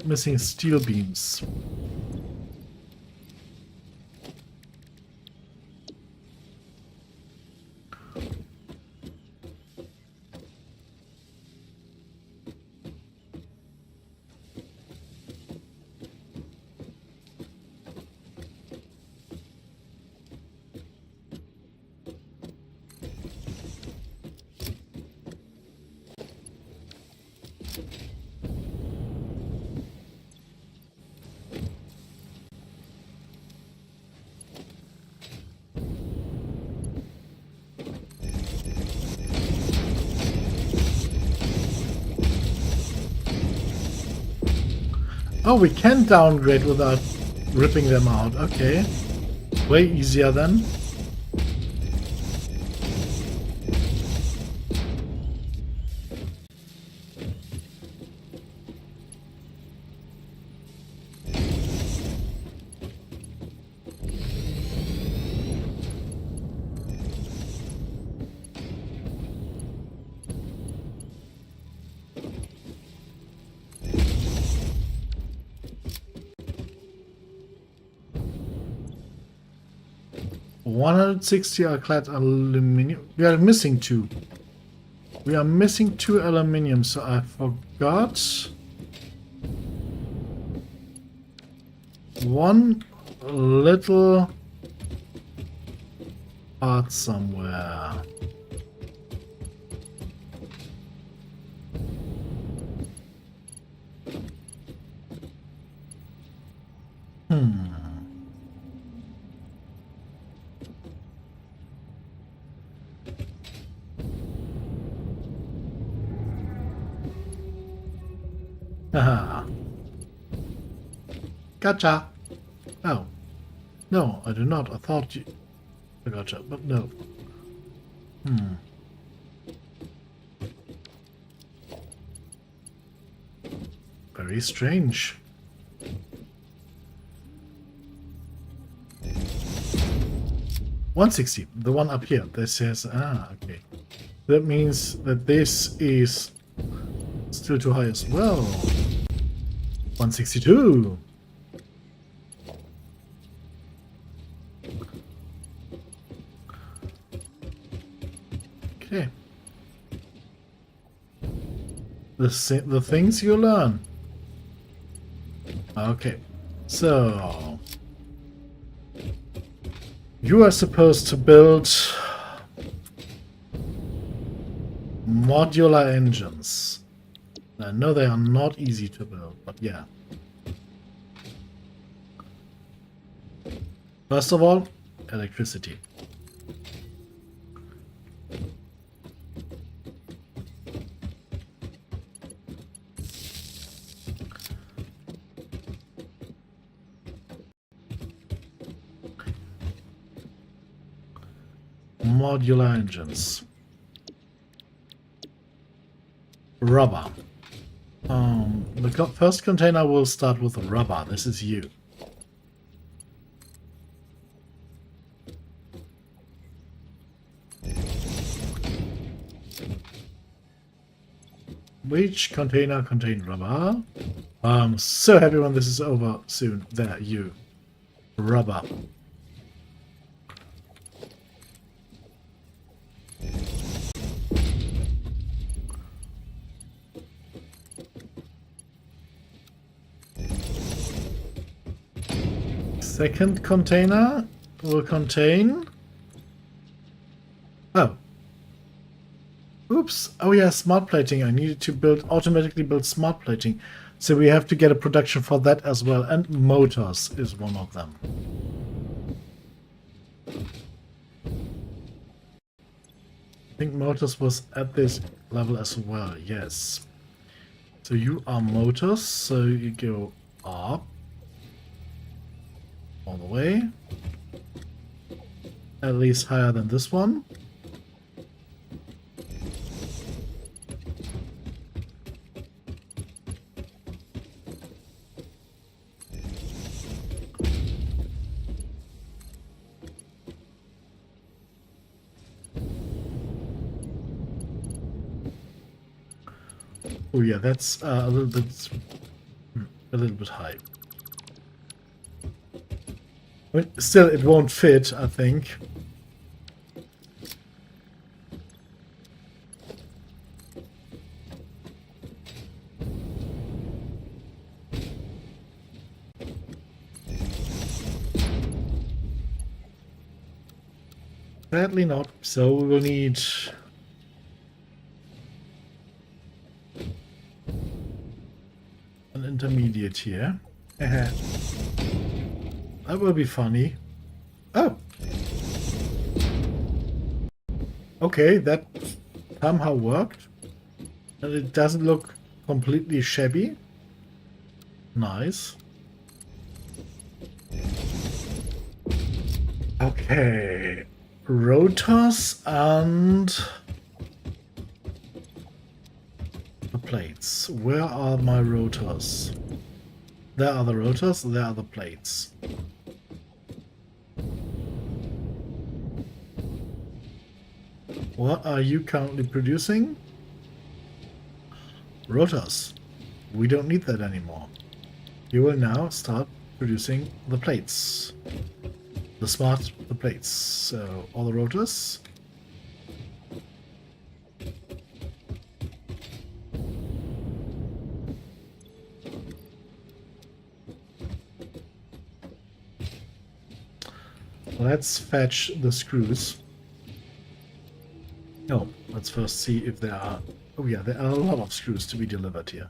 Missing steel beams. Oh, we can downgrade without ripping them out. Okay. Way easier then. $160 alkyd aluminum. We are missing two. We are missing 2 aluminium, so I forgot one little part somewhere. Haha. Gotcha. Oh. No, I do not. I thought you... I gotcha, but no. Very strange. 160, the one up here. This says, okay. That means that this is still too high as well. 162. Okay. The things you learn. Okay. So you are supposed to build modular engines. I know they are not easy to build, but yeah. First of all, electricity. Modular engines. Rubber. The first container will start with rubber. This is you. Which container contain rubber? I'm so happy when this is over soon. There, you. Rubber. Second container will contain... Oh. Oops. Oh yeah, smart plating. I needed to automatically build smart plating. So we have to get a production for that as well. And motors is one of them. I think motors was at this level as well. Yes. So you are motors. So you go up. All the way. At least higher than this one. Oh yeah, that's a little bit high. But still, it won't fit, I think. Sadly not. So we will need... an intermediate here. That will be funny. Oh! Okay, that somehow worked. And it doesn't look completely shabby. Nice. Okay. Rotors and... the plates. Where are my rotors? There are the rotors, there are the plates. What are you currently producing? Rotors. We don't need that anymore. You will now start producing the plates. The plates. So all the rotors. Let's fetch the screws. No, let's first see if there are... Oh yeah, there are a lot of screws to be delivered here.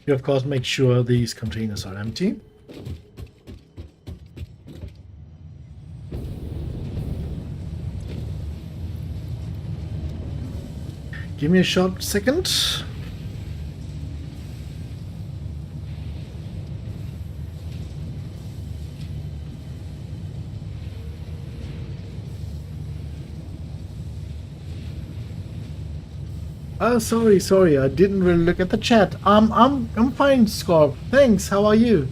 You of course make sure these containers are empty. Give me a short second. Oh, sorry. I didn't really look at the chat. I'm fine, Scorp. Thanks. How are you?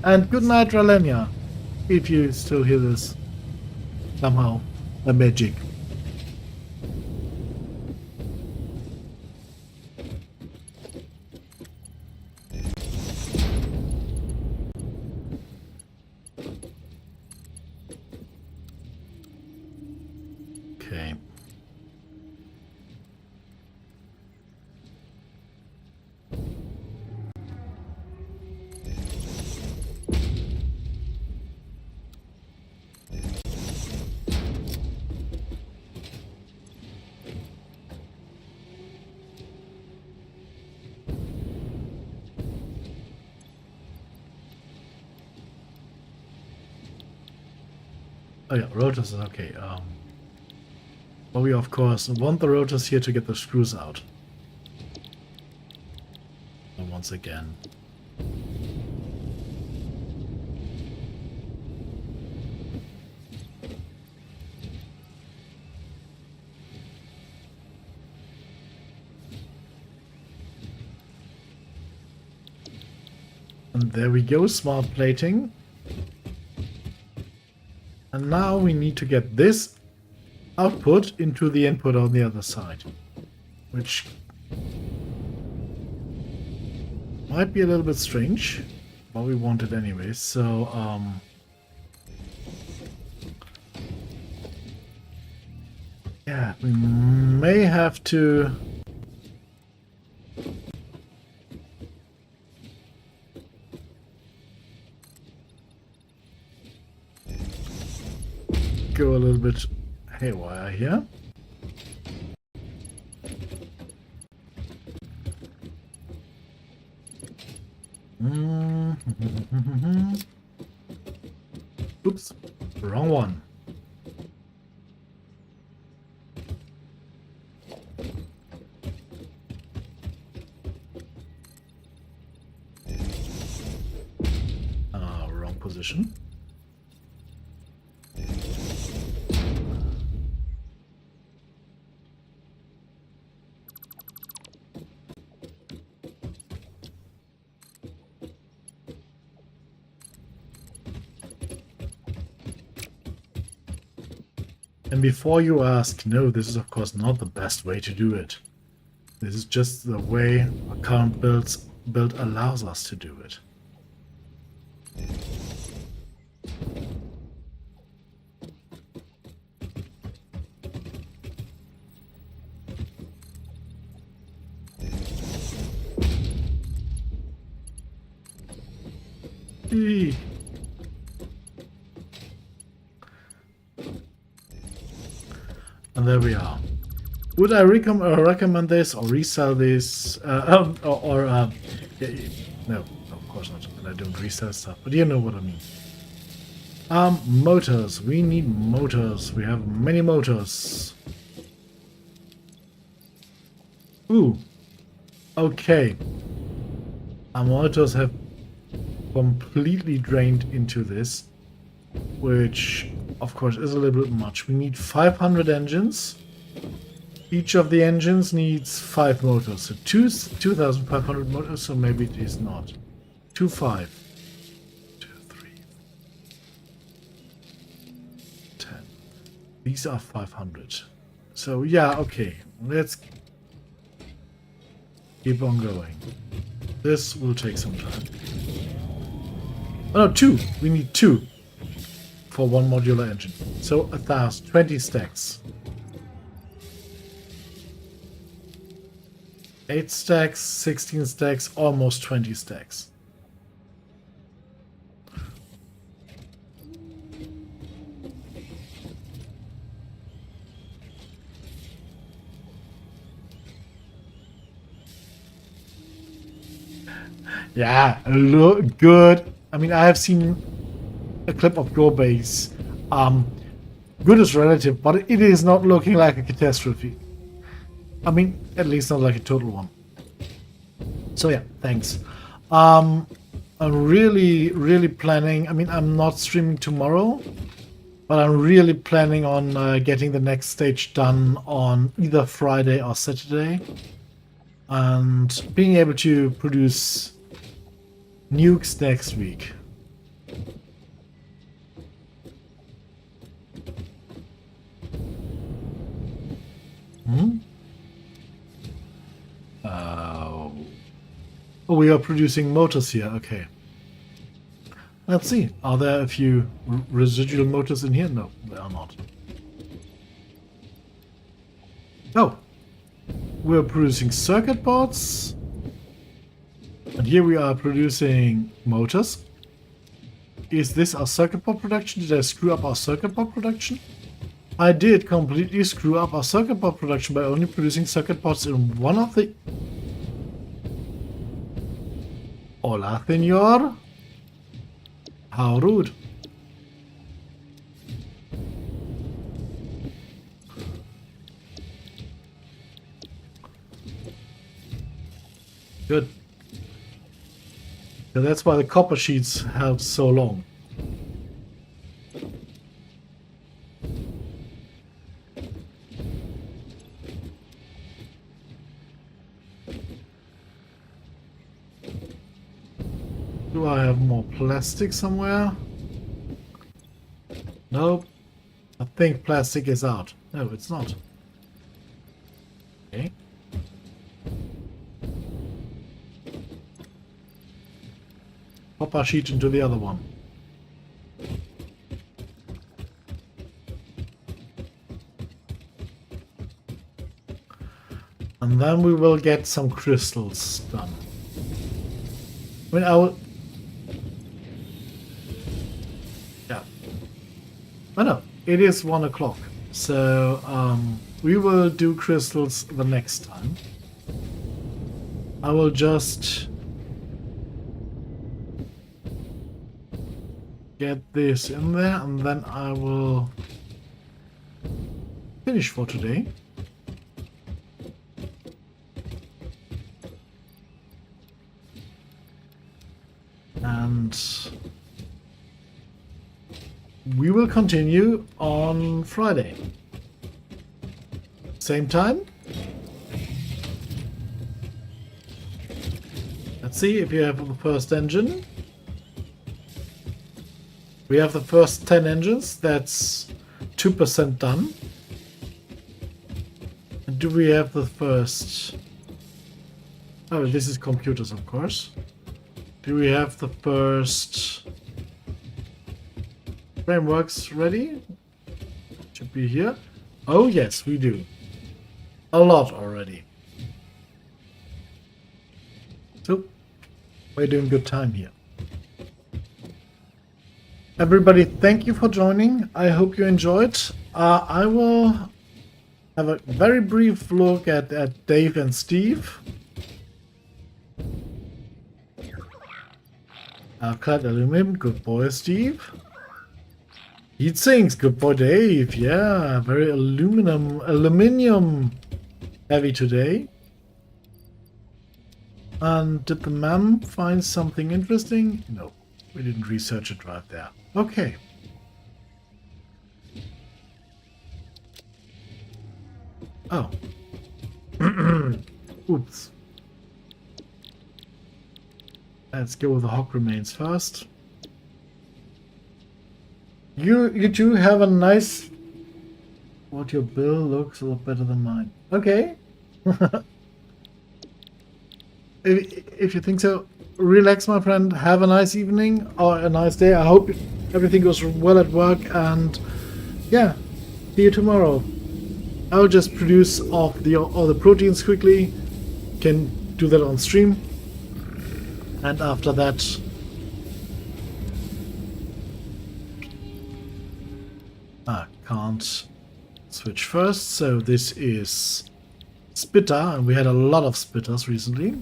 And good night, Ralenia. If you still hear this somehow, a magic. Okay. Oh yeah, rotors is okay. But we of course want the rotors here to get the screws out. And once again. And there we go, smart plating. And now we need to get this output into the input on the other side, which might be a little bit strange, but we want it anyway. So yeah, we may have to go a little bit haywire here. Oops, wrong one. Wrong position. And before you ask, no, this is of course not the best way to do it. This is just the way our current build allows us to do it. Eee. And there we are. Would I recommend this or resell this? Yeah, no, of course not. I don't resell stuff, but you know what I mean. Motors. We need motors. We have many motors. Ooh. Okay. Our motors have completely drained into this, which of course is a little bit much. We need 500 engines. Each of the engines needs 5 motors, so 2,500 motors, so maybe it is not. 2, 5. 2, 3, 10. These are 500. So yeah, okay, let's keep on going. This will take some time. Oh no, 2! We need 2 for one modular engine. So 1,000, 20 stacks. 8 stacks, 16 stacks, almost 20 stacks. Yeah, look good. I mean, I have seen a clip of your base. Good is relative, but it is not looking like a catastrophe. I mean, at least not like a total one. So yeah, thanks. I'm really planning. I mean, I'm not streaming tomorrow, but I'm really planning on getting the next stage done on either Friday or Saturday. and being able to produce nukes next week. Oh, we are producing motors here. Okay. Let's see. Are there a few residual motors in here? No, there are not. Oh. We're producing circuit boards. And here we are producing motors. Is this our circuit board production? Did I screw up our circuit board production? I did completely screw up our circuit board production by only producing circuit boards in one of the... Hola, señor. How rude. Good. So that's why the copper sheets have so long. Do I have more plastic somewhere? Nope. I think plastic is out. No, it's not. Okay. Copper sheet into the other one. And then we will get some crystals done. I mean, I will... Yeah. Oh no, it is 1 o'clock. So, we will do crystals the next time. I will just... get this in there, and then I will finish for today. And we will continue on Friday. Same time. Let's see if you have the first engine. We have the first 10 engines. That's 2% done. And do we have the first... Oh, this is computers, of course. Do we have the first frameworks ready? Should be here. Oh yes, we do. A lot already. So, we're doing good time here. Everybody, thank you for joining. I hope you enjoyed. I will have a very brief look at Dave and Steve. Clad aluminum, good boy, Steve. Heat sinks, good boy, Dave. Yeah, very aluminium heavy today. And did the ma'am find something interesting? No, we didn't research it right there. Okay. Oh. Oops. Let's go with the hog remains first. You do have a nice... What, your bill looks a lot better than mine. Okay. if you think so, relax, my friend. Have a nice evening or a nice day. I hope everything goes well at work, and yeah, see you tomorrow. I'll just produce all the proteins quickly. Can do that on stream. And after that, can't switch first. So this is spitter, and we had a lot of spitters recently.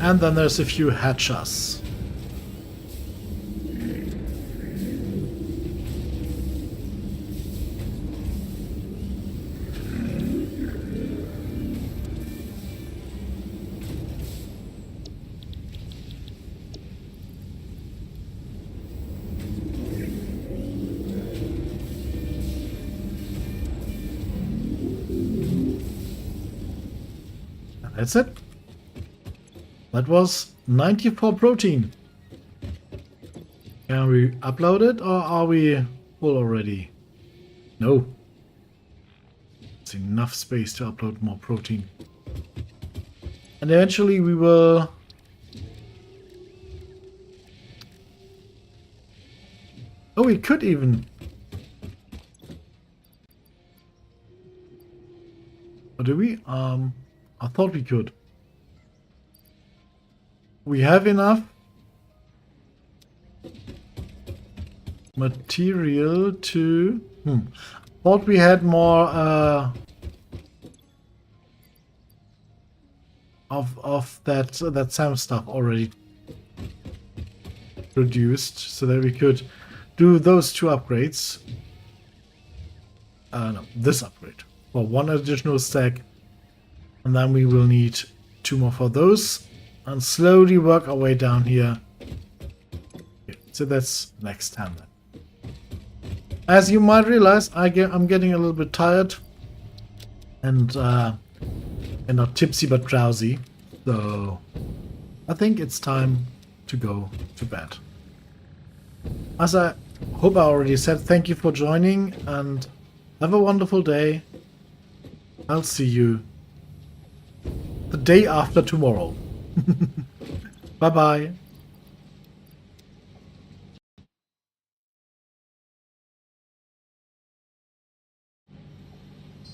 And then there's a few hatchers. That's it. That was 94 protein. Can we upload it or are we full already? No. It's enough space to upload more protein. And eventually we will... Oh, we could even... Or do we? I thought we could. We have enough material to... Thought we had more of that SAM stuff already produced, so that we could do those two upgrades. No, this upgrade for one additional stack, and then we will need 2 more for those, and slowly work our way down here. So that's next time then. As you might realize, I'm getting a little bit tired and not tipsy but drowsy, so I think it's time to go to bed. As I hope I already said, thank you for joining and have a wonderful day. I'll see you the day after tomorrow. Bye bye.